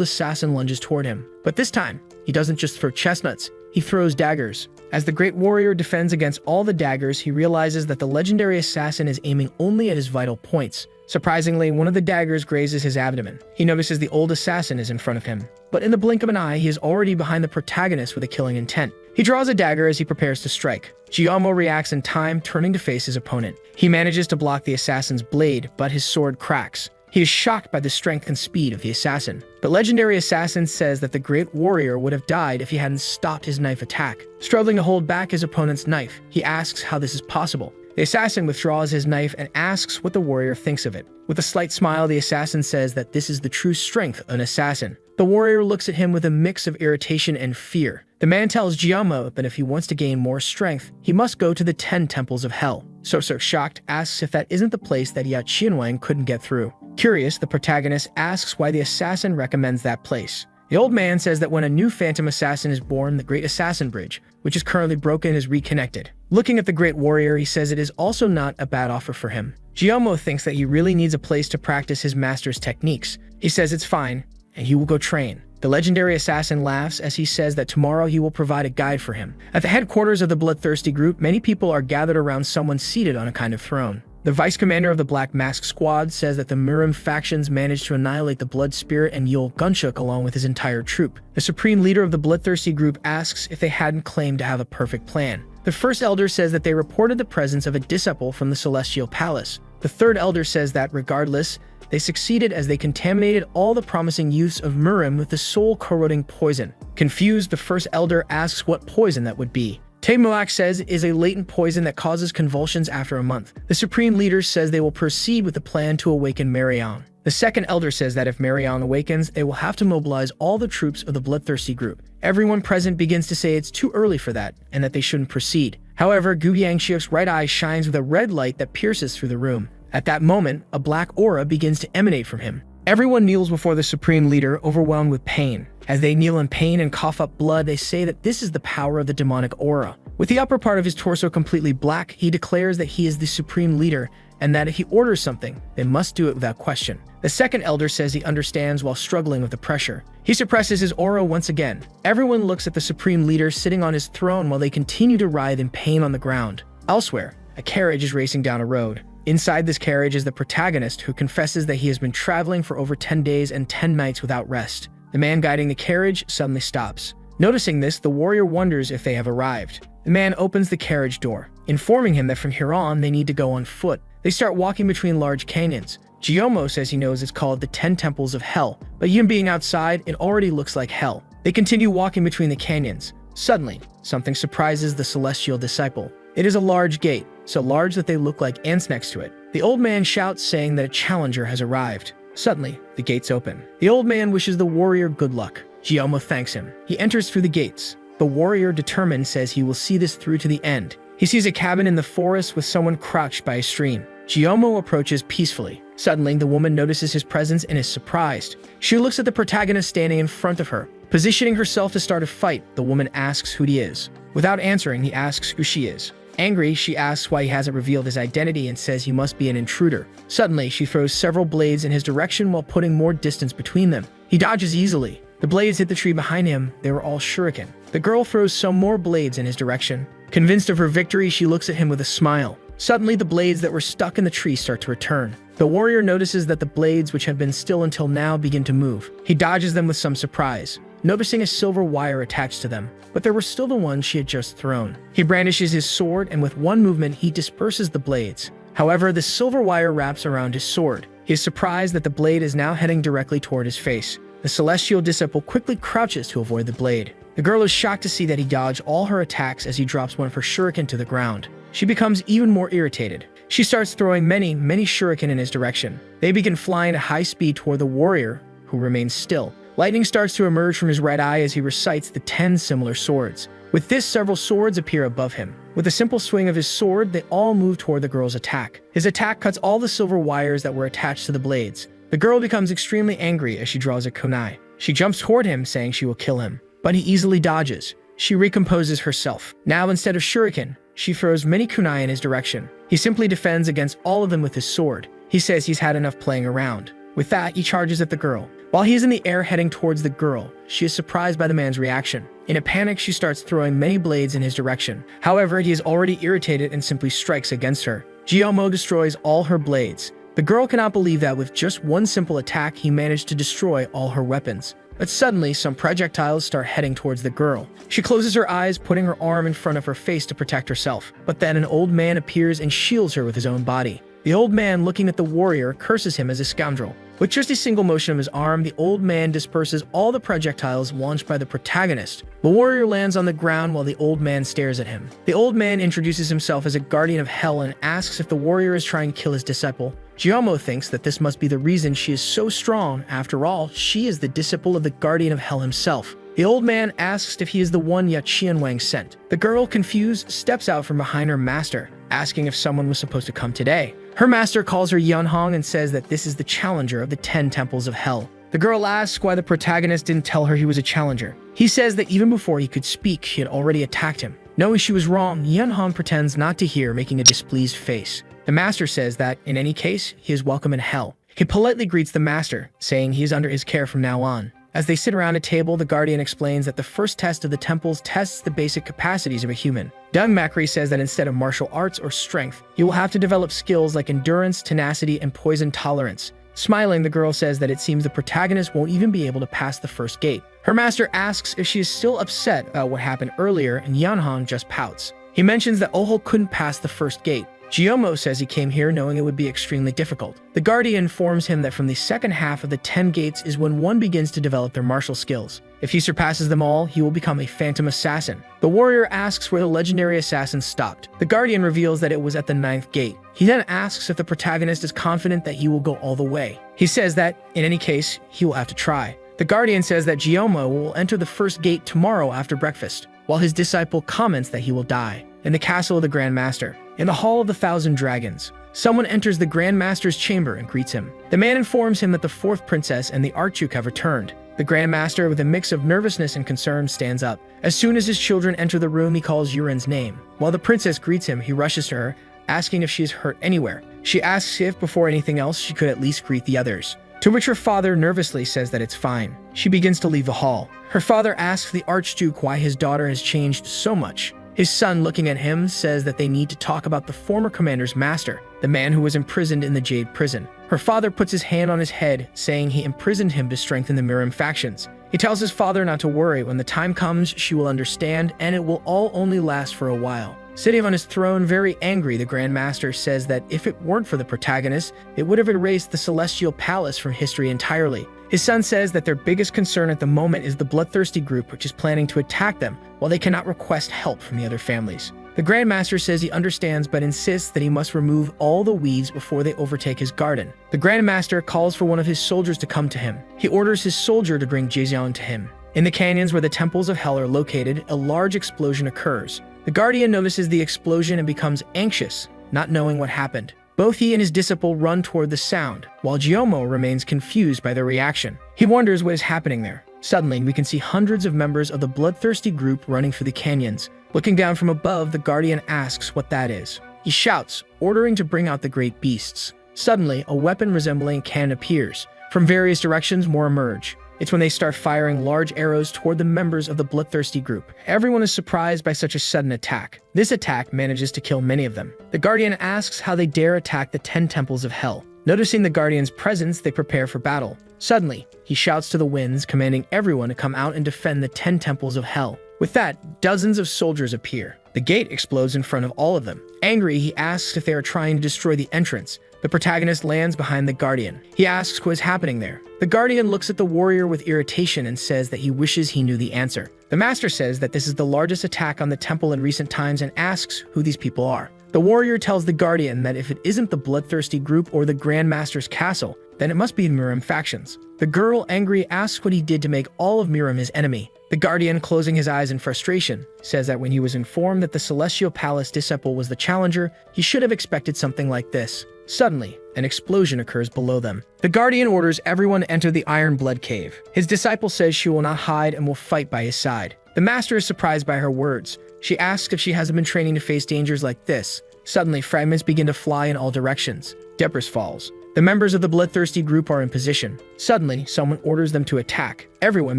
assassin lunges toward him. But this time, he doesn't just throw chestnuts, he throws daggers. As the Great Warrior defends against all the daggers, he realizes that the legendary assassin is aiming only at his vital points. Surprisingly, one of the daggers grazes his abdomen. He notices the old assassin is in front of him. But in the blink of an eye, he is already behind the protagonist with a killing intent. He draws a dagger as he prepares to strike. Jiaomo reacts in time, turning to face his opponent. He manages to block the assassin's blade, but his sword cracks. He is shocked by the strength and speed of the assassin. The legendary assassin says that the Great Warrior would have died if he hadn't stopped his knife attack. Struggling to hold back his opponent's knife, he asks how this is possible. The assassin withdraws his knife and asks what the warrior thinks of it. With a slight smile, the assassin says that this is the true strength of an assassin. The warrior looks at him with a mix of irritation and fear. The man tells Jiaomo that if he wants to gain more strength, he must go to the 10 temples of hell. Soso, shocked, asks if that isn't the place that Yak Qianwang couldn't get through. Curious, the protagonist asks why the assassin recommends that place. The old man says that when a new phantom assassin is born, the Great Assassin Bridge, which is currently broken, is reconnected. Looking at the Great Warrior, he says it is also not a bad offer for him. Jiaomo thinks that he really needs a place to practice his master's techniques. He says it's fine, and he will go train. The legendary assassin laughs as he says that tomorrow he will provide a guide for him. At the headquarters of the bloodthirsty group, many people are gathered around someone seated on a kind of throne. The vice commander of the Black Mask Squad says that the Murim factions managed to annihilate the Blood Spirit and Yul Gunshuk along with his entire troop. The supreme leader of the bloodthirsty group asks if they hadn't claimed to have a perfect plan. The first elder says that they reported the presence of a disciple from the Celestial Palace. The third elder says that, regardless, they succeeded as they contaminated all the promising youths of Murim with the soul-corroding poison. Confused, the first elder asks what poison that would be. Taemoak says is a latent poison that causes convulsions after a month. The Supreme Leader says they will proceed with the plan to awaken Marion. The second elder says that if Marion awakens, they will have to mobilize all the troops of the bloodthirsty group. Everyone present begins to say it's too early for that, and that they shouldn't proceed. However, Gu Yangxiu's right eye shines with a red light that pierces through the room. At that moment, a black aura begins to emanate from him. Everyone kneels before the Supreme Leader, overwhelmed with pain. As they kneel in pain and cough up blood, they say that this is the power of the demonic aura. With the upper part of his torso completely black, he declares that he is the Supreme Leader, and that if he orders something, they must do it without question. The second elder says he understands while struggling with the pressure. He suppresses his aura once again. Everyone looks at the Supreme Leader sitting on his throne while they continue to writhe in pain on the ground. Elsewhere, a carriage is racing down a road. Inside this carriage is the protagonist, who confesses that he has been traveling for over 10 days and 10 nights without rest. The man guiding the carriage suddenly stops. Noticing this, the warrior wonders if they have arrived. The man opens the carriage door, informing him that from here on they need to go on foot. They start walking between large canyons. Giyomo says he knows it's called the 10 Temples of Hell, but even being outside, it already looks like hell. They continue walking between the canyons. Suddenly, something surprises the celestial disciple. It is a large gate, so large that they look like ants next to it. The old man shouts, saying that a challenger has arrived. Suddenly, the gates open. The old man wishes the warrior good luck. Giyomo thanks him. He enters through the gates. The warrior, determined, says he will see this through to the end. He sees a cabin in the forest with someone crouched by a stream. Giyomo approaches peacefully. Suddenly, the woman notices his presence and is surprised. She looks at the protagonist standing in front of her. Positioning herself to start a fight, the woman asks who he is. Without answering, he asks who she is. Angry, she asks why he hasn't revealed his identity and says he must be an intruder. Suddenly, she throws several blades in his direction while putting more distance between them. He dodges easily. The blades hit the tree behind him. They were all shuriken. The girl throws some more blades in his direction. Convinced of her victory, she looks at him with a smile. Suddenly, the blades that were stuck in the tree start to return. The warrior notices that the blades, which have been still until now, begin to move. He dodges them with some surprise, noticing a silver wire attached to them, but there were still the ones she had just thrown. He brandishes his sword, and with one movement, he disperses the blades. However, the silver wire wraps around his sword. He is surprised that the blade is now heading directly toward his face. The celestial disciple quickly crouches to avoid the blade. The girl is shocked to see that he dodged all her attacks as he drops one of her shuriken to the ground. She becomes even more irritated. She starts throwing many shuriken in his direction. They begin flying at high speed toward the warrior, who remains still. Lightning starts to emerge from his right eye as he recites the 10 similar swords. With this, several swords appear above him. With a simple swing of his sword, they all move toward the girl's attack. His attack cuts all the silver wires that were attached to the blades. The girl becomes extremely angry as she draws a kunai. She jumps toward him, saying she will kill him, but he easily dodges. She recomposes herself. Now, instead of shuriken, she throws many kunai in his direction. He simply defends against all of them with his sword. He says he's had enough playing around. With that, he charges at the girl. While he is in the air heading towards the girl, she is surprised by the man's reaction. In a panic, she starts throwing many blades in his direction. However, he is already irritated and simply strikes against her. Giyomo destroys all her blades. The girl cannot believe that with just one simple attack, he managed to destroy all her weapons. But suddenly, some projectiles start heading towards the girl. She closes her eyes, putting her arm in front of her face to protect herself. But then an old man appears and shields her with his own body. The old man, looking at the warrior, curses him as a scoundrel. With just a single motion of his arm, the old man disperses all the projectiles launched by the protagonist. The warrior lands on the ground while the old man stares at him. The old man introduces himself as a guardian of hell and asks if the warrior is trying to kill his disciple. Giyomo thinks that this must be the reason she is so strong. After all, she is the disciple of the guardian of hell himself. The old man asks if he is the one Qianwang sent. The girl, confused, steps out from behind her master, asking if someone was supposed to come today. Her master calls her Yunhong and says that this is the challenger of the 10 temples of hell. The girl asks why the protagonist didn't tell her he was a challenger. He says that even before he could speak, she had already attacked him. Knowing she was wrong, Yunhong pretends not to hear, making a displeased face. The master says that, in any case, he is welcome in hell. He politely greets the master, saying he is under his care from now on. As they sit around a table, the guardian explains that the first test of the temples tests the basic capacities of a human. Dung Makri says that instead of martial arts or strength, you will have to develop skills like endurance, tenacity, and poison tolerance. Smiling, the girl says that it seems the protagonist won't even be able to pass the first gate. Her master asks if she is still upset about what happened earlier, and Yanhan just pouts. He mentions that Ohol couldn't pass the first gate. Giyomo says he came here knowing it would be extremely difficult. The Guardian informs him that from the second half of the 10 gates is when one begins to develop their martial skills. If he surpasses them all, he will become a phantom assassin. The warrior asks where the legendary assassin stopped. The Guardian reveals that it was at the 9th gate. He then asks if the protagonist is confident that he will go all the way. He says that, in any case, he will have to try. The Guardian says that Giyomo will enter the first gate tomorrow after breakfast, while his disciple comments that he will die. In the castle of the Grand Master, in the Hall of the Thousand Dragons, someone enters the Grand Master's chamber and greets him. The man informs him that the 4th princess and the Archduke have returned. The Grand Master, with a mix of nervousness and concern, stands up. As soon as his children enter the room, he calls Yuren's name. While the princess greets him, he rushes to her, asking if she is hurt anywhere. She asks if, before anything else, she could at least greet the others. To which her father nervously says that it's fine. She begins to leave the hall. Her father asks the Archduke why his daughter has changed so much. His son, looking at him, says that they need to talk about the former commander's master, the man who was imprisoned in the Jade Prison. Her father puts his hand on his head, saying he imprisoned him to strengthen the Mirim factions. He tells his father not to worry. When the time comes, she will understand, and it will all only last for a while. Sitting on his throne, very angry, the Grand Master says that if it weren't for the protagonist, it would have erased the Celestial Palace from history entirely. His son says that their biggest concern at the moment is the bloodthirsty group, which is planning to attack them, while they cannot request help from the other families. The Grand Master says he understands, but insists that he must remove all the weeds before they overtake his garden. The Grand Master calls for one of his soldiers to come to him. He orders his soldier to bring Jixiang to him. In the canyons where the temples of hell are located, a large explosion occurs. The Guardian notices the explosion and becomes anxious, not knowing what happened. Both he and his disciple run toward the sound, while Giyomo remains confused by the reaction. He wonders what is happening there. Suddenly, we can see hundreds of members of the bloodthirsty group running through the canyons. Looking down from above, the Guardian asks what that is. He shouts, ordering to bring out the great beasts. Suddenly, a weapon resembling a cannon appears. From various directions, more emerge. It's when they start firing large arrows toward the members of the bloodthirsty group. Everyone is surprised by such a sudden attack. This attack manages to kill many of them. The Guardian asks how they dare attack the 10 temples of hell. Noticing the Guardian's presence, they prepare for battle. Suddenly, he shouts to the winds, commanding everyone to come out and defend the 10 temples of hell. With that, dozens of soldiers appear. The gate explodes in front of all of them. Angry, he asks if they are trying to destroy the entrance. The protagonist lands behind the Guardian. He asks what is happening there. The Guardian looks at the warrior with irritation and says that he wishes he knew the answer. The Master says that this is the largest attack on the temple in recent times and asks who these people are. The warrior tells the Guardian that if it isn't the bloodthirsty group or the Grand Master's castle, then it must be the Mirim factions. The girl, angry, asks what he did to make all of Mirim his enemy. The Guardian, closing his eyes in frustration, says that when he was informed that the Celestial Palace disciple was the challenger, he should have expected something like this. Suddenly, an explosion occurs below them. The Guardian orders everyone to enter the Iron Blood Cave. His disciple says she will not hide and will fight by his side. The Master is surprised by her words. She asks if she hasn't been training to face dangers like this. Suddenly, fragments begin to fly in all directions. Debris falls. The members of the bloodthirsty group are in position. Suddenly, someone orders them to attack. Everyone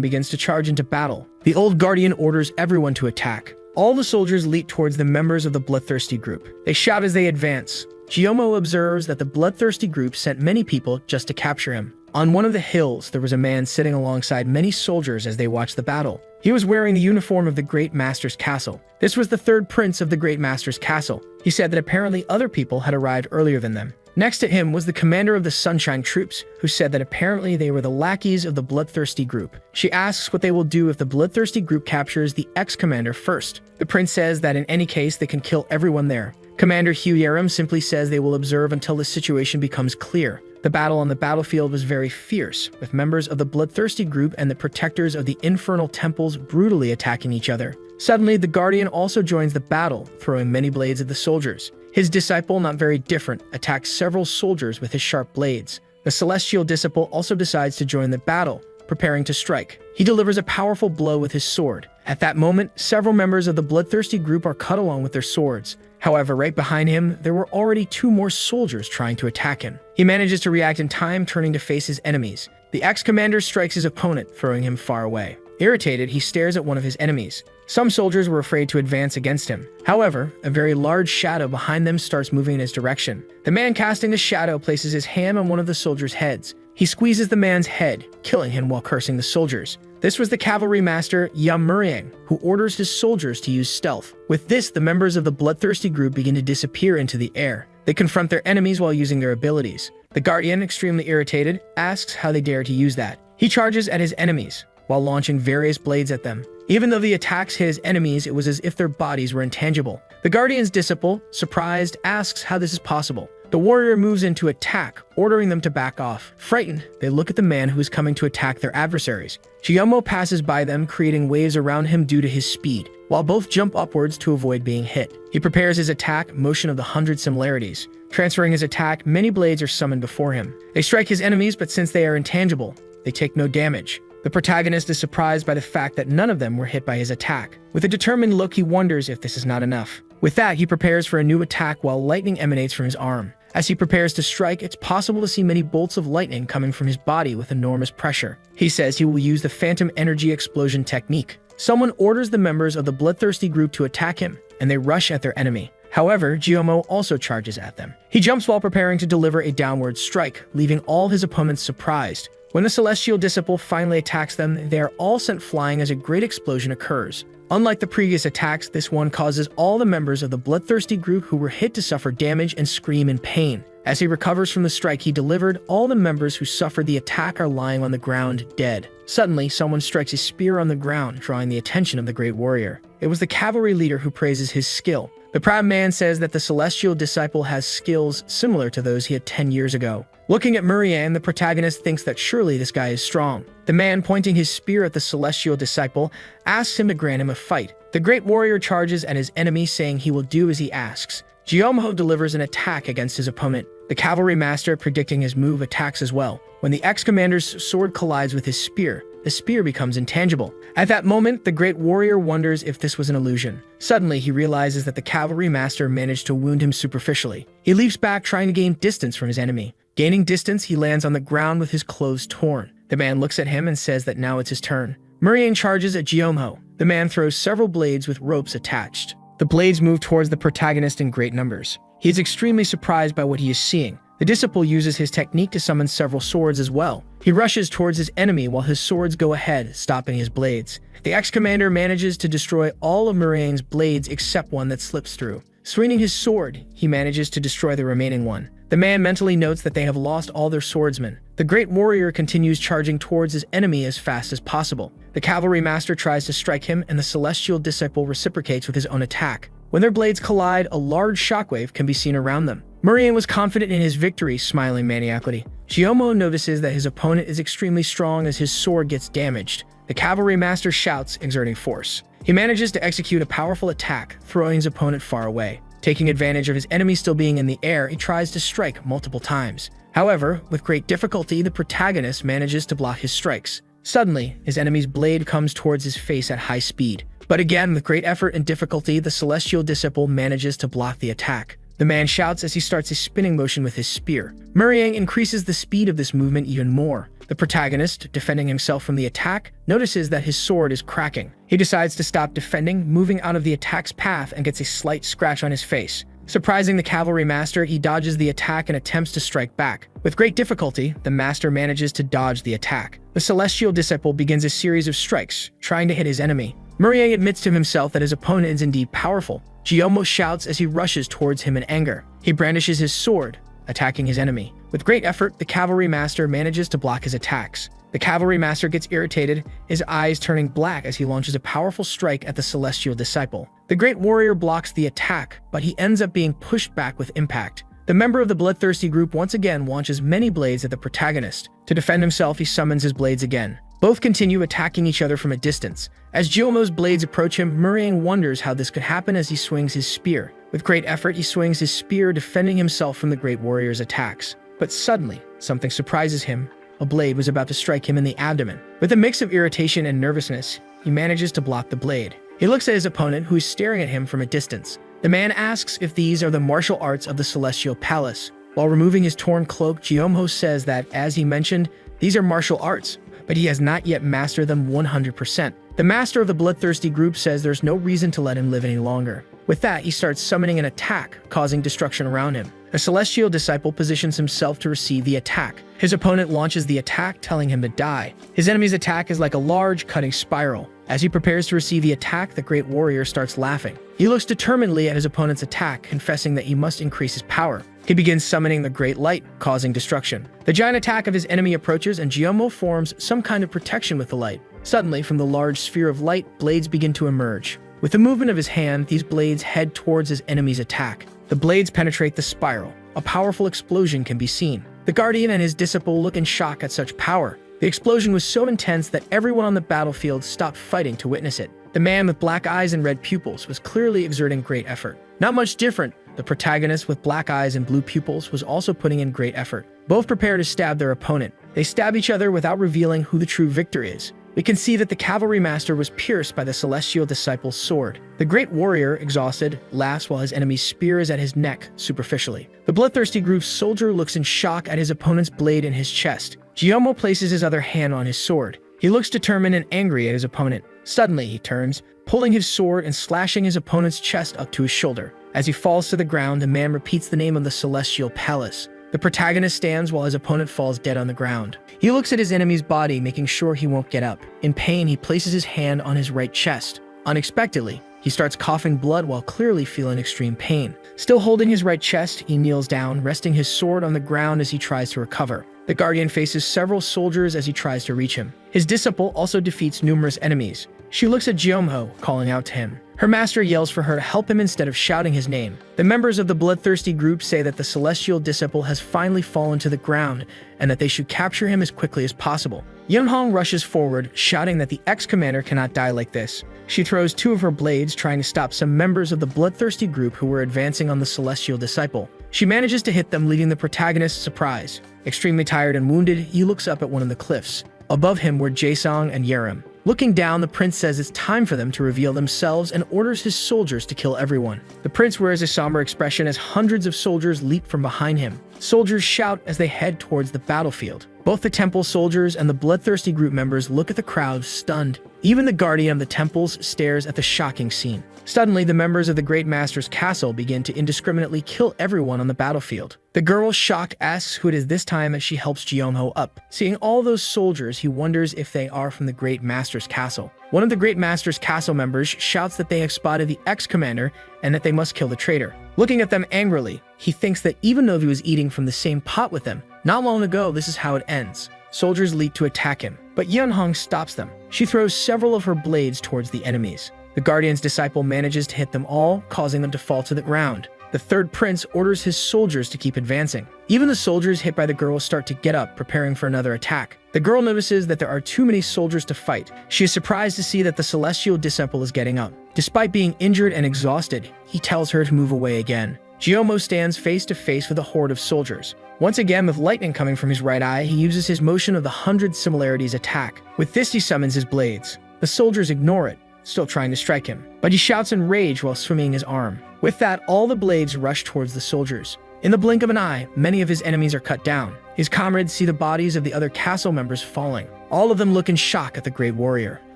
begins to charge into battle. The old Guardian orders everyone to attack. All the soldiers leap towards the members of the bloodthirsty group. They shout as they advance. Giyomo observes that the bloodthirsty group sent many people just to capture him. On one of the hills, there was a man sitting alongside many soldiers as they watched the battle. He was wearing the uniform of the Great Master's castle. This was the 3rd prince of the Great Master's castle. He said that apparently other people had arrived earlier than them. Next to him was the commander of the Sunshine Troops, who said that apparently they were the lackeys of the bloodthirsty group. She asks what they will do if the bloodthirsty group captures the ex-commander first. The prince says that in any case they can kill everyone there. Commander Hugh Yerim simply says they will observe until the situation becomes clear. The battle on the battlefield was very fierce, with members of the bloodthirsty group and the protectors of the infernal temples brutally attacking each other. Suddenly, the Guardian also joins the battle, throwing many blades at the soldiers. His disciple, not very different, attacks several soldiers with his sharp blades. The celestial disciple also decides to join the battle, preparing to strike. He delivers a powerful blow with his sword. At that moment, several members of the bloodthirsty group are cut along with their swords. However, right behind him, there were already 2 more soldiers trying to attack him. He manages to react in time, turning to face his enemies. The ex-commander strikes his opponent, throwing him far away. Irritated, he stares at one of his enemies. Some soldiers were afraid to advance against him. However, a very large shadow behind them starts moving in his direction. The man casting the shadow places his hand on one of the soldiers' heads. He squeezes the man's head, killing him while cursing the soldiers. This was the cavalry master Yahello, who orders his soldiers to use stealth. With this, the members of the bloodthirsty group begin to disappear into the air. They confront their enemies while using their abilities. The guardian, extremely irritated, asks how they dare to use that. He charges at his enemies while launching various blades at them. Even though the attacks hit his enemies, it was as if their bodies were intangible. The guardian's disciple, surprised, asks how this is possible. The warrior moves in to attack, ordering them to back off. Frightened, they look at the man who is coming to attack their adversaries. Yahello passes by them, creating waves around him due to his speed, while both jump upwards to avoid being hit. He prepares his attack, motion of the 100 similarities. Transferring his attack, many blades are summoned before him. They strike his enemies, but since they are intangible, they take no damage. The protagonist is surprised by the fact that none of them were hit by his attack. With a determined look, he wonders if this is not enough. With that, he prepares for a new attack while lightning emanates from his arm. As he prepares to strike, it's possible to see many bolts of lightning coming from his body with enormous pressure. He says he will use the phantom energy explosion technique. Someone orders the members of the bloodthirsty group to attack him, and they rush at their enemy. However, Yahello also charges at them. He jumps while preparing to deliver a downward strike, leaving all his opponents surprised. When the celestial disciple finally attacks them, they are all sent flying as a great explosion occurs. Unlike the previous attacks, this one causes all the members of the bloodthirsty group who were hit to suffer damage and scream in pain. As he recovers from the strike he delivered, all the members who suffered the attack are lying on the ground, dead. Suddenly, someone strikes a spear on the ground, drawing the attention of the great warrior. It was the cavalry leader who praises his skill. The proud man says that the celestial disciple has skills similar to those he had 10 years ago. Looking at Murian, the protagonist thinks that surely this guy is strong. The man, pointing his spear at the celestial disciple, asks him to grant him a fight. The great warrior charges at his enemy, saying he will do as he asks. Yahello delivers an attack against his opponent. The cavalry master, predicting his move, attacks as well. When the ex-commander's sword collides with his spear, the spear becomes intangible. At that moment, the great warrior wonders if this was an illusion. Suddenly, he realizes that the cavalry master managed to wound him superficially. He leaps back, trying to gain distance from his enemy. Gaining distance, he lands on the ground with his clothes torn. The man looks at him and says that now it's his turn. Murian charges at Yahello. The man throws several blades with ropes attached. The blades move towards the protagonist in great numbers. He is extremely surprised by what he is seeing. The disciple uses his technique to summon several swords as well. He rushes towards his enemy while his swords go ahead, stopping his blades. The ex-commander manages to destroy all of Murian's blades except one that slips through. Swinging his sword, he manages to destroy the remaining one. The man mentally notes that they have lost all their swordsmen. The great warrior continues charging towards his enemy as fast as possible. The cavalry master tries to strike him, and the celestial disciple reciprocates with his own attack. When their blades collide, a large shockwave can be seen around them. Murian was confident in his victory, smiling maniacally. Yahello notices that his opponent is extremely strong as his sword gets damaged. The cavalry master shouts, exerting force. He manages to execute a powerful attack, throwing his opponent far away. Taking advantage of his enemy still being in the air, he tries to strike multiple times. However, with great difficulty, the protagonist manages to block his strikes. Suddenly, his enemy's blade comes towards his face at high speed. But again, with great effort and difficulty, the celestial disciple manages to block the attack. The man shouts as he starts a spinning motion with his spear. Murian increases the speed of this movement even more. The protagonist, defending himself from the attack, notices that his sword is cracking. He decides to stop defending, moving out of the attack's path, and gets a slight scratch on his face. Surprising the cavalry master, he dodges the attack and attempts to strike back. With great difficulty, the master manages to dodge the attack. The celestial disciple begins a series of strikes, trying to hit his enemy. Murian admits to himself that his opponent is indeed powerful. Yahello shouts as he rushes towards him in anger. He brandishes his sword, attacking his enemy. With great effort, the cavalry master manages to block his attacks. The cavalry master gets irritated, his eyes turning black as he launches a powerful strike at the celestial disciple. The great warrior blocks the attack, but he ends up being pushed back with impact. The member of the bloodthirsty group once again launches many blades at the protagonist. To defend himself, he summons his blades again. Both continue attacking each other from a distance. As Yahello's blades approach him, Murian wonders how this could happen as he swings his spear. With great effort, he swings his spear, defending himself from the great warrior's attacks. But suddenly, something surprises him. A blade was about to strike him in the abdomen. With a mix of irritation and nervousness, he manages to block the blade. He looks at his opponent, who is staring at him from a distance. The man asks if these are the martial arts of the Celestial Palace. While removing his torn cloak, Yahello says that, as he mentioned, these are martial arts, but he has not yet mastered them 100%. The master of the bloodthirsty group says there's no reason to let him live any longer. With that, he starts summoning an attack, causing destruction around him. A celestial disciple positions himself to receive the attack. His opponent launches the attack, telling him to die. His enemy's attack is like a large, cutting spiral. As he prepares to receive the attack, the great warrior starts laughing. He looks determinedly at his opponent's attack, confessing that he must increase his power. He begins summoning the great light, causing destruction. The giant attack of his enemy approaches, and Guillermo forms some kind of protection with the light. Suddenly, from the large sphere of light, blades begin to emerge. With the movement of his hand, these blades head towards his enemy's attack. The blades penetrate the spiral. A powerful explosion can be seen. The Guardian and his disciple look in shock at such power. The explosion was so intense that everyone on the battlefield stopped fighting to witness it. The man with black eyes and red pupils was clearly exerting great effort. Not much different, the protagonist with black eyes and blue pupils was also putting in great effort. Both prepare to stab their opponent. They stab each other without revealing who the true victor is. We can see that the cavalry master was pierced by the celestial disciple's sword. The great warrior, exhausted, laughs while his enemy's spear is at his neck, superficially. The bloodthirsty group's soldier looks in shock at his opponent's blade in his chest. Guillermo places his other hand on his sword. He looks determined and angry at his opponent. Suddenly, he turns, pulling his sword and slashing his opponent's chest up to his shoulder. As he falls to the ground, the man repeats the name of the celestial palace. The protagonist stands while his opponent falls dead on the ground. He looks at his enemy's body, making sure he won't get up. In pain, he places his hand on his right chest. Unexpectedly, he starts coughing blood while clearly feeling extreme pain. Still holding his right chest, he kneels down, resting his sword on the ground as he tries to recover. The Guardian faces several soldiers as he tries to reach him. His disciple also defeats numerous enemies. She looks at Guillermo, calling out to him. Her master yells for her to help him instead of shouting his name. The members of the bloodthirsty group say that the celestial disciple has finally fallen to the ground and that they should capture him as quickly as possible. Yunhong rushes forward, shouting that the ex-commander cannot die like this. She throws two of her blades, trying to stop some members of the bloodthirsty group who were advancing on the celestial disciple. She manages to hit them, leaving the protagonist surprised. Extremely tired and wounded, he looks up at one of the cliffs. Above him were Jaesong and Yerim. Looking down, the prince says it's time for them to reveal themselves and orders his soldiers to kill everyone. The prince wears a somber expression as hundreds of soldiers leap from behind him. Soldiers shout as they head towards the battlefield. Both the temple soldiers and the bloodthirsty group members look at the crowd, stunned. Even the guardian of the temples stares at the shocking scene. Suddenly, the members of the Great Master's castle begin to indiscriminately kill everyone on the battlefield. The girl, shocked, asks who it is this time as she helps Guillermo up. Seeing all those soldiers, he wonders if they are from the Great Master's castle. One of the Great Master's castle members shouts that they have spotted the ex-commander and that they must kill the traitor. Looking at them angrily, he thinks that even though he was eating from the same pot with them, not long ago, this is how it ends. Soldiers leap to attack him, but Yunhong stops them. She throws several of her blades towards the enemies. The Guardian's disciple manages to hit them all, causing them to fall to the ground. The third prince orders his soldiers to keep advancing. Even the soldiers hit by the girl start to get up, preparing for another attack. The girl notices that there are too many soldiers to fight. She is surprised to see that the celestial disciple is getting up. Despite being injured and exhausted, he tells her to move away again. Guillermo stands face to face with a horde of soldiers. Once again, with lightning coming from his right eye, he uses his motion of the 100 similarities attack. With this, he summons his blades. The soldiers ignore it, still trying to strike him, but he shouts in rage while swinging his arm. With that, all the blades rush towards the soldiers. In the blink of an eye, many of his enemies are cut down. His comrades see the bodies of the other castle members falling. All of them look in shock at the great warrior,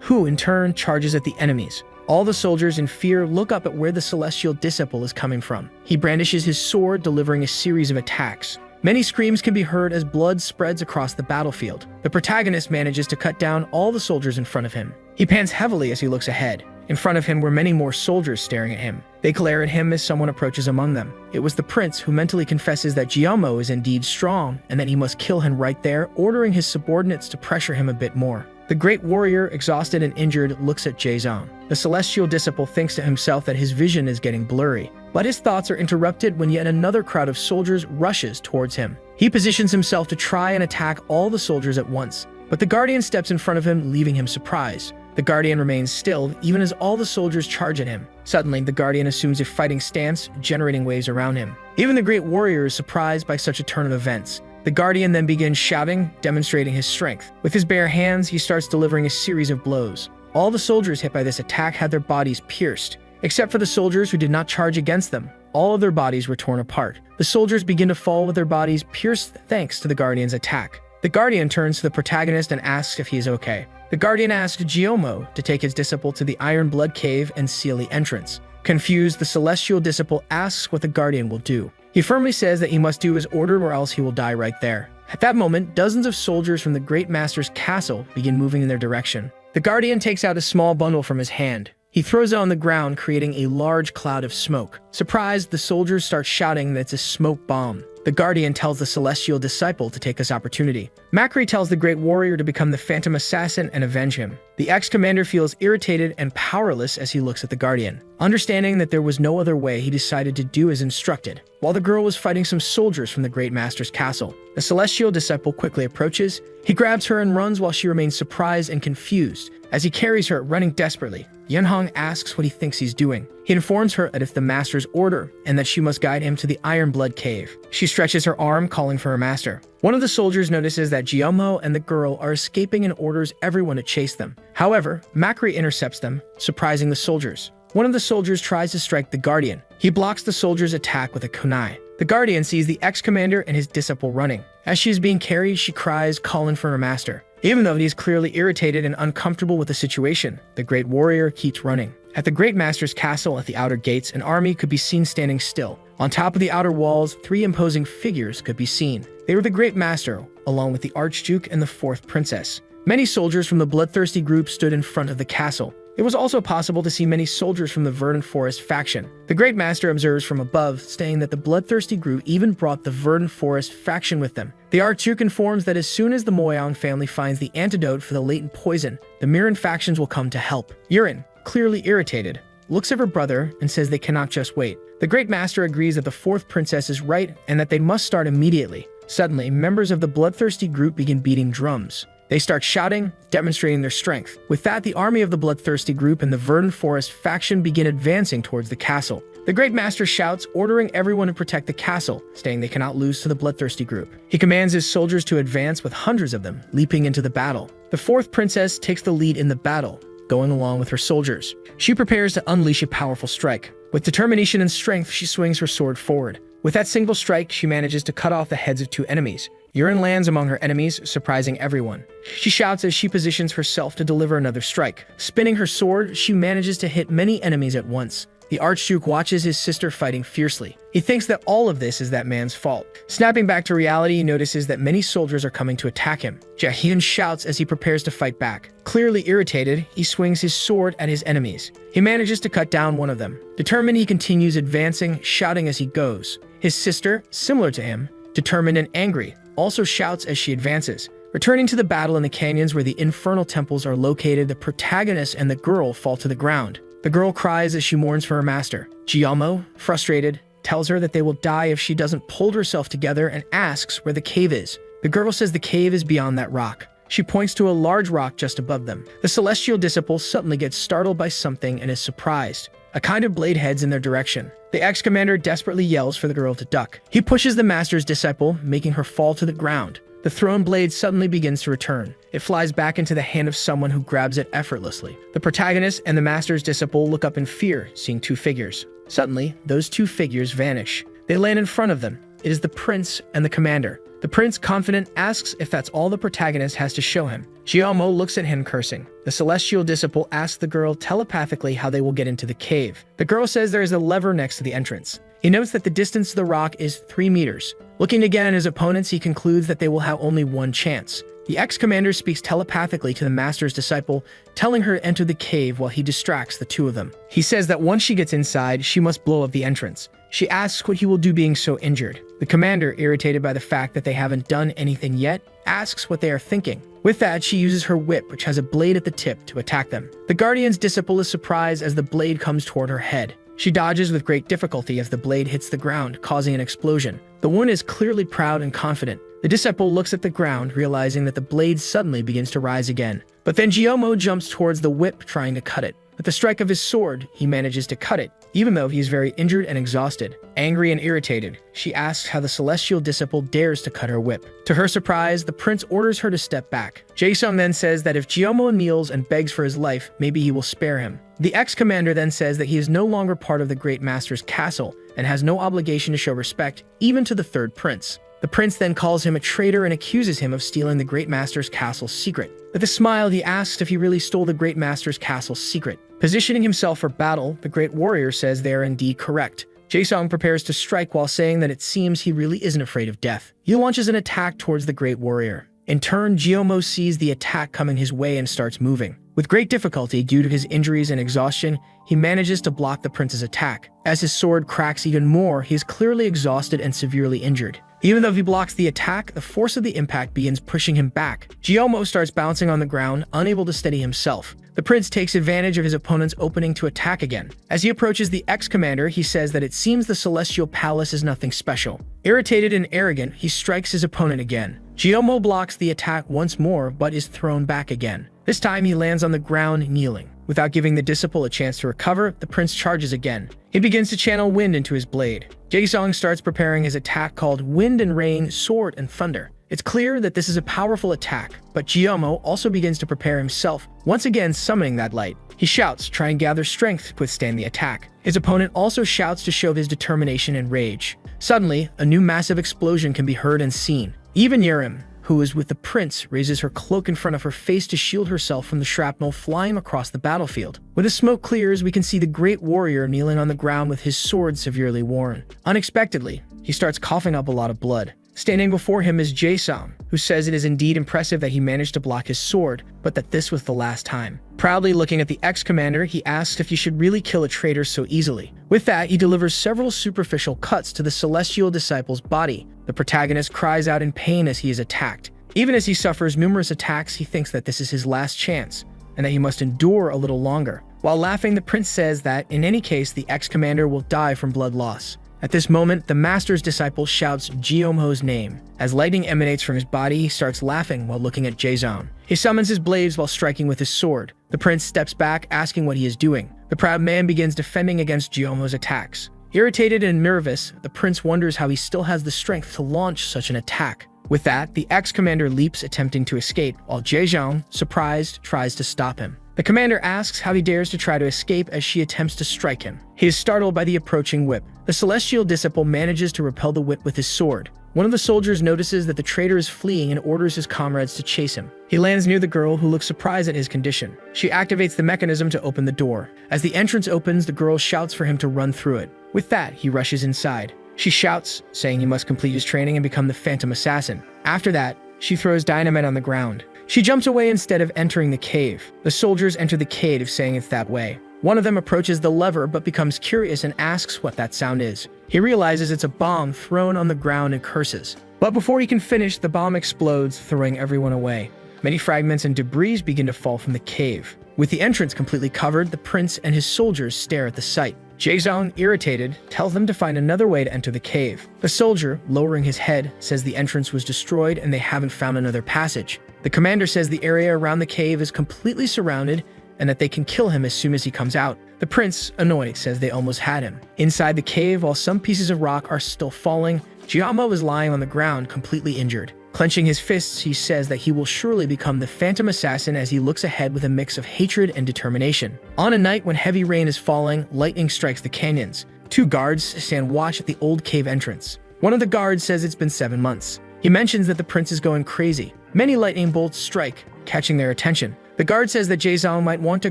who in turn charges at the enemies. All the soldiers in fear look up at where the celestial disciple is coming from. He brandishes his sword, delivering a series of attacks. Many screams can be heard as blood spreads across the battlefield. The protagonist manages to cut down all the soldiers in front of him. He pants heavily as he looks ahead. In front of him were many more soldiers staring at him. They glare at him as someone approaches among them. It was the prince, who mentally confesses that Guillermo is indeed strong and that he must kill him right there, ordering his subordinates to pressure him a bit more. The great warrior, exhausted and injured, looks at Jaesong. The celestial disciple thinks to himself that his vision is getting blurry, but his thoughts are interrupted when yet another crowd of soldiers rushes towards him. He positions himself to try and attack all the soldiers at once, but the guardian steps in front of him, leaving him surprised. The guardian remains still, even as all the soldiers charge at him. Suddenly, the guardian assumes a fighting stance, generating waves around him. Even the great warrior is surprised by such a turn of events. The guardian then begins shouting, demonstrating his strength. With his bare hands, he starts delivering a series of blows. All the soldiers hit by this attack had their bodies pierced. Except for the soldiers who did not charge against them, all of their bodies were torn apart. The soldiers begin to fall with their bodies pierced thanks to the guardian's attack. The guardian turns to the protagonist and asks if he is okay. The guardian asks Guillermo to take his disciple to the Iron Blood Cave and seal the entrance. Confused, the celestial disciple asks what the guardian will do. He firmly says that he must do as ordered or else he will die right there. At that moment, dozens of soldiers from the Great Master's castle begin moving in their direction. The Guardian takes out a small bundle from his hand. He throws it on the ground, creating a large cloud of smoke. Surprised, the soldiers start shouting that it's a smoke bomb. The Guardian tells the Celestial Disciple to take this opportunity. Macri tells the Great Warrior to become the Phantom Assassin and avenge him. The ex-commander feels irritated and powerless as he looks at the Guardian. Understanding that there was no other way, he decided to do as instructed. While the girl was fighting some soldiers from the Great Master's castle, the Celestial Disciple quickly approaches. He grabs her and runs while she remains surprised and confused. As he carries her, running desperately, Yunhong asks what he thinks he's doing. He informs her that it's the master's order and that she must guide him to the Iron Blood Cave. She stretches her arm, calling for her master. One of the soldiers notices that Jiyomo and the girl are escaping and orders everyone to chase them. However, Macri intercepts them, surprising the soldiers. One of the soldiers tries to strike the Guardian. He blocks the soldier's attack with a kunai. The Guardian sees the ex-commander and his disciple running. As she is being carried, she cries, calling for her master. Even though he is clearly irritated and uncomfortable with the situation, the Great Warrior keeps running. At the Great Master's castle at the outer gates, an army could be seen standing still. On top of the outer walls, 3 imposing figures could be seen. They were the Great Master, along with the Archduke and the 4th Princess. Many soldiers from the bloodthirsty group stood in front of the castle. It was also possible to see many soldiers from the Verdant Forest faction. The Great Master observes from above, saying that the bloodthirsty group even brought the Verdant Forest faction with them. The Archduke informs that as soon as the Moyon family finds the antidote for the latent poison, the Miran factions will come to help. Yurin, clearly irritated, looks at her brother and says they cannot just wait. The Great Master agrees that the 4th Princess is right and that they must start immediately. Suddenly, members of the bloodthirsty group begin beating drums. They start shouting, demonstrating their strength. With that, the army of the bloodthirsty group and the Verdant Forest faction begin advancing towards the castle. The Great Master shouts, ordering everyone to protect the castle, saying they cannot lose to the bloodthirsty group. He commands his soldiers to advance with hundreds of them, leaping into the battle. The 4th Princess takes the lead in the battle, going along with her soldiers. She prepares to unleash a powerful strike. With determination and strength, she swings her sword forward. With that single strike, she manages to cut off the heads of 2 enemies. Yurin lands among her enemies, surprising everyone. She shouts as she positions herself to deliver another strike. Spinning her sword, she manages to hit many enemies at once. The Archduke watches his sister fighting fiercely. He thinks that all of this is that man's fault. Snapping back to reality, he notices that many soldiers are coming to attack him. Jaehyun shouts as he prepares to fight back. Clearly irritated, he swings his sword at his enemies. He manages to cut down one of them. Determined, he continues advancing, shouting as he goes. His sister, similar to him, determined and angry, also shouts as she advances. Returning to the battle in the canyons where the infernal temples are located, the protagonist and the girl fall to the ground. The girl cries as she mourns for her master. Jiyomo, frustrated, tells her that they will die if she doesn't pull herself together and asks where the cave is. The girl says the cave is beyond that rock. She points to a large rock just above them. The Celestial Disciple suddenly gets startled by something and is surprised. A kind of blade heads in their direction. The ex-commander desperately yells for the girl to duck. He pushes the master's disciple, making her fall to the ground. The thrown blade suddenly begins to return. It flies back into the hand of someone who grabs it effortlessly. The protagonist and the master's disciple look up in fear, seeing 2 figures. Suddenly, those 2 figures vanish. They land in front of them. It is the prince and the commander. The prince, confident, asks if that's all the protagonist has to show him. Jiyomo looks at him, cursing. The Celestial Disciple asks the girl telepathically how they will get into the cave. The girl says there is a lever next to the entrance. He notes that the distance to the rock is 3 meters. Looking again at his opponents, he concludes that they will have only one chance. The ex-commander speaks telepathically to the master's disciple, telling her to enter the cave while he distracts the 2 of them. He says that once she gets inside, she must blow up the entrance. She asks what he will do being so injured. The commander, irritated by the fact that they haven't done anything yet, asks what they are thinking. With that, she uses her whip, which has a blade at the tip, to attack them. The guardian's disciple is surprised as the blade comes toward her head. She dodges with great difficulty as the blade hits the ground, causing an explosion. The one is clearly proud and confident. The disciple looks at the ground, realizing that the blade suddenly begins to rise again. But then Jiyomo jumps towards the whip, trying to cut it. With the strike of his sword, he manages to cut it, even though he is very injured and exhausted. Angry and irritated, she asks how the celestial disciple dares to cut her whip. To her surprise, the prince orders her to step back. Jae-sung then says that if Jiyomo kneels and begs for his life, maybe he will spare him. The ex-commander then says that he is no longer part of the Great Master's castle and has no obligation to show respect, even to the third prince. The prince then calls him a traitor and accuses him of stealing the Great Master's castle's secret. With a smile, he asks if he really stole the Great Master's castle's secret. Positioning himself for battle, the Great Warrior says they are indeed correct. Jae-sung prepares to strike while saying that it seems he really isn't afraid of death. He launches an attack towards the great warrior. In turn, Jiyomo sees the attack coming his way and starts moving. With great difficulty due to his injuries and exhaustion, he manages to block the prince's attack. As his sword cracks even more, he is clearly exhausted and severely injured. Even though he blocks the attack, the force of the impact begins pushing him back. Jiyomo starts bouncing on the ground, unable to steady himself. The prince takes advantage of his opponent's opening to attack again. As he approaches the ex-commander, he says that it seems the Celestial Palace is nothing special. Irritated and arrogant, he strikes his opponent again. Jiyomo blocks the attack once more, but is thrown back again. This time he lands on the ground, kneeling. Without giving the disciple a chance to recover, the prince charges again. He begins to channel wind into his blade. Jae-sung starts preparing his attack called Wind and Rain, Sword and Thunder. It's clear that this is a powerful attack, but Jiyomo also begins to prepare himself, once again summoning that light. He shouts, trying to gather strength to withstand the attack. His opponent also shouts to show his determination and rage. Suddenly, a new massive explosion can be heard and seen. Even Yerim, who is with the prince, raises her cloak in front of her face to shield herself from the shrapnel flying across the battlefield. When the smoke clears, we can see the great warrior kneeling on the ground with his sword severely worn. Unexpectedly, he starts coughing up a lot of blood. Standing before him is Jae-sung, who says it is indeed impressive that he managed to block his sword, but that this was the last time. Proudly looking at the ex-commander, he asks if he should really kill a traitor so easily. With that, he delivers several superficial cuts to the celestial disciple's body. The protagonist cries out in pain as he is attacked. Even as he suffers numerous attacks, he thinks that this is his last chance, and that he must endure a little longer. While laughing, the prince says that, in any case, the ex-commander will die from blood loss. At this moment, the master's disciple shouts Jiyomo's name. As lightning emanates from his body, he starts laughing while looking at Jae-sung. He summons his blades while striking with his sword. The prince steps back, asking what he is doing. The proud man begins defending against Jiyomo's attacks. Irritated and nervous, the prince wonders how he still has the strength to launch such an attack. With that, the ex-commander leaps, attempting to escape, while Jae-sung, surprised, tries to stop him. The commander asks how he dares to try to escape as she attempts to strike him. He is startled by the approaching whip. The celestial disciple manages to repel the whip with his sword. One of the soldiers notices that the traitor is fleeing and orders his comrades to chase him. He lands near the girl, who looks surprised at his condition. She activates the mechanism to open the door. As the entrance opens, the girl shouts for him to run through it. With that, he rushes inside. She shouts, saying he must complete his training and become the Phantom Assassin. After that, she throws dynamite on the ground. She jumps away instead of entering the cave. The soldiers enter the cave, saying it's that way. One of them approaches the lever but becomes curious and asks what that sound is. He realizes it's a bomb thrown on the ground and curses. But before he can finish, the bomb explodes, throwing everyone away. Many fragments and debris begin to fall from the cave. With the entrance completely covered, the prince and his soldiers stare at the sight. Jae-sung, irritated, tells them to find another way to enter the cave. The soldier, lowering his head, says the entrance was destroyed and they haven't found another passage. The commander says the area around the cave is completely surrounded and that they can kill him as soon as he comes out. The prince, annoyed, says they almost had him. Inside the cave, while some pieces of rock are still falling, Jiyomo is lying on the ground, completely injured. Clenching his fists, he says that he will surely become the Phantom Assassin as he looks ahead with a mix of hatred and determination. On a night when heavy rain is falling, lightning strikes the canyons. Two guards stand watch at the old cave entrance. One of the guards says it's been 7 months. He mentions that the prince is going crazy. Many lightning bolts strike, catching their attention. The guard says that Jae-sung might want to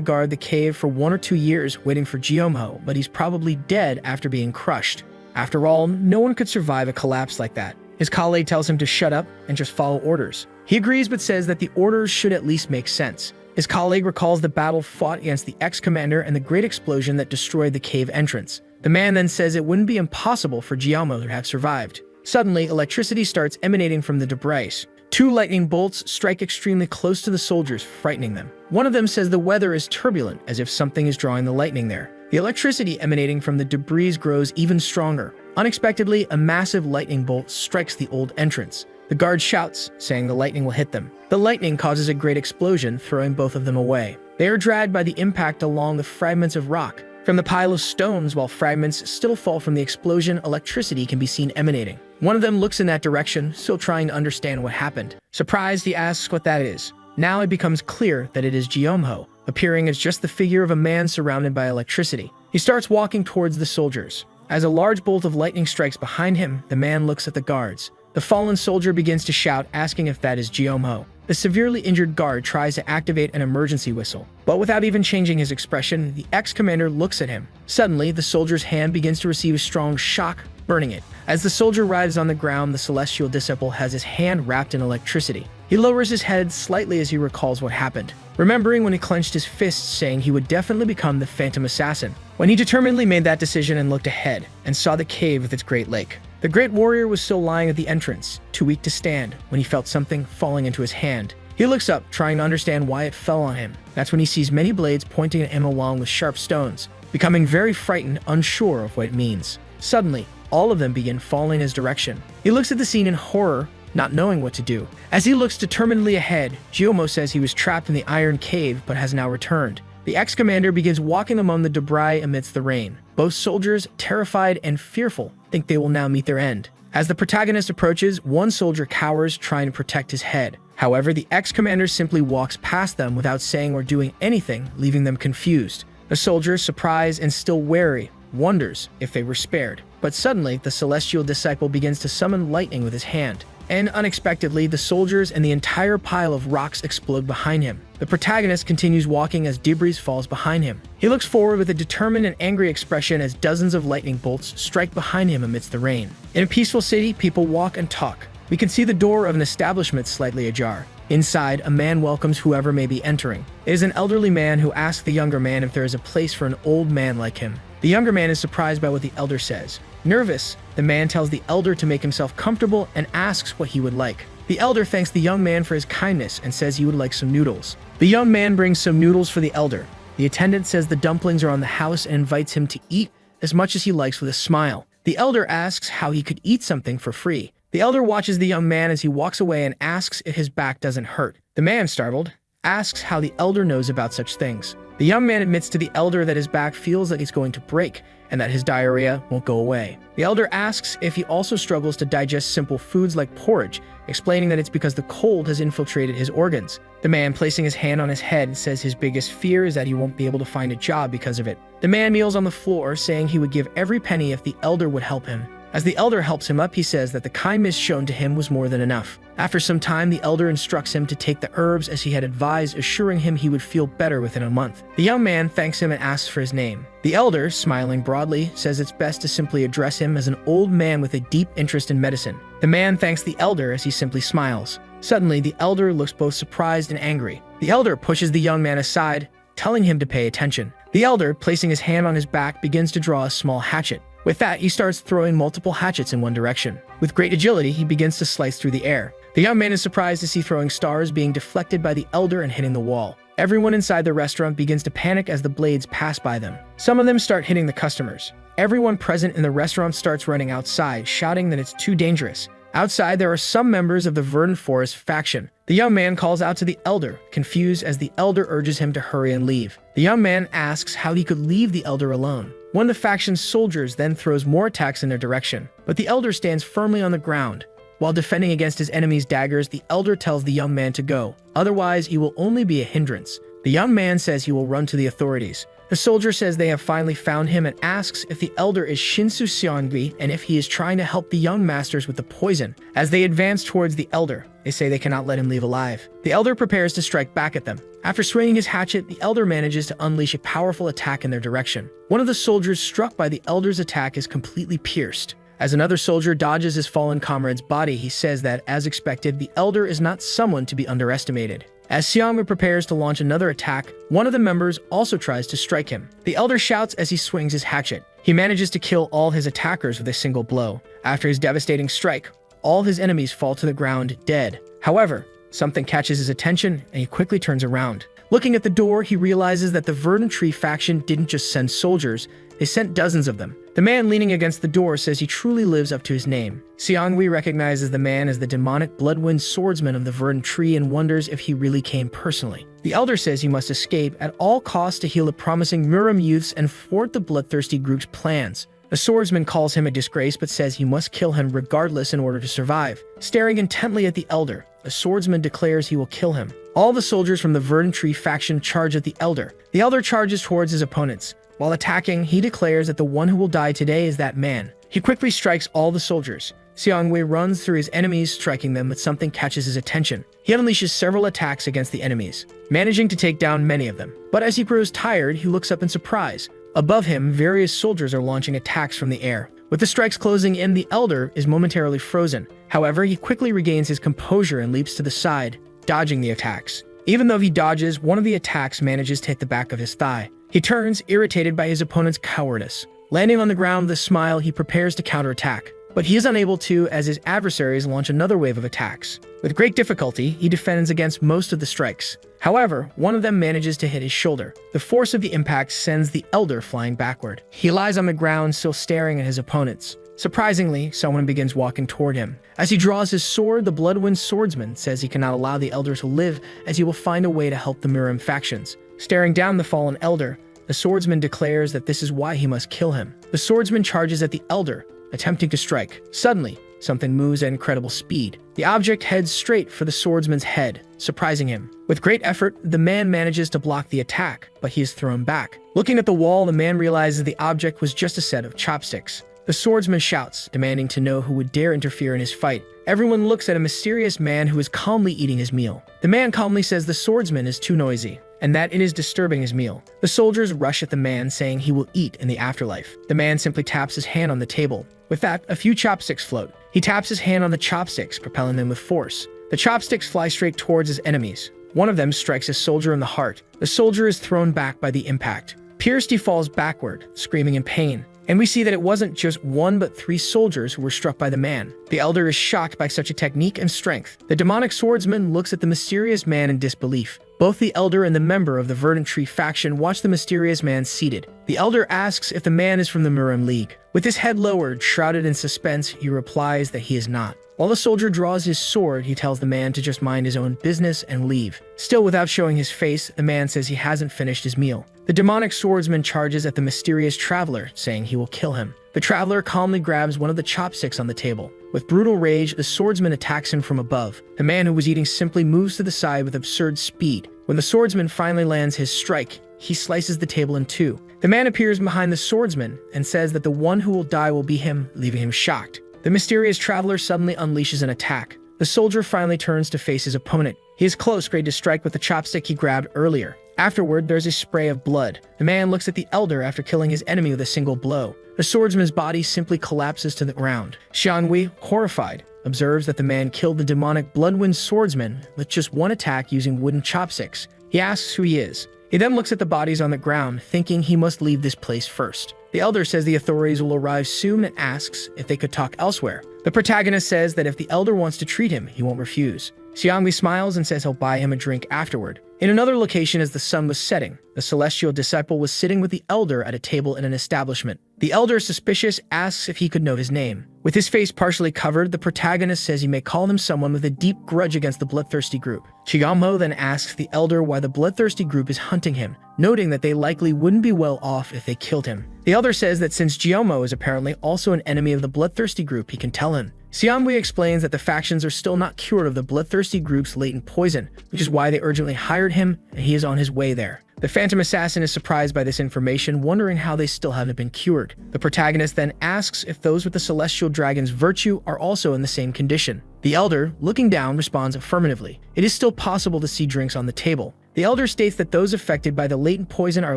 guard the cave for 1 or 2 years, waiting for Jiyomo, but he's probably dead after being crushed. After all, no one could survive a collapse like that. His colleague tells him to shut up and just follow orders. He agrees but says that the orders should at least make sense. His colleague recalls the battle fought against the ex-commander and the great explosion that destroyed the cave entrance. The man then says it wouldn't be impossible for Jiyomo to have survived. Suddenly, electricity starts emanating from the debris. 2 lightning bolts strike extremely close to the soldiers, frightening them. One of them says the weather is turbulent, as if something is drawing the lightning there. The electricity emanating from the debris grows even stronger. Unexpectedly, a massive lightning bolt strikes the old entrance. The guard shouts, saying the lightning will hit them. The lightning causes a great explosion, throwing both of them away. They are dragged by the impact along the fragments of rock. From the pile of stones, while fragments still fall from the explosion, electricity can be seen emanating. One of them looks in that direction, still trying to understand what happened. Surprised, he asks what that is. Now it becomes clear that it is Jiyomo, appearing as just the figure of a man surrounded by electricity. He starts walking towards the soldiers. As a large bolt of lightning strikes behind him, the man looks at the guards. The fallen soldier begins to shout, asking if that is Jiyomo. The severely injured guard tries to activate an emergency whistle, but without even changing his expression, the ex-commander looks at him. Suddenly, the soldier's hand begins to receive a strong shock, burning it. As the soldier writhes on the ground, the celestial disciple has his hand wrapped in electricity. He lowers his head slightly as he recalls what happened, remembering when he clenched his fists, saying he would definitely become the Phantom Assassin. When he determinedly made that decision and looked ahead, and saw the cave with its great lake. The great warrior was still lying at the entrance, too weak to stand, when he felt something falling into his hand. He looks up, trying to understand why it fell on him. That's when he sees many blades pointing at him along with sharp stones, becoming very frightened, unsure of what it means. Suddenly, all of them begin falling in his direction. He looks at the scene in horror, not knowing what to do. As he looks determinedly ahead, Giomo says he was trapped in the iron cave but has now returned. The ex-commander begins walking among the debris amidst the rain. Both soldiers, terrified and fearful, think they will now meet their end. As the protagonist approaches, one soldier cowers, trying to protect his head. However, the ex-commander simply walks past them without saying or doing anything, leaving them confused. The soldier, surprised and still wary, wonders if they were spared. But suddenly, the celestial disciple begins to summon lightning with his hand. And unexpectedly, the soldiers and the entire pile of rocks explode behind him. The protagonist continues walking as debris falls behind him. He looks forward with a determined and angry expression as dozens of lightning bolts strike behind him amidst the rain. In a peaceful city, people walk and talk. We can see the door of an establishment slightly ajar. Inside, a man welcomes whoever may be entering. It is an elderly man who asks the younger man if there is a place for an old man like him. The younger man is surprised by what the elder says. Nervous, the man tells the elder to make himself comfortable and asks what he would like. The elder thanks the young man for his kindness and says he would like some noodles. The young man brings some noodles for the elder. The attendant says the dumplings are on the house and invites him to eat as much as he likes with a smile. The elder asks how he could eat something for free. The elder watches the young man as he walks away and asks if his back doesn't hurt. The man, startled, asks how the elder knows about such things. The young man admits to the elder that his back feels like it's going to break and that his diarrhea won't go away. The elder asks if he also struggles to digest simple foods like porridge, explaining that it's because the cold has infiltrated his organs. The man, placing his hand on his head, says his biggest fear is that he won't be able to find a job because of it. The man kneels on the floor, saying he would give every penny if the elder would help him. As the elder helps him up, he says that the kindness shown to him was more than enough. After some time, the elder instructs him to take the herbs as he had advised, assuring him he would feel better within a month. The young man thanks him and asks for his name. The elder, smiling broadly, says it's best to simply address him as an old man with a deep interest in medicine. The man thanks the elder as he simply smiles. Suddenly, the elder looks both surprised and angry. The elder pushes the young man aside, telling him to pay attention. The elder, placing his hand on his back, begins to draw a small hatchet. With that, he starts throwing multiple hatchets in one direction. With great agility, he begins to slice through the air. The young man is surprised to see throwing stars being deflected by the elder and hitting the wall. Everyone inside the restaurant begins to panic as the blades pass by them. Some of them start hitting the customers. Everyone present in the restaurant starts running outside, shouting that it's too dangerous. Outside, there are some members of the Verdant Forest faction. The young man calls out to the elder, confused as the elder urges him to hurry and leave. The young man asks how he could leave the elder alone. One of the faction's soldiers then throws more attacks in their direction, but the elder stands firmly on the ground. While defending against his enemy's daggers, the elder tells the young man to go, otherwise he will only be a hindrance. The young man says he will run to the authorities. The soldier says they have finally found him and asks if the elder is Shinsu Seongri and if he is trying to help the young masters with the poison. As they advance towards the elder, they say they cannot let him leave alive. The elder prepares to strike back at them. After swinging his hatchet, the elder manages to unleash a powerful attack in their direction. One of the soldiers struck by the elder's attack is completely pierced. As another soldier dodges his fallen comrade's body, he says that, as expected, the elder is not someone to be underestimated. As Seongri prepares to launch another attack, one of the members also tries to strike him. The elder shouts as he swings his hatchet. He manages to kill all his attackers with a single blow. After his devastating strike, all his enemies fall to the ground dead. However, something catches his attention and he quickly turns around. Looking at the door, he realizes that the Verdant Tree faction didn't just send soldiers, they sent dozens of them. The man leaning against the door says he truly lives up to his name. Seongwi recognizes the man as the demonic Bloodwind swordsman of the Verdant Tree and wonders if he really came personally. The elder says he must escape at all costs to heal the promising Muram youths and thwart the bloodthirsty group's plans. The swordsman calls him a disgrace but says he must kill him regardless in order to survive. Staring intently at the elder, the swordsman declares he will kill him. All the soldiers from the Verdant Tree faction charge at the elder. The elder charges towards his opponents. While attacking, he declares that the one who will die today is that man. He quickly strikes all the soldiers. Xiangwei runs through his enemies, striking them, but something catches his attention. He unleashes several attacks against the enemies, managing to take down many of them. But as he grows tired, he looks up in surprise. Above him, various soldiers are launching attacks from the air. With the strikes closing in, the elder is momentarily frozen. However, he quickly regains his composure and leaps to the side, dodging the attacks. Even though he dodges, one of the attacks manages to hit the back of his thigh. He turns, irritated by his opponent's cowardice. Landing on the ground with a smile, he prepares to counterattack. But he is unable to, as his adversaries launch another wave of attacks. With great difficulty, he defends against most of the strikes. However, one of them manages to hit his shoulder. The force of the impact sends the elder flying backward. He lies on the ground, still staring at his opponents. Surprisingly, someone begins walking toward him. As he draws his sword, the Bloodwind swordsman says he cannot allow the elder to live, as he will find a way to help the Miram factions. Staring down the fallen elder, the swordsman declares that this is why he must kill him. The swordsman charges at the elder, attempting to strike. Suddenly, something moves at incredible speed. The object heads straight for the swordsman's head, surprising him. With great effort, the man manages to block the attack, but he is thrown back. Looking at the wall, the man realizes the object was just a set of chopsticks. The swordsman shouts, demanding to know who would dare interfere in his fight. Everyone looks at a mysterious man who is calmly eating his meal. The man calmly says the swordsman is too noisy, and that it is disturbing his meal. The soldiers rush at the man, saying he will eat in the afterlife. The man simply taps his hand on the table. With that, a few chopsticks float. He taps his hand on the chopsticks, propelling them with force. The chopsticks fly straight towards his enemies. One of them strikes a soldier in the heart. The soldier is thrown back by the impact. Pierced, he falls backward, screaming in pain. And we see that it wasn't just one but 3 soldiers who were struck by the man. The elder is shocked by such a technique and strength. The demonic swordsman looks at the mysterious man in disbelief. Both the elder and the member of the Verdant Tree faction watch the mysterious man seated. The elder asks if the man is from the Miram League. With his head lowered, shrouded in suspense, he replies that he is not. While the soldier draws his sword, he tells the man to just mind his own business and leave. Still without showing his face, the man says he hasn't finished his meal. The demonic swordsman charges at the mysterious traveler, saying he will kill him. The traveler calmly grabs one of the chopsticks on the table. With brutal rage, the swordsman attacks him from above. The man who was eating simply moves to the side with absurd speed. When the swordsman finally lands his strike, he slices the table in 2. The man appears behind the swordsman and says that the one who will die will be him, leaving him shocked. The mysterious traveler suddenly unleashes an attack. The soldier finally turns to face his opponent. He is close, ready to strike with the chopstick he grabbed earlier. Afterward, there's a spray of blood. The man looks at the elder after killing his enemy with a single blow. The swordsman's body simply collapses to the ground. Xiangwei, horrified, observes that the man killed the demonic Bloodwind swordsman with just one attack using wooden chopsticks. He asks who he is. He then looks at the bodies on the ground, thinking he must leave this place first. The elder says the authorities will arrive soon and asks if they could talk elsewhere. The protagonist says that if the elder wants to treat him, he won't refuse. Xiangwei smiles and says he'll buy him a drink afterward. In another location, as the sun was setting, the celestial disciple was sitting with the elder at a table in an establishment. The elder, suspicious, asks if he could know his name. With his face partially covered, the protagonist says he may call him someone with a deep grudge against the bloodthirsty group. Chiyomo then asks the elder why the bloodthirsty group is hunting him, noting that they likely wouldn't be well off if they killed him. The elder says that since Chiyomo is apparently also an enemy of the bloodthirsty group, he can tell him. Xiangwei explains that the factions are still not cured of the bloodthirsty group's latent poison, which is why they urgently hired him, and he is on his way there. The Phantom Assassin is surprised by this information, wondering how they still haven't been cured. The protagonist then asks if those with the Celestial Dragon's virtue are also in the same condition. The elder, looking down, responds affirmatively. It is still possible to see drinks on the table. The elder states that those affected by the latent poison are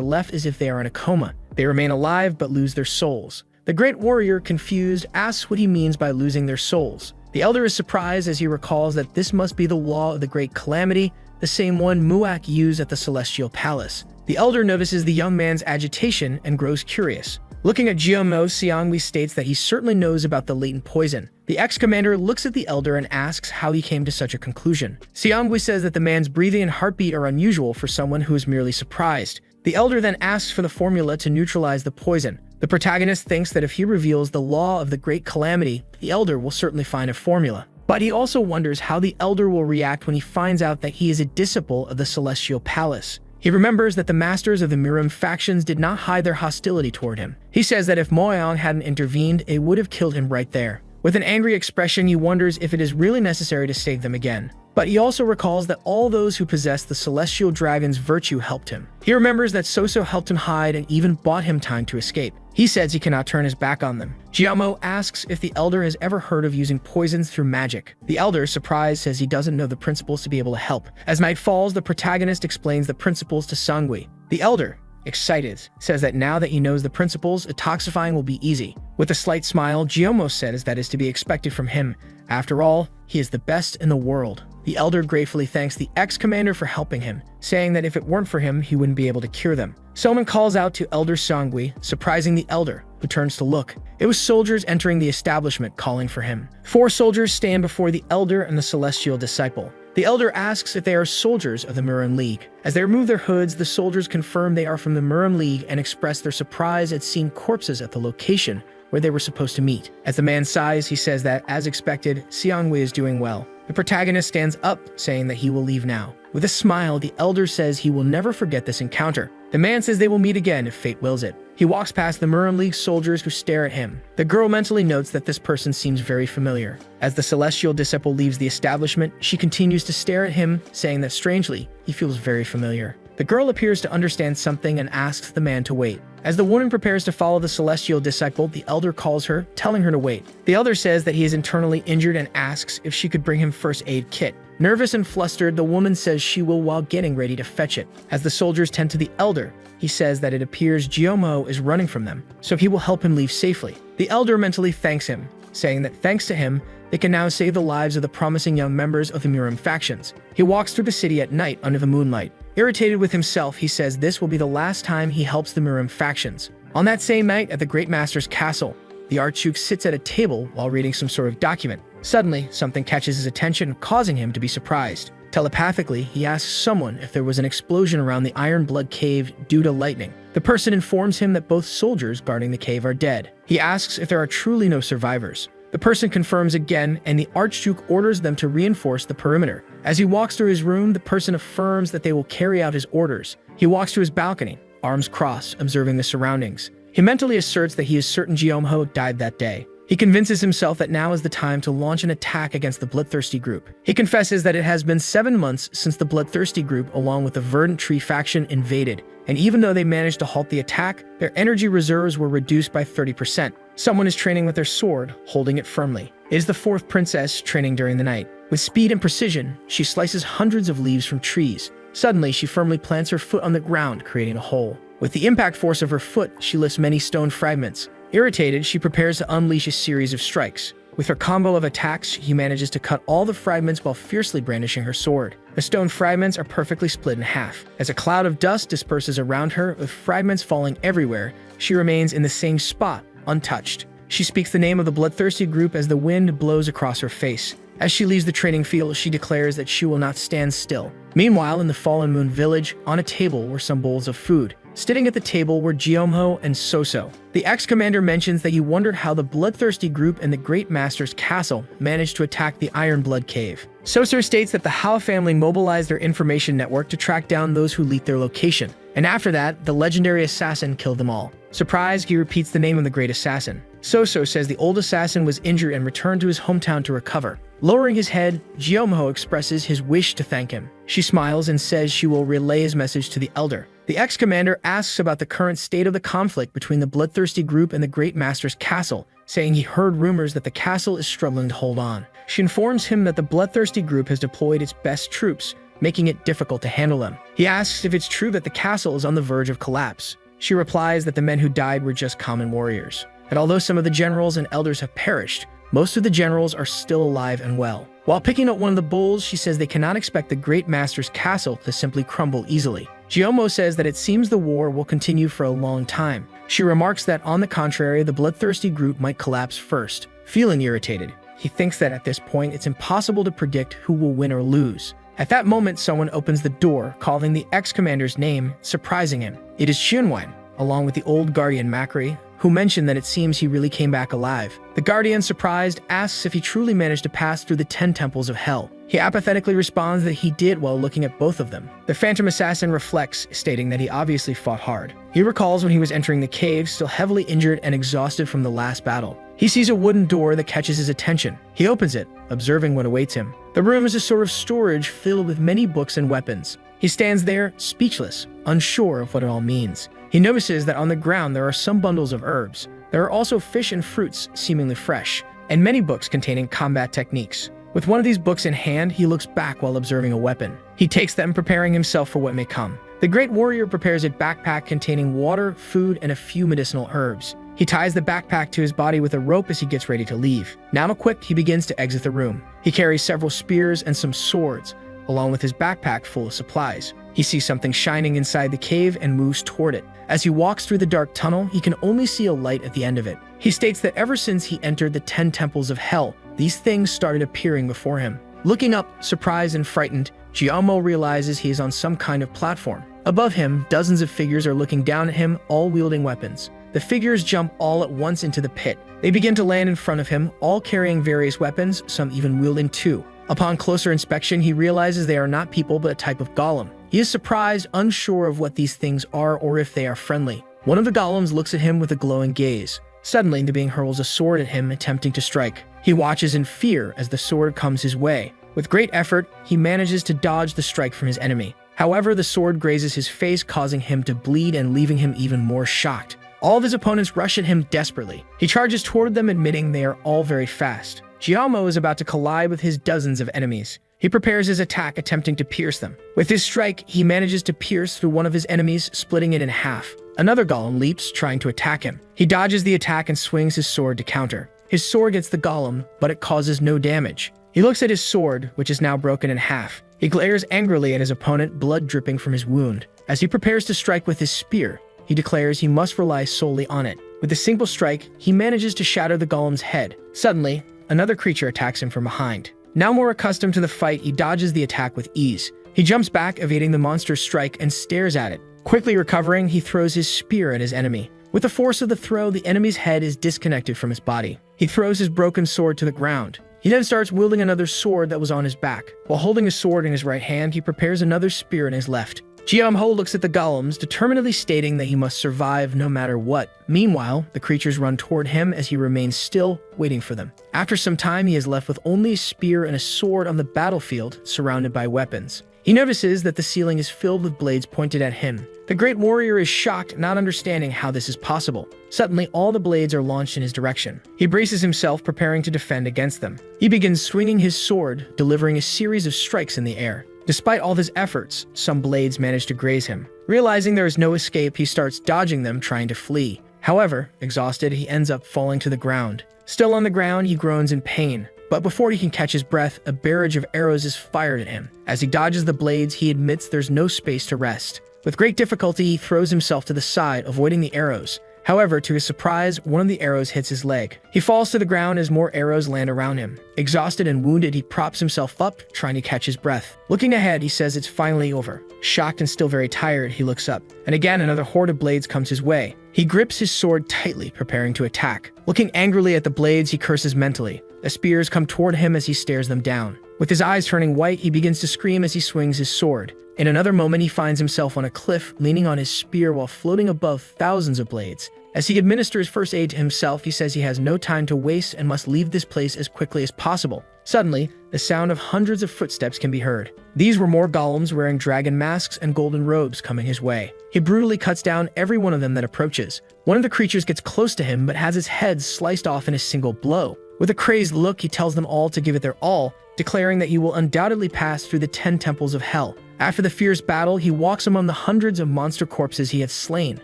left as if they are in a coma. They remain alive but lose their souls. The great warrior, confused, asks what he means by losing their souls. The elder is surprised as he recalls that this must be the law of the Great Calamity, the same one Muak used at the Celestial Palace. The elder notices the young man's agitation and grows curious. Looking at Chiyomo, Xiangwei states that he certainly knows about the latent poison. The ex-commander looks at the elder and asks how he came to such a conclusion. Xiangwei says that the man's breathing and heartbeat are unusual for someone who is merely surprised. The elder then asks for the formula to neutralize the poison. The protagonist thinks that if he reveals the law of the Great Calamity, the elder will certainly find a formula. But he also wonders how the elder will react when he finds out that he is a disciple of the Celestial Palace. He remembers that the masters of the Miram factions did not hide their hostility toward him. He says that if Moyang hadn't intervened, it would have killed him right there. With an angry expression, he wonders if it is really necessary to save them again. But he also recalls that all those who possess the Celestial Dragon's virtue helped him. He remembers that Soso helped him hide and even bought him time to escape. He says he cannot turn his back on them. Jiamo asks if the elder has ever heard of using poisons through magic. The elder, surprised, says he doesn't know the principles to be able to help. As night falls, the protagonist explains the principles to Sangui. The elder, excited, says that now that he knows the principles, detoxifying will be easy. With a slight smile, Jiamo says that is to be expected from him. After all, he is the best in the world. The elder gratefully thanks the ex-commander for helping him, saying that if it weren't for him, he wouldn't be able to cure them. Someone calls out to Elder Sangui, surprising the elder, who turns to look. It was soldiers entering the establishment calling for him. 4 soldiers stand before the elder and the celestial disciple. The elder asks if they are soldiers of the Muran League. As they remove their hoods, the soldiers confirm they are from the Muran League and express their surprise at seeing corpses at the location where they were supposed to meet. As the man sighs, he says that, as expected, Seongwi is doing well. The protagonist stands up, saying that he will leave now. With a smile, the elder says he will never forget this encounter. The man says they will meet again if fate wills it. He walks past the Muran League soldiers who stare at him. The girl mentally notes that this person seems very familiar. As the celestial disciple leaves the establishment, she continues to stare at him, saying that strangely, he feels very familiar. The girl appears to understand something and asks the man to wait. As the woman prepares to follow the celestial disciple, the elder calls her, telling her to wait. The elder says that he is internally injured and asks if she could bring him first aid kit. Nervous and flustered, the woman says she will while getting ready to fetch it. As the soldiers tend to the elder, he says that it appears Jiamo is running from them, so he will help him leave safely. The elder mentally thanks him, saying that thanks to him, they can now save the lives of the promising young members of the Muram factions. He walks through the city at night under the moonlight. Irritated with himself, he says this will be the last time he helps the Muram factions. On that same night, at the Great Master's castle, the Archduke sits at a table while reading some sort of document. Suddenly, something catches his attention, causing him to be surprised. Telepathically, he asks someone if there was an explosion around the Iron Blood Cave due to lightning. The person informs him that both soldiers guarding the cave are dead. He asks if there are truly no survivors. The person confirms again, and the Archduke orders them to reinforce the perimeter. As he walks through his room, the person affirms that they will carry out his orders. He walks to his balcony, arms crossed, observing the surroundings. He mentally asserts that he is certain Jiomho died that day. He convinces himself that now is the time to launch an attack against the Bloodthirsty group. He confesses that it has been 7 months since the Bloodthirsty group, along with the Verdant Tree faction, invaded, and even though they managed to halt the attack, their energy reserves were reduced by 30%. Someone is training with their sword, holding it firmly. It is the 4th princess training during the night. With speed and precision, she slices hundreds of leaves from trees. Suddenly, she firmly plants her foot on the ground, creating a hole. With the impact force of her foot, she lifts many stone fragments. Irritated, she prepares to unleash a series of strikes. With her combo of attacks, she manages to cut all the fragments while fiercely brandishing her sword. The stone fragments are perfectly split in half. As a cloud of dust disperses around her, with fragments falling everywhere, she remains in the same spot, untouched. She speaks the name of the Bloodthirsty group as the wind blows across her face. As she leaves the training field, she declares that she will not stand still. Meanwhile, in the Fallen Moon village, on a table were some bowls of food. Sitting at the table were Jiomho and Soso. The ex-commander mentions that he wondered how the Bloodthirsty group and the Great Master's castle managed to attack the Iron Blood Cave. Soso states that the Hao family mobilized their information network to track down those who leaked their location, and after that, the legendary assassin killed them all. Surprised, he repeats the name of the great assassin. Soso says the old assassin was injured and returned to his hometown to recover. Lowering his head, Jiomho expresses his wish to thank him. She smiles and says she will relay his message to the elder. The ex-commander asks about the current state of the conflict between the Bloodthirsty group and the Great Master's castle, saying he heard rumors that the castle is struggling to hold on. She informs him that the Bloodthirsty group has deployed its best troops, making it difficult to handle them. He asks if it's true that the castle is on the verge of collapse. She replies that the men who died were just common warriors, that although some of the generals and elders have perished, most of the generals are still alive and well. While picking up one of the bowls, she says they cannot expect the Great Master's castle to simply crumble easily. Jiomho says that it seems the war will continue for a long time. She remarks that, on the contrary, the Bloodthirsty group might collapse first. Feeling irritated, he thinks that at this point it's impossible to predict who will win or lose. At that moment, someone opens the door, calling the ex-commander's name, surprising him. It is Xunwan, along with the old guardian Macri, who mentioned that it seems he really came back alive. The guardian, surprised, asks if he truly managed to pass through the 10 temples of hell. He apathetically responds that he did while looking at both of them. The phantom assassin reflects, stating that he obviously fought hard. He recalls when he was entering the cave, still heavily injured and exhausted from the last battle. He sees a wooden door that catches his attention. He opens it, observing what awaits him. The room is a sort of storage filled with many books and weapons. He stands there, speechless, unsure of what it all means. He notices that on the ground there are some bundles of herbs. There are also fish and fruits seemingly fresh, and many books containing combat techniques. With one of these books in hand, he looks back while observing a weapon. He takes them, preparing himself for what may come. The great warrior prepares a backpack containing water, food, and a few medicinal herbs. He ties the backpack to his body with a rope as he gets ready to leave. Now equipped, he begins to exit the room. He carries several spears and some swords, along with his backpack full of supplies. He sees something shining inside the cave and moves toward it. As he walks through the dark tunnel, he can only see a light at the end of it. He states that ever since he entered the 10 temples of hell, these things started appearing before him. Looking up, surprised and frightened, Yahello realizes he is on some kind of platform. Above him, dozens of figures are looking down at him, all wielding weapons. The figures jump all at once into the pit. They begin to land in front of him, all carrying various weapons, some even wielding two. Upon closer inspection, he realizes they are not people but a type of golem. He is surprised, unsure of what these things are or if they are friendly. One of the golems looks at him with a glowing gaze. Suddenly, the being hurls a sword at him, attempting to strike. He watches in fear as the sword comes his way. With great effort, he manages to dodge the strike from his enemy. However, the sword grazes his face, causing him to bleed and leaving him even more shocked. All of his opponents rush at him desperately. He charges toward them, admitting they are all very fast. Yahello is about to collide with his dozens of enemies. He prepares his attack, attempting to pierce them. With his strike, he manages to pierce through one of his enemies, splitting it in half. Another golem leaps, trying to attack him. He dodges the attack and swings his sword to counter. His sword gets the golem, but it causes no damage. He looks at his sword, which is now broken in half. He glares angrily at his opponent, blood dripping from his wound. As he prepares to strike with his spear, he declares he must rely solely on it. With a single strike, he manages to shatter the golem's head. Suddenly, another creature attacks him from behind. Now more accustomed to the fight, he dodges the attack with ease. He jumps back, evading the monster's strike, and stares at it. Quickly recovering, he throws his spear at his enemy. With the force of the throw, the enemy's head is disconnected from his body. He throws his broken sword to the ground. He then starts wielding another sword that was on his back. While holding his sword in his right hand, he prepares another spear in his left. Yahello looks at the golems, determinedly stating that he must survive no matter what. Meanwhile, the creatures run toward him as he remains still, waiting for them. After some time, he is left with only a spear and a sword on the battlefield, surrounded by weapons. He notices that the ceiling is filled with blades pointed at him. The great warrior is shocked, not understanding how this is possible. Suddenly, all the blades are launched in his direction. He braces himself, preparing to defend against them. He begins swinging his sword, delivering a series of strikes in the air. Despite all his efforts, some blades manage to graze him. Realizing there is no escape, he starts dodging them, trying to flee. However, exhausted, he ends up falling to the ground. Still on the ground, he groans in pain. But before he can catch his breath, a barrage of arrows is fired at him. As he dodges the blades, he admits there's no space to rest. With great difficulty, he throws himself to the side, avoiding the arrows. However, to his surprise, one of the arrows hits his leg. He falls to the ground as more arrows land around him. Exhausted and wounded, he props himself up, trying to catch his breath. Looking ahead, he says it's finally over. Shocked and still very tired, he looks up. And again, another horde of blades comes his way. He grips his sword tightly, preparing to attack. Looking angrily at the blades, he curses mentally. The spears come toward him as he stares them down. With his eyes turning white, he begins to scream as he swings his sword. In another moment, he finds himself on a cliff, leaning on his spear while floating above thousands of blades. As he administers first aid to himself, he says he has no time to waste and must leave this place as quickly as possible. Suddenly, the sound of hundreds of footsteps can be heard. These were more golems wearing dragon masks and golden robes coming his way. He brutally cuts down every one of them that approaches. One of the creatures gets close to him but has his head sliced off in a single blow. With a crazed look, he tells them all to give it their all, declaring that he will undoubtedly pass through the 10 temples of hell. After the fierce battle, he walks among the hundreds of monster corpses he has slain.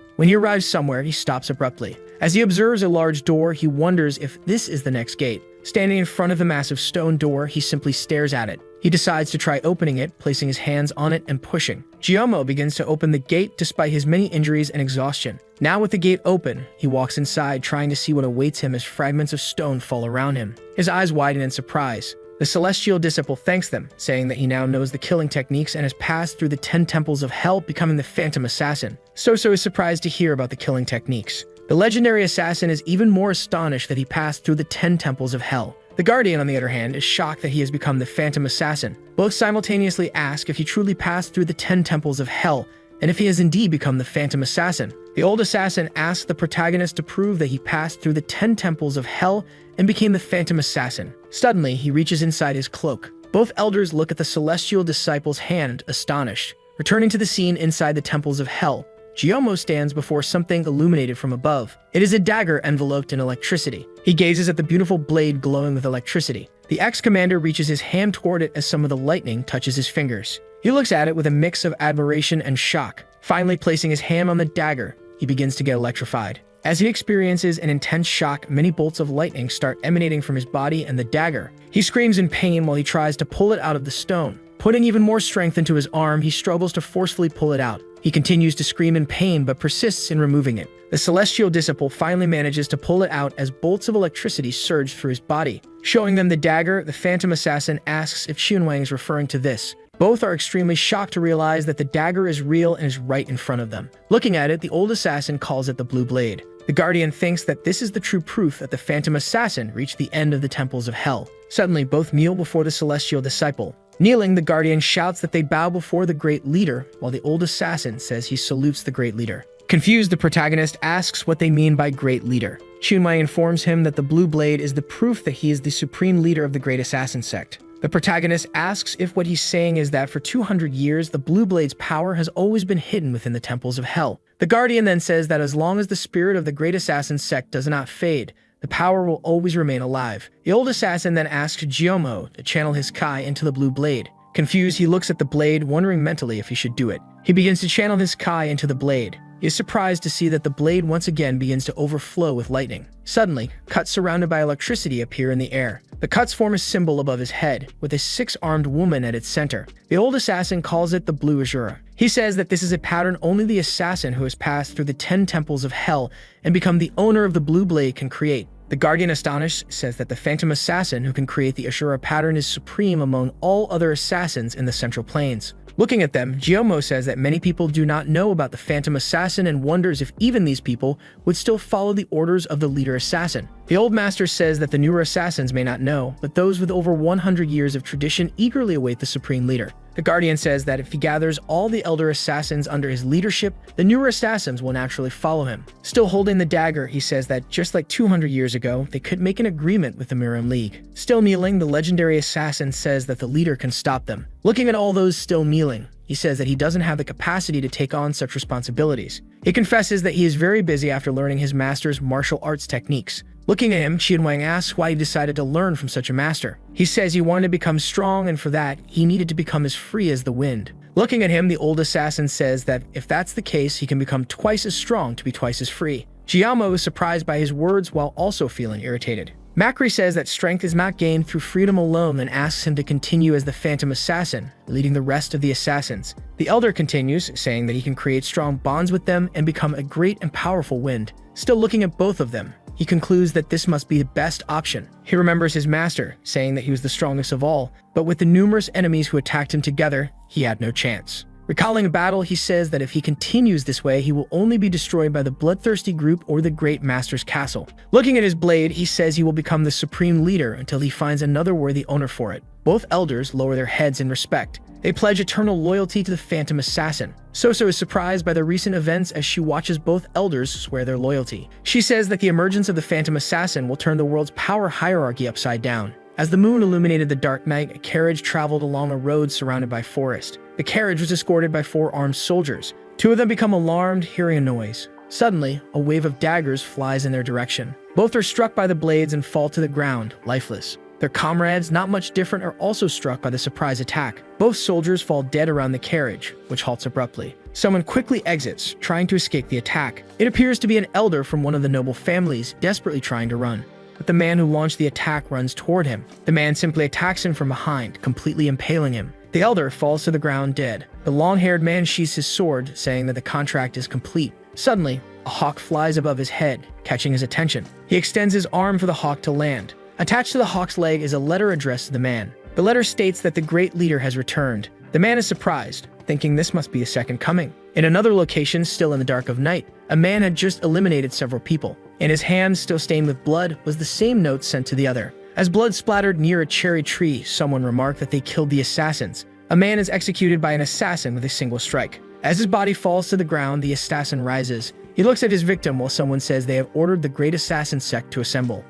When he arrives somewhere, he stops abruptly. As he observes a large door, he wonders if this is the next gate. Standing in front of the massive stone door, he simply stares at it. He decides to try opening it, placing his hands on it and pushing. Yahello begins to open the gate despite his many injuries and exhaustion. Now with the gate open, he walks inside, trying to see what awaits him as fragments of stone fall around him. His eyes widen in surprise. The celestial disciple thanks them, saying that he now knows the killing techniques and has passed through the 10 temples of hell, becoming the Phantom Assassin. Soso is surprised to hear about the killing techniques. The legendary assassin is even more astonished that he passed through the 10 temples of hell. The Guardian, on the other hand, is shocked that he has become the Phantom Assassin. Both simultaneously ask if he truly passed through the 10 temples of hell, and if he has indeed become the Phantom Assassin. The old assassin asks the protagonist to prove that he passed through the 10 temples of hell and became the Phantom Assassin. Suddenly, he reaches inside his cloak. Both elders look at the celestial disciple's hand, astonished. Returning to the scene inside the temples of hell, Giahello stands before something illuminated from above. It is a dagger enveloped in electricity. He gazes at the beautiful blade glowing with electricity. The ex-commander reaches his hand toward it as some of the lightning touches his fingers. He looks at it with a mix of admiration and shock. Finally placing his hand on the dagger, he begins to get electrified. As he experiences an intense shock, many bolts of lightning start emanating from his body and the dagger. He screams in pain while he tries to pull it out of the stone. Putting even more strength into his arm, he struggles to forcefully pull it out. He continues to scream in pain but persists in removing it. The celestial disciple finally manages to pull it out as bolts of electricity surge through his body. Showing them the dagger, the phantom assassin asks if Xianwang is referring to this. Both are extremely shocked to realize that the dagger is real and is right in front of them. Looking at it, the old assassin calls it the blue blade. The Guardian thinks that this is the true proof that the phantom assassin reached the end of the temples of hell. Suddenly, both kneel before the celestial disciple. Kneeling, the Guardian shouts that they bow before the great leader, while the old assassin says he salutes the great leader. Confused, the protagonist asks what they mean by great leader. Xianwang informs him that the blue blade is the proof that he is the supreme leader of the great assassin sect. The protagonist asks if what he's saying is that for 200 years, the blue blade's power has always been hidden within the temples of hell. The Guardian then says that as long as the spirit of the great assassin sect does not fade, the power will always remain alive. The old assassin then asks Giahello to channel his Kai into the blue blade. Confused, he looks at the blade, wondering mentally if he should do it. He begins to channel his Kai into the blade. He is surprised to see that the blade once again begins to overflow with lightning. Suddenly, cuts surrounded by electricity appear in the air. The cuts form a symbol above his head, with a six-armed woman at its center. The old assassin calls it the blue Asura. He says that this is a pattern only the assassin who has passed through the 10 temples of hell and become the owner of the blue blade can create. The Guardian, astonished, says that the phantom assassin who can create the Asura pattern is supreme among all other assassins in the Central Plains. Looking at them, Giahello says that many people do not know about the phantom assassin and wonders if even these people would still follow the orders of the leader assassin. The old master says that the newer assassins may not know, but those with over 100 years of tradition eagerly await the supreme leader. The Guardian says that if he gathers all the elder assassins under his leadership, the newer assassins will naturally follow him. Still holding the dagger, he says that just like 200 years ago, they could make an agreement with the Miram League. Still kneeling, the legendary assassin says that the leader can stop them. Looking at all those still kneeling, he says that he doesn't have the capacity to take on such responsibilities. He confesses that he is very busy after learning his master's martial arts techniques. Looking at him, Xianwang asks why he decided to learn from such a master. He says he wanted to become strong, and for that, he needed to become as free as the wind. Looking at him, the old assassin says that if that's the case, he can become twice as strong to be twice as free. Giahello is surprised by his words while also feeling irritated. Macri says that strength is not gained through freedom alone and asks him to continue as the phantom assassin, leading the rest of the assassins. The elder continues, saying that he can create strong bonds with them and become a great and powerful wind. Still looking at both of them, he concludes that this must be the best option. He remembers his master, saying that he was the strongest of all, but with the numerous enemies who attacked him together, he had no chance. Recalling a battle, he says that if he continues this way, he will only be destroyed by the bloodthirsty group or the great master's castle. Looking at his blade, he says he will become the supreme leader until he finds another worthy owner for it. Both elders lower their heads in respect. They pledge eternal loyalty to the phantom assassin. Soso is surprised by the recent events as she watches both elders swear their loyalty. She says that the emergence of the phantom assassin will turn the world's power hierarchy upside down. As the moon illuminated the dark night, a carriage traveled along a road surrounded by forest. The carriage was escorted by 4 armed soldiers. 2 of them become alarmed, hearing a noise. Suddenly, a wave of daggers flies in their direction. Both are struck by the blades and fall to the ground, lifeless. Their comrades, not much different, are also struck by the surprise attack. Both soldiers fall dead around the carriage, which halts abruptly. Someone quickly exits, trying to escape the attack. It appears to be an elder from one of the noble families, desperately trying to run. But the man who launched the attack runs toward him. The man simply attacks him from behind, completely impaling him. The elder falls to the ground dead. The long-haired man sheathes his sword, saying that the contract is complete. Suddenly, a hawk flies above his head, catching his attention. He extends his arm for the hawk to land. Attached to the hawk's leg is a letter addressed to the man. The letter states that the great leader has returned. The man is surprised, thinking this must be a second coming. In another location, still in the dark of night, a man had just eliminated several people. In his hand, still stained with blood, was the same note sent to the other. As blood splattered near a cherry tree, someone remarked that they killed the assassins. A man is executed by an assassin with a single strike. As his body falls to the ground, the assassin rises. He looks at his victim while someone says they have ordered the great assassin sect to assemble.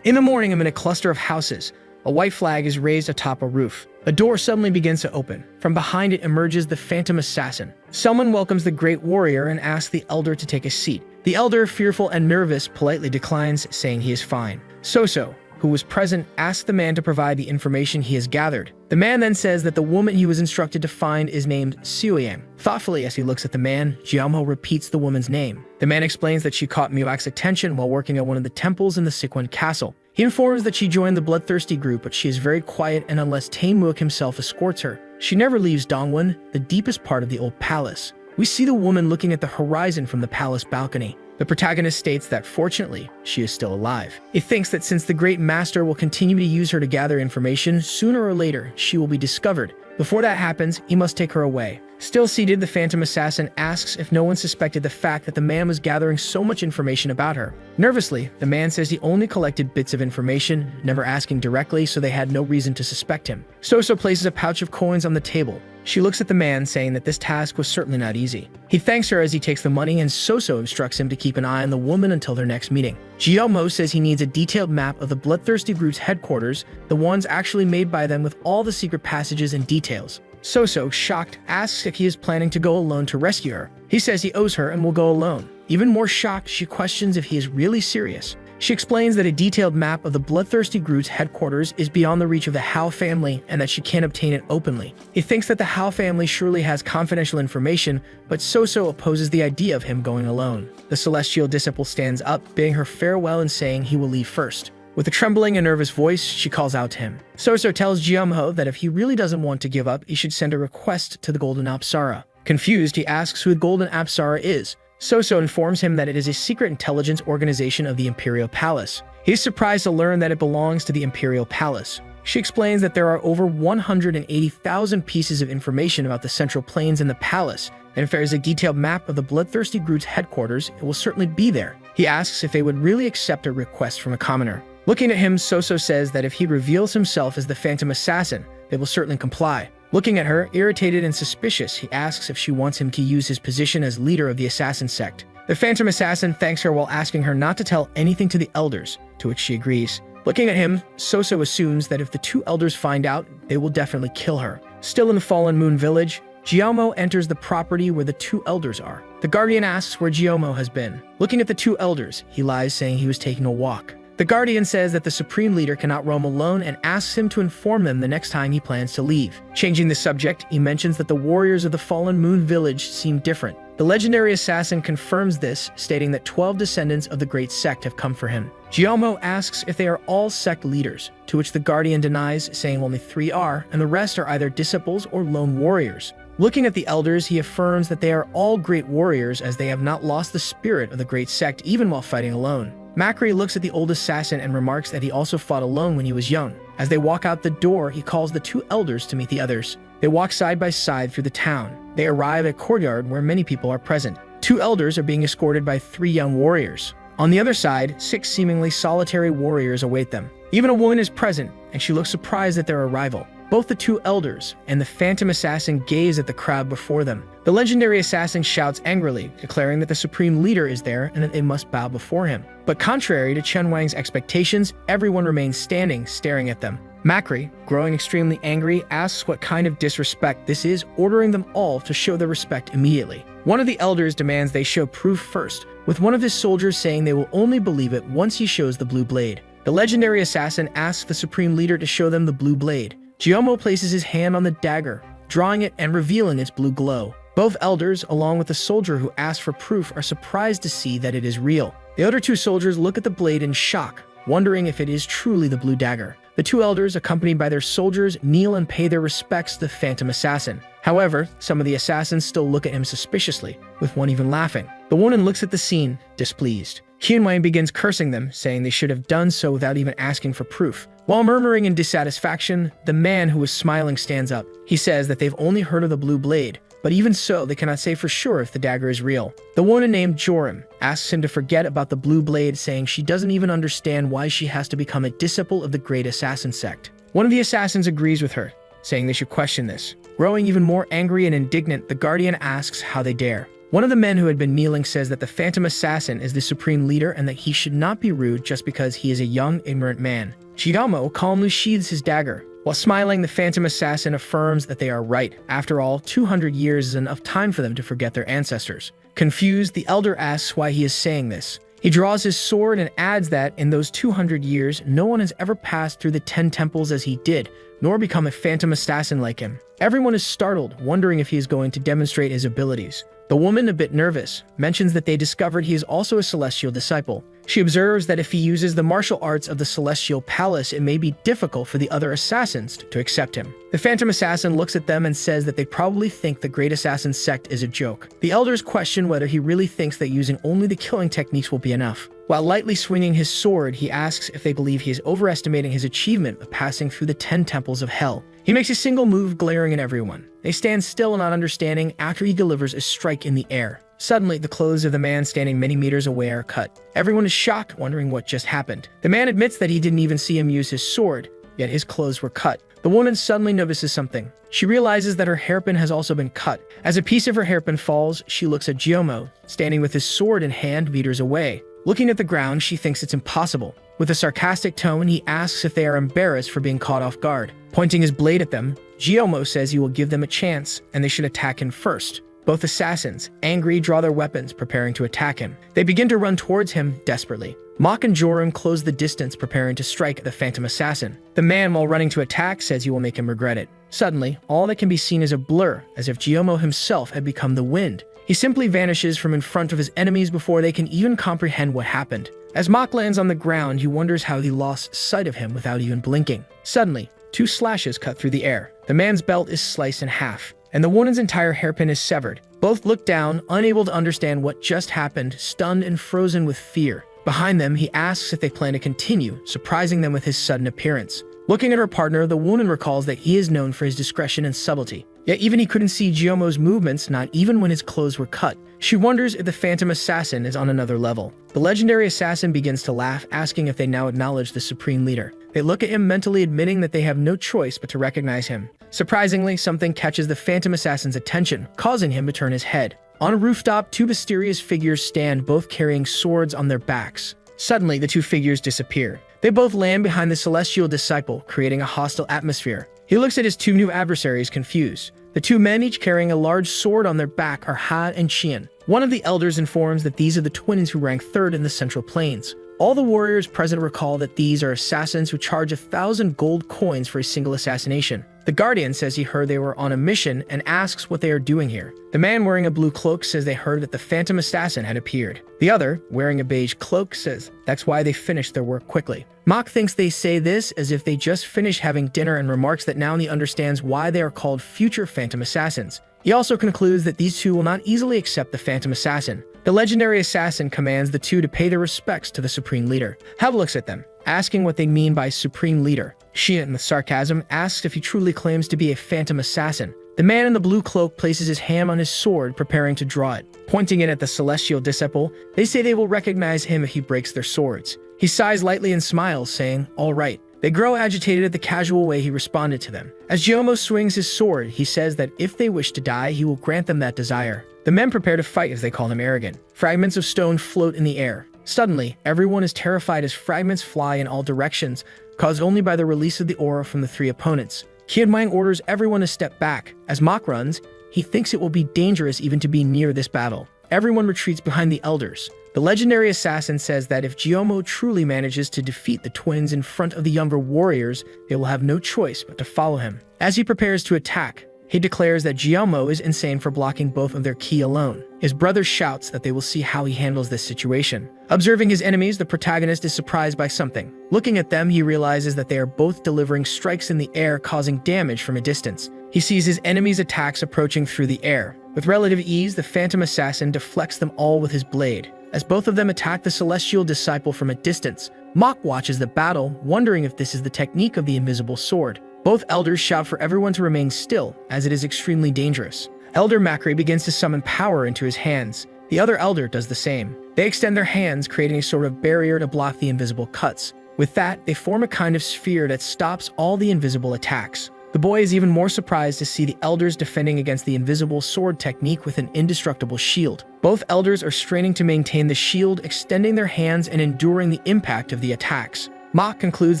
In the morning, amid a cluster of houses, A white flag is raised atop a roof. A door suddenly begins to open. From behind it emerges the phantom assassin. Someone welcomes the great warrior and asks the elder to take a seat. The elder, fearful and nervous, politely declines, saying he is fine. So, who was present, asks the man to provide the information he has gathered. The man then says that the woman he was instructed to find is named Suoyang. Thoughtfully, as he looks at the man, Jiamho repeats the woman's name. The man explains that she caught Miwak's attention while working at one of the temples in the Siquan Castle. He informs that she joined the bloodthirsty group, but she is very quiet, and unless Taemuak himself escorts her, she never leaves Dongwon, the deepest part of the old palace. We see the woman looking at the horizon from the palace balcony. The protagonist states that, fortunately, she is still alive. He thinks that since the Great Master will continue to use her to gather information, sooner or later, she will be discovered. Before that happens, he must take her away. Still seated, the phantom assassin asks if no one suspected the fact that the man was gathering so much information about her. Nervously, the man says he only collected bits of information, never asking directly, so they had no reason to suspect him. So places a pouch of coins on the table. She looks at the man, saying that this task was certainly not easy. He thanks her as he takes the money, and So instructs him to keep an eye on the woman until their next meeting. Jielmo says he needs a detailed map of the bloodthirsty group's headquarters, the ones actually made by them with all the secret passages and details. So, shocked, asks if he is planning to go alone to rescue her. He says he owes her and will go alone. Even more shocked, she questions if he is really serious. She explains that a detailed map of the bloodthirsty group's headquarters is beyond the reach of the Hao family and that she can't obtain it openly. He thinks that the Hao family surely has confidential information, but So opposes the idea of him going alone. The celestial disciple stands up, bidding her farewell and saying he will leave first. With a trembling and nervous voice, she calls out to him. So tells Jiamho that if he really doesn't want to give up, he should send a request to the Golden Apsara. Confused, he asks who the Golden Apsara is. So informs him that it is a secret intelligence organization of the Imperial Palace. He is surprised to learn that it belongs to the Imperial Palace. She explains that there are over 180,000 pieces of information about the Central Plains and the palace, and if there is a detailed map of the bloodthirsty group's headquarters, it will certainly be there. He asks if they would really accept a request from a commoner. Looking at him, So says that if he reveals himself as the phantom assassin, they will certainly comply. Looking at her, irritated and suspicious, he asks if she wants him to use his position as leader of the assassin sect. The phantom assassin thanks her while asking her not to tell anything to the elders, to which she agrees. Looking at him, So assumes that if the two elders find out, they will definitely kill her. Still in the Fallen Moon village, Jiaomo enters the property where the two elders are. The guardian asks where Jiaomo has been. Looking at the two elders, he lies, saying he was taking a walk. The guardian says that the supreme leader cannot roam alone and asks him to inform them the next time he plans to leave. Changing the subject, he mentions that the warriors of the Fallen Moon village seem different. The legendary assassin confirms this, stating that 12 descendants of the great sect have come for him. Jiaomo asks if they are all sect leaders, to which the guardian denies, saying only 3 are, and the rest are either disciples or lone warriors. Looking at the elders, he affirms that they are all great warriors, as they have not lost the spirit of the great sect even while fighting alone. Macri looks at the old assassin and remarks that he also fought alone when he was young. As they walk out the door, he calls the two elders to meet the others. They walk side by side through the town. They arrive at a courtyard where many people are present. 2 elders are being escorted by 3 young warriors. On the other side, 6 seemingly solitary warriors await them. Even a woman is present, and she looks surprised at their arrival. Both the 2 elders and the phantom assassin gaze at the crowd before them. The legendary assassin shouts angrily, declaring that the supreme leader is there and that they must bow before him. But contrary to Chen Wang's expectations, everyone remains standing, staring at them. Macri, growing extremely angry, asks what kind of disrespect this is, ordering them all to show their respect immediately. One of the elders demands they show proof first, with one of his soldiers saying they will only believe it once he shows the blue blade. The legendary assassin asks the supreme leader to show them the blue blade. Jiaomo places his hand on the dagger, drawing it and revealing its blue glow. Both elders, along with the soldier who asked for proof, are surprised to see that it is real. The other 2 soldiers look at the blade in shock, wondering if it is truly the blue dagger. The 2 elders, accompanied by their soldiers, kneel and pay their respects to the phantom assassin. However, some of the assassins still look at him suspiciously, with one even laughing. The woman looks at the scene, displeased. Hyunwei begins cursing them, saying they should have done so without even asking for proof. While murmuring in dissatisfaction, the man who was smiling stands up. He says that they've only heard of the blue blade, but even so, they cannot say for sure if the dagger is real. The woman named Joram asks him to forget about the blue blade, saying she doesn't even understand why she has to become a disciple of the great assassin sect. One of the assassins agrees with her, saying they should question this. Growing even more angry and indignant, the guardian asks how they dare. One of the men who had been kneeling says that the phantom assassin is the supreme leader and that he should not be rude just because he is a young, ignorant man. Giacomo calmly sheathes his dagger. While smiling, the phantom assassin affirms that they are right. After all, 200 years is enough time for them to forget their ancestors. Confused, the elder asks why he is saying this. He draws his sword and adds that in those 200 years, no one has ever passed through the 10 temples as he did, nor become a phantom assassin like him. Everyone is startled, wondering if he is going to demonstrate his abilities. The woman, a bit nervous, mentions that they discovered he is also a celestial disciple. She observes that if he uses the martial arts of the celestial palace, it may be difficult for the other assassins to accept him. The phantom assassin looks at them and says that they probably think the great assassin sect is a joke. The elders question whether he really thinks that using only the killing techniques will be enough. While lightly swinging his sword, he asks if they believe he is overestimating his achievement of passing through the 10 temples of hell. He makes a single move, glaring at everyone. They stand still, not understanding, after he delivers a strike in the air. Suddenly, the clothes of the man standing many meters away are cut. Everyone is shocked, wondering what just happened. The man admits that he didn't even see him use his sword, yet his clothes were cut. The woman suddenly notices something. She realizes that her hairpin has also been cut. As a piece of her hairpin falls, she looks at Giacomo, standing with his sword in hand meters away. Looking at the ground, she thinks it's impossible. With a sarcastic tone, he asks if they are embarrassed for being caught off guard. Pointing his blade at them, Giacomo says he will give them a chance, and they should attack him first. Both assassins, angry, draw their weapons, preparing to attack him. They begin to run towards him desperately. Mok and Joram close the distance, preparing to strike at the phantom assassin. The man, while running to attack, says he will make him regret it. Suddenly, all that can be seen is a blur, as if Giacomo himself had become the wind. He simply vanishes from in front of his enemies before they can even comprehend what happened. As Mok lands on the ground, he wonders how he lost sight of him without even blinking. Suddenly, 2 slashes cut through the air. The man's belt is sliced in half, and the woman's entire hairpin is severed. Both look down, unable to understand what just happened, stunned and frozen with fear. Behind them, he asks if they plan to continue, surprising them with his sudden appearance. Looking at her partner, the woman recalls that he is known for his discretion and subtlety. Yet even he couldn't see Giacomo's movements, not even when his clothes were cut. She wonders if the phantom assassin is on another level. The legendary assassin begins to laugh, asking if they now acknowledge the supreme leader. They look at him, mentally admitting that they have no choice but to recognize him. Surprisingly, something catches the phantom assassin's attention, causing him to turn his head. On a rooftop, 2 mysterious figures stand, both carrying swords on their backs. Suddenly, the 2 figures disappear. They both land behind the celestial disciple, creating a hostile atmosphere. He looks at his 2 new adversaries, confused. The 2 men, each carrying a large sword on their back, are Ha and Qian. One of the elders informs that these are the twins who rank 3rd in the Central Plains. All the warriors present recall that these are assassins who charge 1,000 gold coins for a single assassination. The Guardian says he heard they were on a mission and asks what they are doing here. The man wearing a blue cloak says they heard that the phantom assassin had appeared. The other, wearing a beige cloak, says that's why they finished their work quickly. Mok thinks they say this as if they just finished having dinner and remarks that now he understands why they are called future phantom assassins. He also concludes that these 2 will not easily accept the phantom assassin. The legendary assassin commands the 2 to pay their respects to the supreme leader. Hal looks at them, asking what they mean by supreme leader. Qian, with sarcasm, asks if he truly claims to be a phantom assassin. The man in the blue cloak places his hand on his sword, preparing to draw it. Pointing it at the celestial disciple, they say they will recognize him if he breaks their swords. He sighs lightly and smiles, saying, "All right." They grow agitated at the casual way he responded to them. As Giacomo swings his sword, he says that if they wish to die, he will grant them that desire. The men prepare to fight as they call him arrogant. Fragments of stone float in the air. Suddenly, everyone is terrified as fragments fly in all directions, caused only by the release of the aura from the 3 opponents. Qian Wang orders everyone to step back. As Mok runs, he thinks it will be dangerous even to be near this battle. Everyone retreats behind the elders. The legendary assassin says that if Giacomo truly manages to defeat the twins in front of the younger warriors, they will have no choice but to follow him. As he prepares to attack, he declares that Giacomo is insane for blocking both of their ki alone. His brother shouts that they will see how he handles this situation. Observing his enemies, the protagonist is surprised by something. Looking at them, he realizes that they are both delivering strikes in the air, causing damage from a distance. He sees his enemies' attacks approaching through the air. With relative ease, the phantom assassin deflects them all with his blade. As both of them attack the celestial disciple from a distance, Mok watches the battle, wondering if this is the technique of the invisible sword. Both elders shout for everyone to remain still, as it is extremely dangerous. Elder Macri begins to summon power into his hands. The other elder does the same. They extend their hands, creating a sort of barrier to block the invisible cuts. With that, they form a kind of sphere that stops all the invisible attacks. The boy is even more surprised to see the elders defending against the invisible sword technique with an indestructible shield. Both elders are straining to maintain the shield, extending their hands and enduring the impact of the attacks. Mach concludes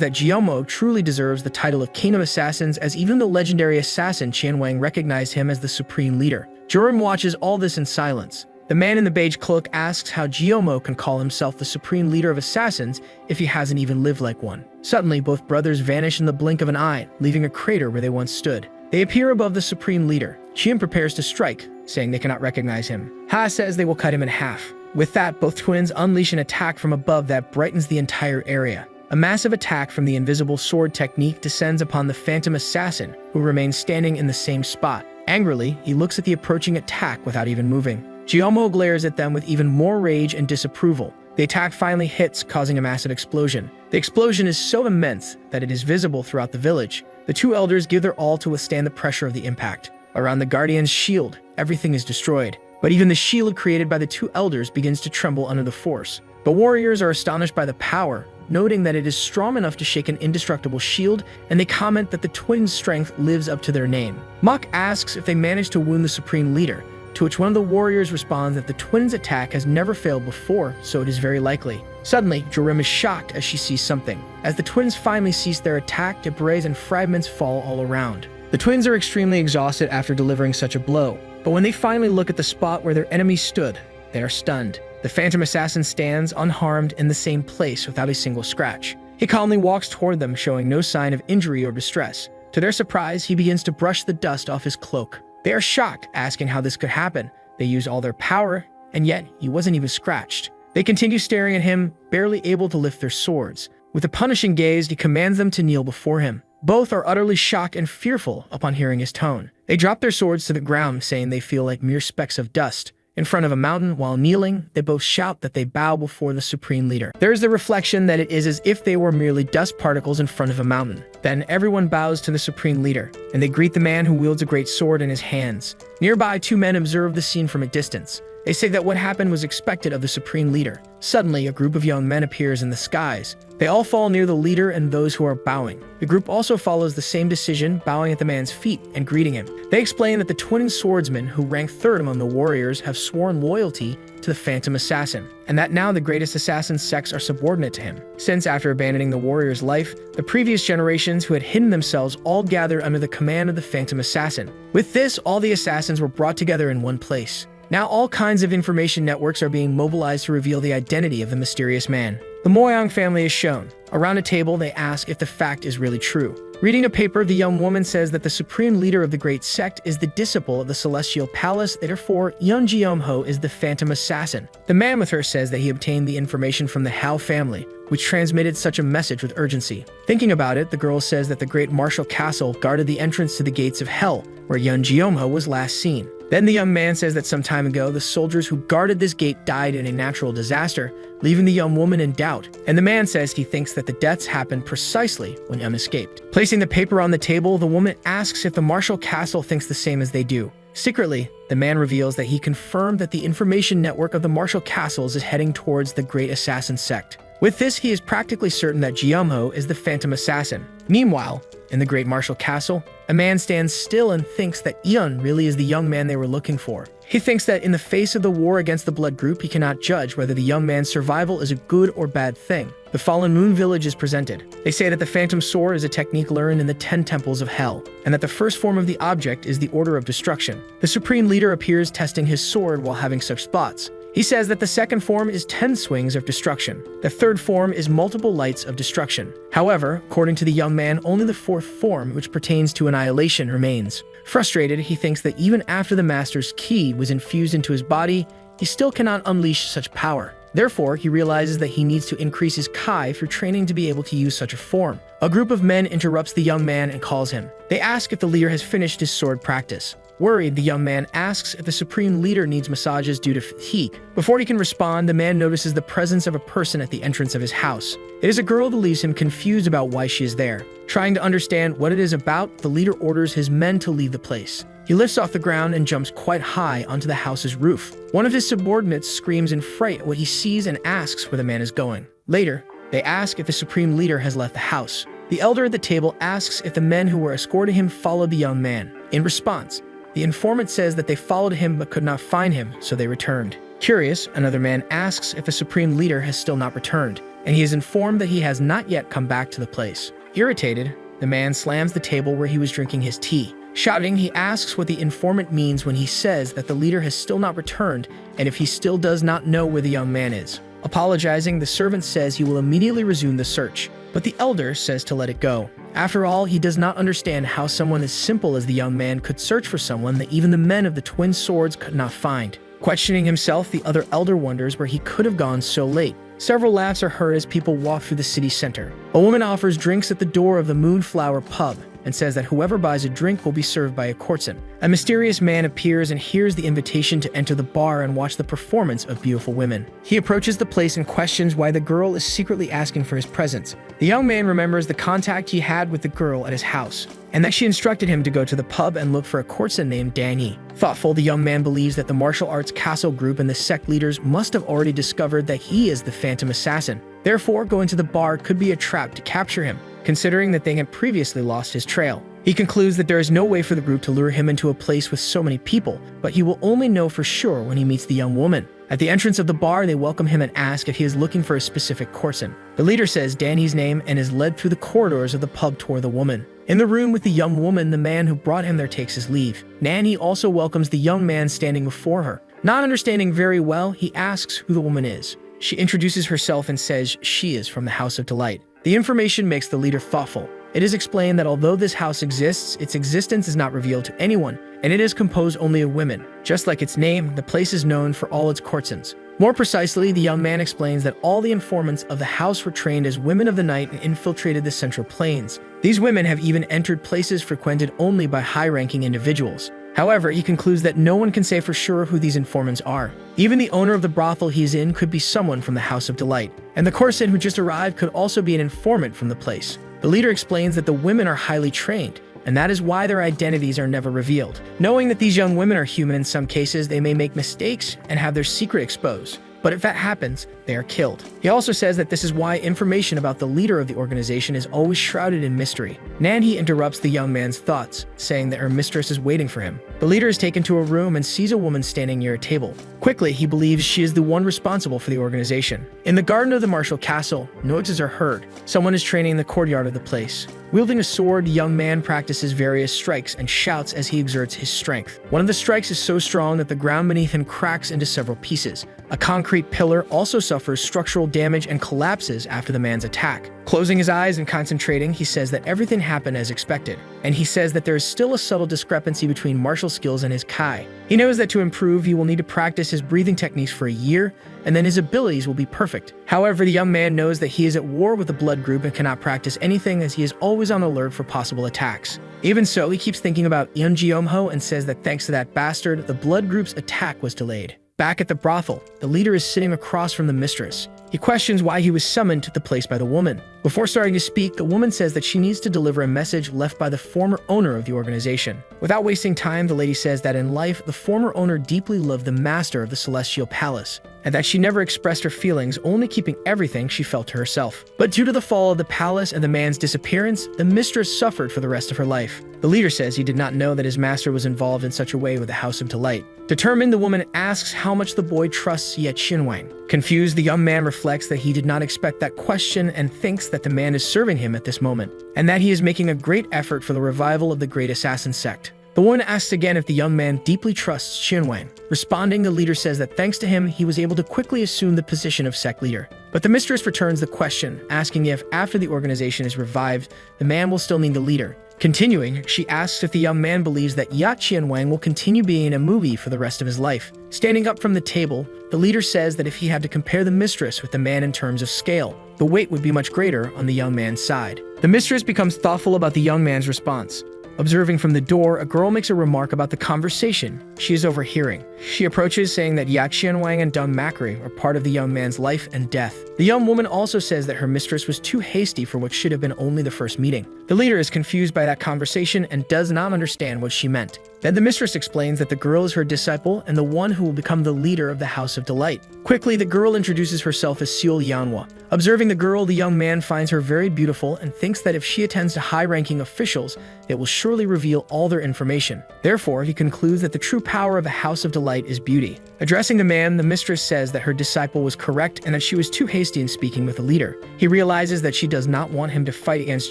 that Jiyomo truly deserves the title of King of Assassins, as even the legendary assassin Qian Wang recognized him as the supreme leader. Jorim watches all this in silence. The man in the beige cloak asks how Jiyomo can call himself the supreme leader of assassins if he hasn't even lived like one. Suddenly, both brothers vanish in the blink of an eye, leaving a crater where they once stood. They appear above the supreme leader. Qian prepares to strike, saying they cannot recognize him. Ha says they will cut him in half. With that, both twins unleash an attack from above that brightens the entire area. A massive attack from the invisible sword technique descends upon the phantom assassin, who remains standing in the same spot. Angrily, he looks at the approaching attack without even moving. Jiyomo glares at them with even more rage and disapproval. The attack finally hits, causing a massive explosion. The explosion is so immense that it is visible throughout the village. The two elders give their all to withstand the pressure of the impact. Around the guardian's shield, everything is destroyed. But even the shield created by the two elders begins to tremble under the force. The warriors are astonished by the power, noting that it is strong enough to shake an indestructible shield, and they comment that the twins' strength lives up to their name. Mach asks if they managed to wound the supreme leader, to which one of the warriors responds that the twins' attack has never failed before, so it is very likely. Suddenly, Jorim is shocked as she sees something. As the twins finally cease their attack, debris and fragments fall all around. The twins are extremely exhausted after delivering such a blow, but when they finally look at the spot where their enemy stood, they are stunned. The phantom assassin stands unharmed in the same place without a single scratch. He calmly walks toward them, showing no sign of injury or distress. To their surprise, he begins to brush the dust off his cloak. They are shocked, asking how this could happen. They use all their power, and yet he wasn't even scratched. They continue staring at him, barely able to lift their swords. With a punishing gaze, he commands them to kneel before him. Both are utterly shocked and fearful upon hearing his tone. They drop their swords to the ground, saying they feel like mere specks of dust. In front of a mountain, while kneeling, they both shout that they bow before the supreme leader. There is the reflection that it is as if they were merely dust particles in front of a mountain. Then everyone bows to the supreme leader, and they greet the man who wields a great sword in his hands. Nearby, two men observe the scene from a distance. They say that what happened was expected of the supreme leader. Suddenly, a group of young men appears in the skies. They all fall near the leader and those who are bowing. The group also follows the same decision, bowing at the man's feet and greeting him. They explain that the twin swordsmen, who rank third among the warriors, have sworn loyalty to the phantom assassin, and that now the greatest assassin's sects are subordinate to him. Since after abandoning the warrior's life, the previous generations who had hidden themselves all gathered under the command of the phantom assassin. With this, all the assassins were brought together in one place. Now all kinds of information networks are being mobilized to reveal the identity of the mysterious man. The Moyang family is shown. Around a table, they ask if the fact is really true. Reading a paper, the young woman says that the supreme leader of the great sect is the disciple of the celestial palace, therefore Yeon Ji-Ho is the phantom assassin. The man with her says that he obtained the information from the Hao family, which transmitted such a message with urgency. Thinking about it, the girl says that the great martial castle guarded the entrance to the gates of hell, where Yeon Ji-Ho was last seen. Then the young man says that some time ago, the soldiers who guarded this gate died in a natural disaster, leaving the young woman in doubt. And the man says he thinks that the deaths happened precisely when Yeon escaped. Placing the paper on the table, the woman asks if the martial castle thinks the same as they do. Secretly, the man reveals that he confirmed that the information network of the martial castles is heading towards the great assassin sect. With this, he is practically certain that Ji-Ho is the phantom assassin. Meanwhile, in the great martial castle, a man stands still and thinks that Yeon really is the young man they were looking for. He thinks that in the face of the war against the blood group, he cannot judge whether the young man's survival is a good or bad thing. The Fallen Moon Village is presented. They say that the Phantom Sword is a technique learned in the 10 Temples of Hell, and that the first form of the object is the Order of Destruction. The Supreme Leader appears testing his sword while having such thoughts. He says that the second form is 10 swings of destruction. The third form is multiple lights of destruction. However, according to the young man, only the fourth form, which pertains to annihilation, remains. Frustrated, he thinks that even after the master's ki was infused into his body, he still cannot unleash such power. Therefore, he realizes that he needs to increase his kai through training to be able to use such a form. A group of men interrupts the young man and calls him. They ask if the leader has finished his sword practice. Worried, the young man asks if the supreme leader needs massages due to fatigue. Before he can respond, the man notices the presence of a person at the entrance of his house. It is a girl that leaves him confused about why she is there. Trying to understand what it is about, the leader orders his men to leave the place. He lifts off the ground and jumps quite high onto the house's roof. One of his subordinates screams in fright at what he sees and asks where the man is going. Later, they ask if the supreme leader has left the house. The elder at the table asks if the men who were escorting him followed the young man. In response, the informant says that they followed him but could not find him, so they returned. Curious, another man asks if the supreme leader has still not returned. and he is informed that he has not yet come back to the place. Irritated, the man slams the table where he was drinking his tea. Shouting, he asks what the informant means when he says that the leader has still not returned and if he still does not know where the young man is. Apologizing, the servant says he will immediately resume the search, but the elder says to let it go. After all, he does not understand how someone as simple as the young man could search for someone that even the men of the twin swords could not find. Questioning himself, the other elder wonders where he could have gone so late. Several laughs are heard as people walk through the city center. A woman offers drinks at the door of the Moonflower pub and says that whoever buys a drink will be served by a courtesan. A mysterious man appears and hears the invitation to enter the bar and watch the performance of beautiful women. He approaches the place and questions why the girl is secretly asking for his presence. The young man remembers the contact he had with the girl at his house, and that she instructed him to go to the pub and look for a courtesan named Danny. Thoughtful, the young man believes that the martial arts castle group and the sect leaders must have already discovered that he is the phantom assassin. Therefore, going to the bar could be a trap to capture him, considering that they had previously lost his trail. He concludes that there is no way for the group to lure him into a place with so many people, but he will only know for sure when he meets the young woman. At the entrance of the bar, they welcome him and ask if he is looking for a specific courtesan. The leader says Danny's name and is led through the corridors of the pub toward the woman. In the room with the young woman, the man who brought him there takes his leave. Nanny also welcomes the young man standing before her. Not understanding very well, he asks who the woman is. She introduces herself and says she is from the House of Delight. The information makes the leader thoughtful. It is explained that although this house exists, its existence is not revealed to anyone, and it is composed only of women. Just like its name, the place is known for all its courtesans. More precisely, the young man explains that all the informants of the house were trained as women of the night and infiltrated the Central Plains. These women have even entered places frequented only by high-ranking individuals. However, he concludes that no one can say for sure who these informants are. Even the owner of the brothel he's in could be someone from the House of Delight, and the courtesan who just arrived could also be an informant from the place. The leader explains that the women are highly trained, and that is why their identities are never revealed. Knowing that these young women are human in some cases, they may make mistakes and have their secret exposed. But if that happens, they are killed. He also says that this is why information about the leader of the organization is always shrouded in mystery. Nanhi interrupts the young man's thoughts, saying that her mistress is waiting for him. The leader is taken to a room and sees a woman standing near a table. Quickly, he believes she is the one responsible for the organization. In the garden of the martial castle, noises are heard. Someone is training in the courtyard of the place. Wielding a sword, the young man practices various strikes and shouts as he exerts his strength. One of the strikes is so strong that the ground beneath him cracks into several pieces. A concrete pillar also suffers structural damage and collapses after the man's attack. Closing his eyes and concentrating, he says that everything happened as expected, and he says that there is still a subtle discrepancy between martial skills and his kai. He knows that to improve, he will need to practice his breathing techniques for a year, and then his abilities will be perfect. However, the young man knows that he is at war with the blood group and cannot practice anything as he is always on alert for possible attacks. Even so, he keeps thinking about Yeonji and says that thanks to that bastard, the blood group's attack was delayed. Back at the brothel, the leader is sitting across from the mistress. He questions why he was summoned to the place by the woman. Before starting to speak, the woman says that she needs to deliver a message left by the former owner of the organization. Without wasting time, the lady says that in life, the former owner deeply loved the master of the Celestial Palace, and that she never expressed her feelings, only keeping everything she felt to herself. But due to the fall of the palace and the man's disappearance, the mistress suffered for the rest of her life. The leader says he did not know that his master was involved in such a way with the House of Delight. Determined, the woman asks how much the boy trusts Ye Qianwang. Confused, the young man reflects that he did not expect that question and thinks that the man is serving him at this moment, and that he is making a great effort for the revival of the Great Assassin sect. The woman asks again if the young man deeply trusts Qianwang. Responding, the leader says that thanks to him, he was able to quickly assume the position of sect leader. But the mistress returns the question, asking if after the organization is revived, the man will still need the leader. Continuing, she asks if the young man believes that Ya Qianwang will continue being in a movie for the rest of his life. Standing up from the table, the leader says that if he had to compare the mistress with the man in terms of scale, the weight would be much greater on the young man's side. The mistress becomes thoughtful about the young man's response. Observing from the door, a girl makes a remark about the conversation she is overhearing. She approaches, saying that Ya Qianwang and Deng Macri are part of the young man's life and death. The young woman also says that her mistress was too hasty for what should have been only the first meeting. The leader is confused by that conversation and does not understand what she meant. Then the mistress explains that the girl is her disciple and the one who will become the leader of the House of Delight. Quickly, the girl introduces herself as Seol Yanhwa. Observing the girl, the young man finds her very beautiful and thinks that if she attends to high-ranking officials, it will surely reveal all their information. Therefore, he concludes that the true power of a House of Delight is beauty. Addressing the man, the mistress says that her disciple was correct and that she was too hasty in speaking with the leader. He realizes that she does not want him to fight against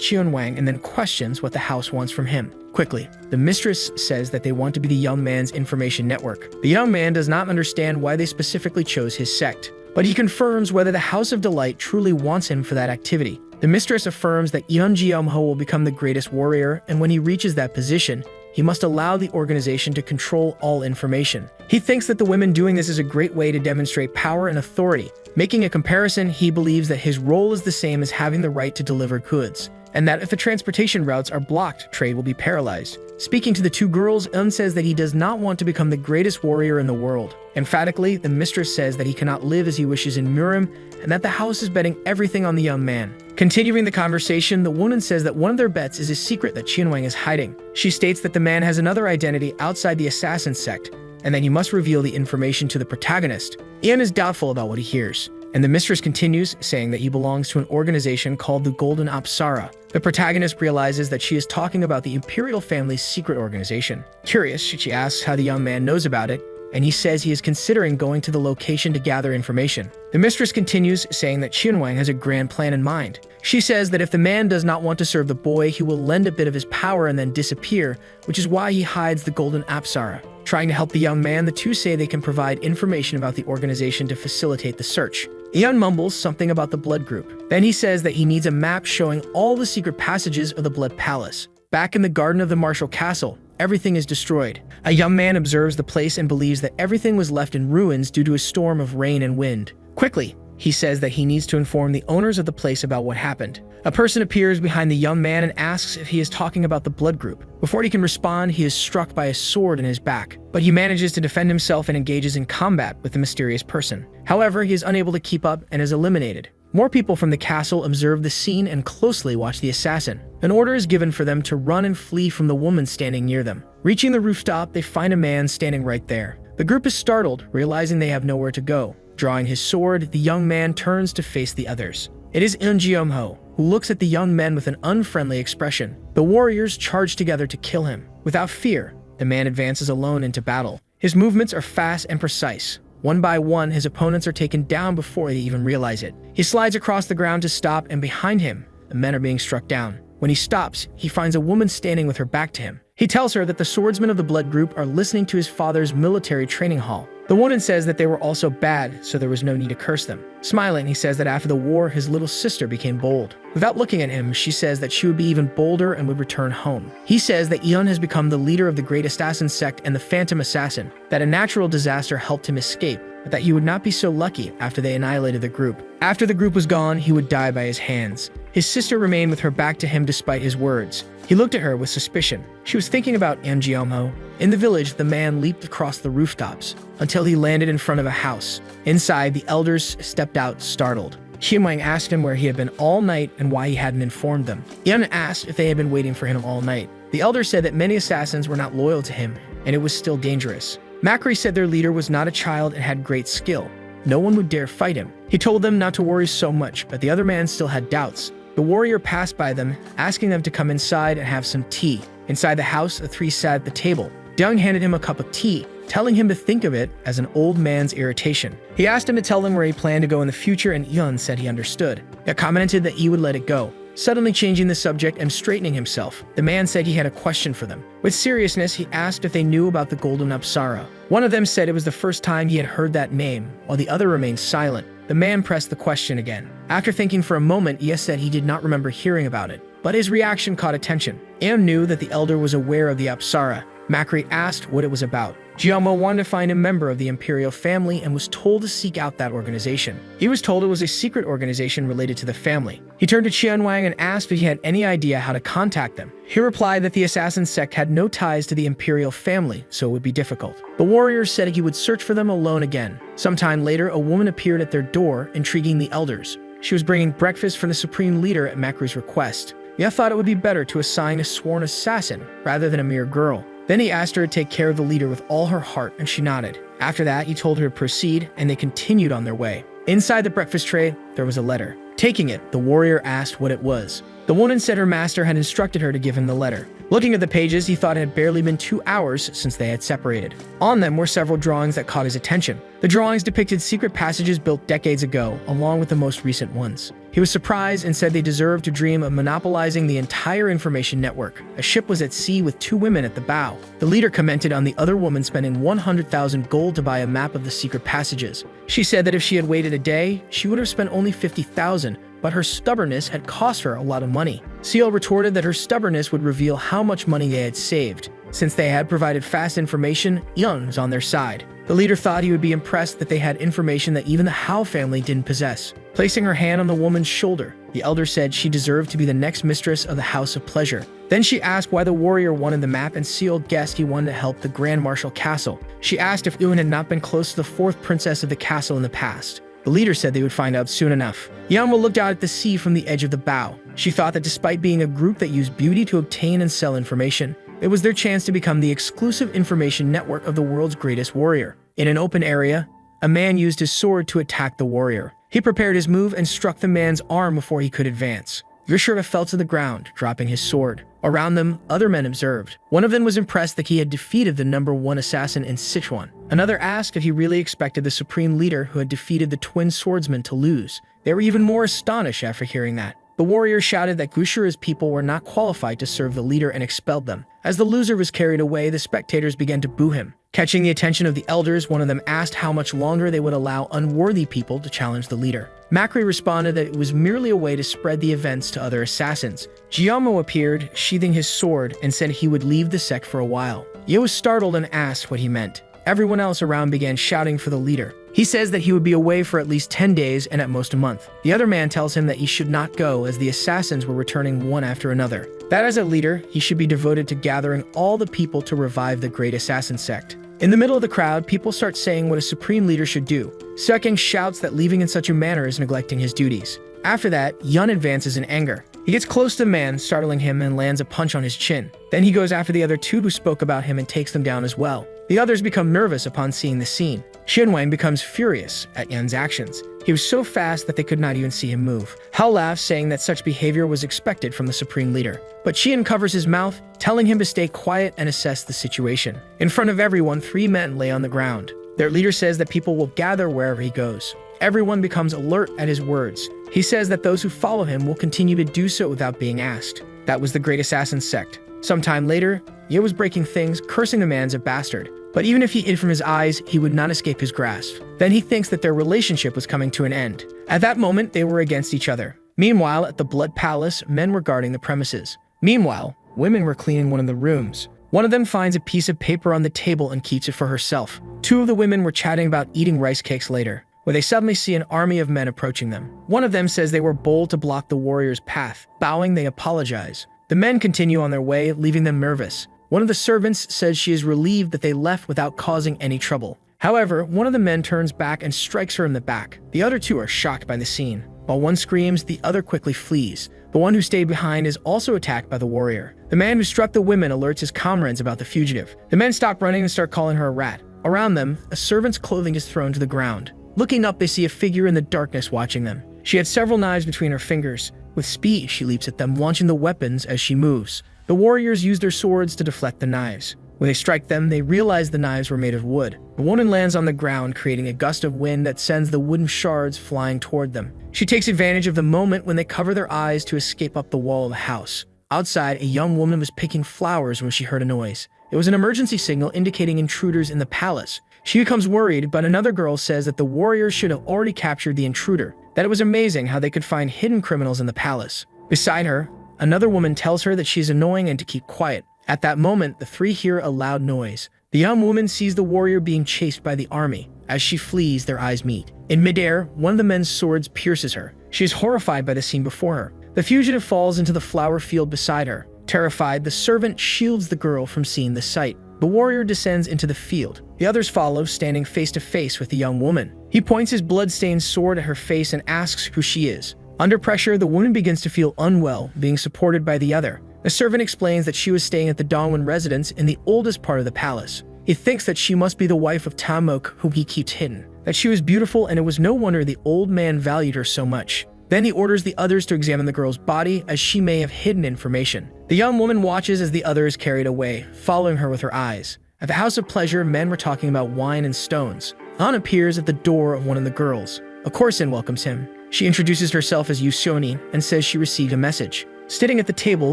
Cheonwang and then questions what the house wants from him. Quickly, the mistress says that they want to be the young man's information network. The young man does not understand why they specifically chose his sect, but he confirms whether the House of Delight truly wants him for that activity. The mistress affirms that Yeonjeomho will become the greatest warrior, and when he reaches that position, he must allow the organization to control all information. He thinks that the women doing this is a great way to demonstrate power and authority. Making a comparison, he believes that his role is the same as having the right to deliver goods, and that if the transportation routes are blocked, trade will be paralyzed. Speaking to the two girls, says that he does not want to become the greatest warrior in the world. Emphatically, the mistress says that he cannot live as he wishes in Murim, and that the house is betting everything on the young man. Continuing the conversation, the woman says that one of their bets is a secret that Cheonwang is hiding. She states that the man has another identity outside the assassin sect, and that he must reveal the information to the protagonist. Ian is doubtful about what he hears, and the mistress continues, saying that he belongs to an organization called the Golden Apsara. The protagonist realizes that she is talking about the imperial family's secret organization. Curious, she asks how the young man knows about it, and he says he is considering going to the location to gather information. The mistress continues, saying that Cheonwang has a grand plan in mind. She says that if the man does not want to serve the boy, he will lend a bit of his power and then disappear, which is why he hides the Golden Apsara. Trying to help the young man, the two say they can provide information about the organization to facilitate the search. Eon mumbles something about the blood group. Then he says that he needs a map showing all the secret passages of the Blood Palace. Back in the garden of the Martial Castle, everything is destroyed. A young man observes the place and believes that everything was left in ruins due to a storm of rain and wind. Quickly, he says that he needs to inform the owners of the place about what happened. A person appears behind the young man and asks if he is talking about the blood group. Before he can respond, he is struck by a sword in his back, but he manages to defend himself and engages in combat with the mysterious person. However, he is unable to keep up and is eliminated. More people from the castle observe the scene and closely watch the assassin. An order is given for them to run and flee from the woman standing near them. Reaching the rooftop, they find a man standing right there. The group is startled, realizing they have nowhere to go. Drawing his sword, the young man turns to face the others. It is Yeonjeomho, who looks at the young men with an unfriendly expression. The warriors charge together to kill him. Without fear, the man advances alone into battle. His movements are fast and precise. One by one, his opponents are taken down before they even realize it. He slides across the ground to stop, and behind him, the men are being struck down. When he stops, he finds a woman standing with her back to him. He tells her that the swordsmen of the blood group are listening to his father's military training hall. The woman says that they were also bad, so there was no need to curse them. Smiling, he says that after the war, his little sister became bold. Without looking at him, she says that she would be even bolder and would return home. He says that Eon has become the leader of the Great Assassin sect and the Phantom Assassin, that a natural disaster helped him escape, but that he would not be so lucky after they annihilated the group. After the group was gone, he would die by his hands. His sister remained with her back to him despite his words. He looked at her with suspicion. She was thinking about Yeonjeomho. In the village, the man leaped across the rooftops until he landed in front of a house. Inside, the elders stepped out, startled. Cheonwang asked him where he had been all night and why he hadn't informed them. Yeon asked if they had been waiting for him all night. The elder said that many assassins were not loyal to him, and it was still dangerous. Macri said their leader was not a child and had great skill. No one would dare fight him. He told them not to worry so much, but the other man still had doubts. The warrior passed by them, asking them to come inside and have some tea. Inside the house, the three sat at the table. Deung handed him a cup of tea, telling him to think of it as an old man's irritation. He asked him to tell them where he planned to go in the future, and Eun said he understood. He commented that he would let it go. Suddenly changing the subject and straightening himself, the man said he had a question for them. With seriousness, he asked if they knew about the Golden Apsara. One of them said it was the first time he had heard that name, while the other remained silent. The man pressed the question again. After thinking for a moment, Yes said he did not remember hearing about it, but his reaction caught attention. Am knew that the elder was aware of the Apsara. Macri asked what it was about. Jeomo wanted to find a member of the imperial family and was told to seek out that organization. He was told it was a secret organization related to the family. He turned to Cheonwang and asked if he had any idea how to contact them. He replied that the assassin sect had no ties to the imperial family, so it would be difficult. The warrior said he would search for them alone again. Sometime later, a woman appeared at their door, intriguing the elders. She was bringing breakfast for the supreme leader at Macri's request. Yeh thought it would be better to assign a sworn assassin rather than a mere girl. Then he asked her to take care of the leader with all her heart, and she nodded. After that, he told her to proceed, and they continued on their way. Inside the breakfast tray, there was a letter. Taking it, the warrior asked what it was. The woman said her master had instructed her to give him the letter. Looking at the pages, he thought it had barely been 2 hours since they had separated. On them were several drawings that caught his attention. The drawings depicted secret passages built decades ago, along with the most recent ones. He was surprised and said they deserved to dream of monopolizing the entire information network. A ship was at sea with 2 women at the bow. The leader commented on the other woman spending 100,000 gold to buy a map of the secret passages. She said that if she had waited a day, she would have spent only 50,000, but her stubbornness had cost her a lot of money. Seal retorted that her stubbornness would reveal how much money they had saved. Since they had provided fast information, Yun was on their side. The leader thought he would be impressed that they had information that even the Hao family didn't possess. Placing her hand on the woman's shoulder, the elder said she deserved to be the next mistress of the House of Pleasure. Then she asked why the warrior wanted the map, and Seal guessed he wanted to help the Grand Marshal Castle. She asked if Yun had not been close to the 4th princess of the castle in the past. The leader said they would find out soon enough. Yama looked out at the sea from the edge of the bow. She thought that despite being a group that used beauty to obtain and sell information, it was their chance to become the exclusive information network of the world's greatest warrior. In an open area, a man used his sword to attack the warrior. He prepared his move and struck the man's arm before he could advance. Yushura fell to the ground, dropping his sword. Around them, other men observed. One of them was impressed that he had defeated the #1 assassin in Sichuan. Another asked if he really expected the supreme leader who had defeated the twin swordsmen to lose. They were even more astonished after hearing that. The warrior shouted that Gushura's people were not qualified to serve the leader and expelled them. As the loser was carried away, the spectators began to boo him. Catching the attention of the elders, one of them asked how much longer they would allow unworthy people to challenge the leader. Macri responded that it was merely a way to spread the events to other assassins. Giamo appeared, sheathing his sword, and said he would leave the sect for a while. Ye was startled and asked what he meant. Everyone else around began shouting for the leader. He says that he would be away for at least 10 days and at most a month. The other man tells him that he should not go as the assassins were returning one after another. That as a leader, he should be devoted to gathering all the people to revive the great assassin sect. In the middle of the crowd, people start saying what a supreme leader should do. Sekeng shouts that leaving in such a manner is neglecting his duties. After that, Yun advances in anger. He gets close to the man, startling him, and lands a punch on his chin. Then he goes after the other 2 who spoke about him and takes them down as well. The others become nervous upon seeing the scene. Shinwang becomes furious at Yun's actions. He was so fast that they could not even see him move. Hao laughs, saying that such behavior was expected from the supreme leader. But Qian covers his mouth, telling him to stay quiet and assess the situation. In front of everyone, 3 men lay on the ground. Their leader says that people will gather wherever he goes. Everyone becomes alert at his words. He says that those who follow him will continue to do so without being asked. That was the Great Assassin sect. Sometime later, Ye was breaking things, cursing the man as a bastard. But even if he hid from his eyes, he would not escape his grasp. Then he thinks that their relationship was coming to an end. At that moment, they were against each other. Meanwhile, at the Blood Palace, men were guarding the premises. Meanwhile, women were cleaning one of the rooms. One of them finds a piece of paper on the table and keeps it for herself. 2 of the women were chatting about eating rice cakes later, where they suddenly see an army of men approaching them. One of them says they were bold to block the warrior's path. Bowing, they apologize. The men continue on their way, leaving them nervous. One of the servants says she is relieved that they left without causing any trouble. However, one of the men turns back and strikes her in the back. The other 2 are shocked by the scene. While one screams, the other quickly flees. The one who stayed behind is also attacked by the warrior. The man who struck the women alerts his comrades about the fugitive. The men stop running and start calling her a rat. Around them, a servant's clothing is thrown to the ground. Looking up, they see a figure in the darkness watching them. She had several knives between her fingers. With speed, she leaps at them, launching the weapons as she moves. The warriors use their swords to deflect the knives. When they strike them, they realize the knives were made of wood. The woman lands on the ground, creating a gust of wind that sends the wooden shards flying toward them. She takes advantage of the moment when they cover their eyes to escape up the wall of the house. Outside, a young woman was picking flowers when she heard a noise. It was an emergency signal indicating intruders in the palace. She becomes worried, but another girl says that the warriors should have already captured the intruder, that it was amazing how they could find hidden criminals in the palace. Beside her, another woman tells her that she's annoying and to keep quiet. At that moment, the 3 hear a loud noise. The young woman sees the warrior being chased by the army. As she flees, their eyes meet. In midair, one of the men's swords pierces her. She is horrified by the scene before her. The fugitive falls into the flower field beside her. Terrified, the servant shields the girl from seeing the sight. The warrior descends into the field. The others follow, standing face to face with the young woman. He points his blood-stained sword at her face and asks who she is. Under pressure, the woman begins to feel unwell, being supported by the other. The servant explains that she was staying at the Dongwon residence in the oldest part of the palace. He thinks that she must be the wife of Tamok, whom he keeps hidden, that she was beautiful, and it was no wonder the old man valued her so much. Then he orders the others to examine the girl's body, as she may have hidden information. The young woman watches as the other is carried away, following her with her eyes. At the House of Pleasure, men were talking about wine and stones. An appears at the door of one of the girls. A courtesan welcomes him. She introduces herself as Yusioni and says she received a message. Sitting at the table,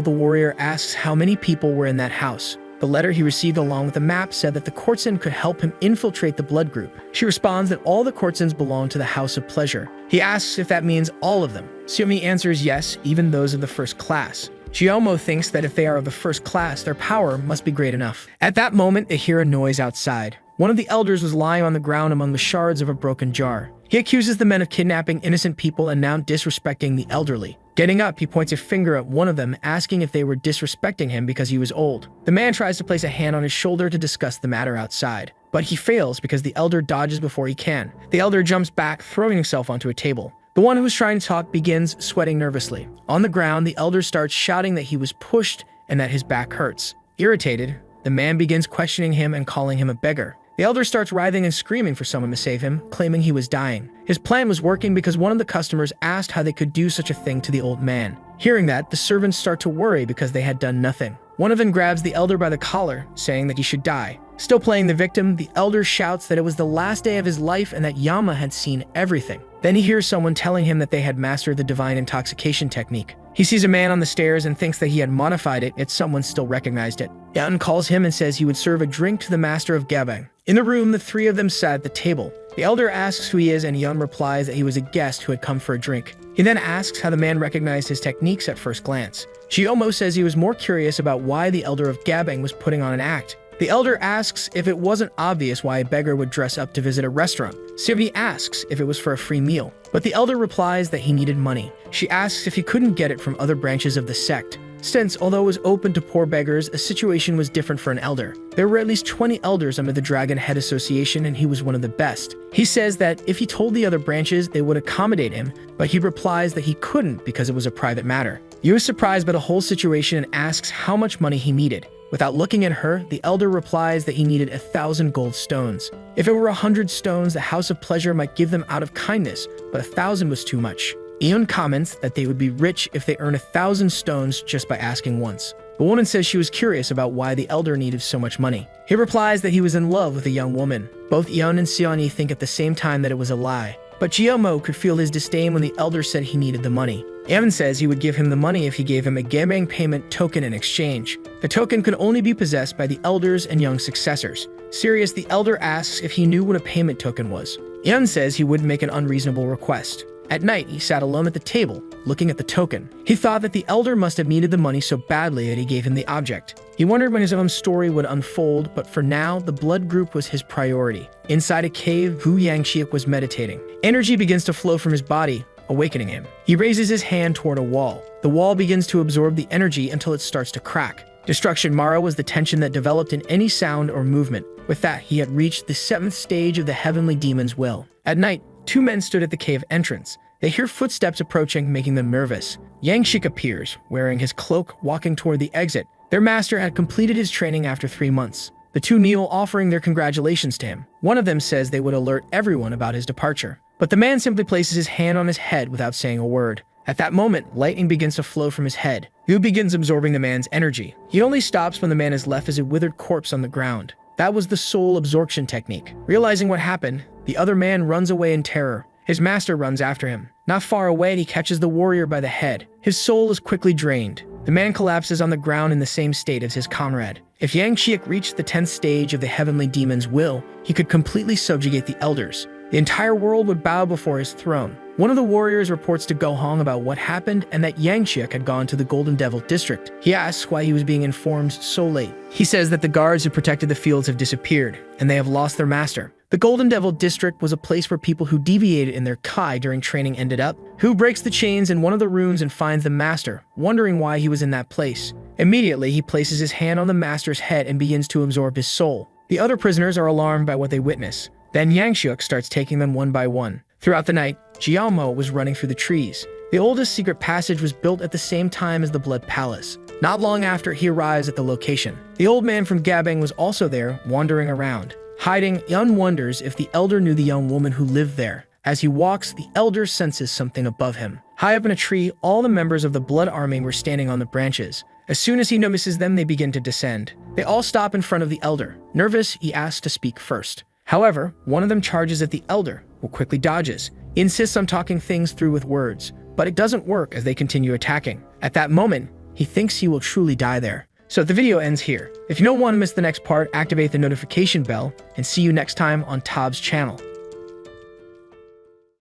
the warrior asks how many people were in that house. The letter he received along with the map said that the courtesan could help him infiltrate the blood group. She responds that all the courtesans belong to the House of Pleasure. He asks if that means all of them. Xiaomi answers yes, even those of the first class. Jiaomo thinks that if they are of the first class, their power must be great enough. At that moment, they hear a noise outside. One of the elders was lying on the ground among the shards of a broken jar. He accuses the men of kidnapping innocent people and now disrespecting the elderly. Getting up, he points a finger at one of them, asking if they were disrespecting him because he was old. The man tries to place a hand on his shoulder to discuss the matter outside, but he fails because the elder dodges before he can. The elder jumps back, throwing himself onto a table. The one who was trying to talk begins sweating nervously. On the ground, the elder starts shouting that he was pushed and that his back hurts. Irritated, the man begins questioning him and calling him a beggar. The elder starts writhing and screaming for someone to save him, claiming he was dying. His plan was working because one of the customers asked how they could do such a thing to the old man. Hearing that, the servants start to worry because they had done nothing. One of them grabs the elder by the collar, saying that he should die. Still playing the victim, the elder shouts that it was the last day of his life and that Yama had seen everything. Then he hears someone telling him that they had mastered the divine intoxication technique. He sees a man on the stairs and thinks that he had modified it, yet someone still recognized it. Yatten calls him and says he would serve a drink to the master of Gabang. In the room, the three of them sat at the table. The elder asks who he is, and Yun replies that he was a guest who had come for a drink. He then asks how the man recognized his techniques at first glance. Chiomo says he was more curious about why the elder of Gabang was putting on an act. The elder asks if it wasn't obvious why a beggar would dress up to visit a restaurant. Sivy asks if it was for a free meal, but the elder replies that he needed money. She asks if he couldn't get it from other branches of the sect, since although it was open to poor beggars, a situation was different for an elder. There were at least 20 elders under the Dragon Head Association, and he was one of the best. He says that if he told the other branches, they would accommodate him, but he replies that he couldn't because it was a private matter. Yu is surprised by the whole situation and asks how much money he needed. Without looking at her, the elder replies that he needed 1,000 gold stones. If it were 100 stones, the House of Pleasure might give them out of kindness, but 1,000 was too much. Eon comments that they would be rich if they earn 1,000 stones just by asking once. The woman says she was curious about why the elder needed so much money. He replies that he was in love with a young woman. Both Eon and Sioni think at the same time that it was a lie. But Jiaomo could feel his disdain when the elder said he needed the money. Evan says he would give him the money if he gave him a Gamang payment token in exchange. The token could only be possessed by the elders and young successors. Serious, the elder asks if he knew what a payment token was. Evan says he wouldn't make an unreasonable request. At night, he sat alone at the table, looking at the token. He thought that the elder must have needed the money so badly that he gave him the object. He wondered when his own story would unfold, but for now, the blood group was his priority. Inside a cave, Wu Yangxiek was meditating. Energy begins to flow from his body, awakening him. He raises his hand toward a wall. The wall begins to absorb the energy until it starts to crack. Destruction Mara was the tension that developed in any sound or movement. With that, he had reached the 7th stage of the heavenly demon's will. At night, 2 men stood at the cave entrance. They hear footsteps approaching, making them nervous. Yangxiek appears, wearing his cloak, walking toward the exit. Their master had completed his training after 3 months. The 2 kneel, offering their congratulations to him. One of them says they would alert everyone about his departure. But the man simply places his hand on his head without saying a word. At that moment, lightning begins to flow from his head. Yu begins absorbing the man's energy. He only stops when the man is left as a withered corpse on the ground. That was the soul absorption technique. Realizing what happened, the other man runs away in terror. His master runs after him. Not far away, he catches the warrior by the head. His soul is quickly drained. The man collapses on the ground in the same state as his comrade. If Yangxiek reached the 10th stage of the heavenly demon's will, he could completely subjugate the elders. The entire world would bow before his throne. One of the warriors reports to Gohong about what happened and that Yangxiek had gone to the Golden Devil district. He asks why he was being informed so late. He says that the guards who protected the fields have disappeared, and they have lost their master. The Golden Devil district was a place where people who deviated in their Kai during training ended up. Hu breaks the chains in one of the rooms and finds the master, wondering why he was in that place. Immediately, he places his hand on the master's head and begins to absorb his soul. The other prisoners are alarmed by what they witness. Then Yangxiek starts taking them one by one. Throughout the night, Jiaomo was running through the trees. The oldest secret passage was built at the same time as the Blood Palace. Not long after, he arrives at the location. The old man from Gabang was also there, wandering around. Hiding, Yun wonders if the elder knew the young woman who lived there. As he walks, the elder senses something above him. High up in a tree, all the members of the Blood Army were standing on the branches. As soon as he notices them, they begin to descend. They all stop in front of the elder. Nervous, he asks to speak first. However, one of them charges at the elder, who quickly dodges. He insists on talking things through with words, but it doesn't work as they continue attacking. At that moment, he thinks he will truly die there. So the video ends here. If you don't want to miss the next part, activate the notification bell, and see you next time on Tab's channel.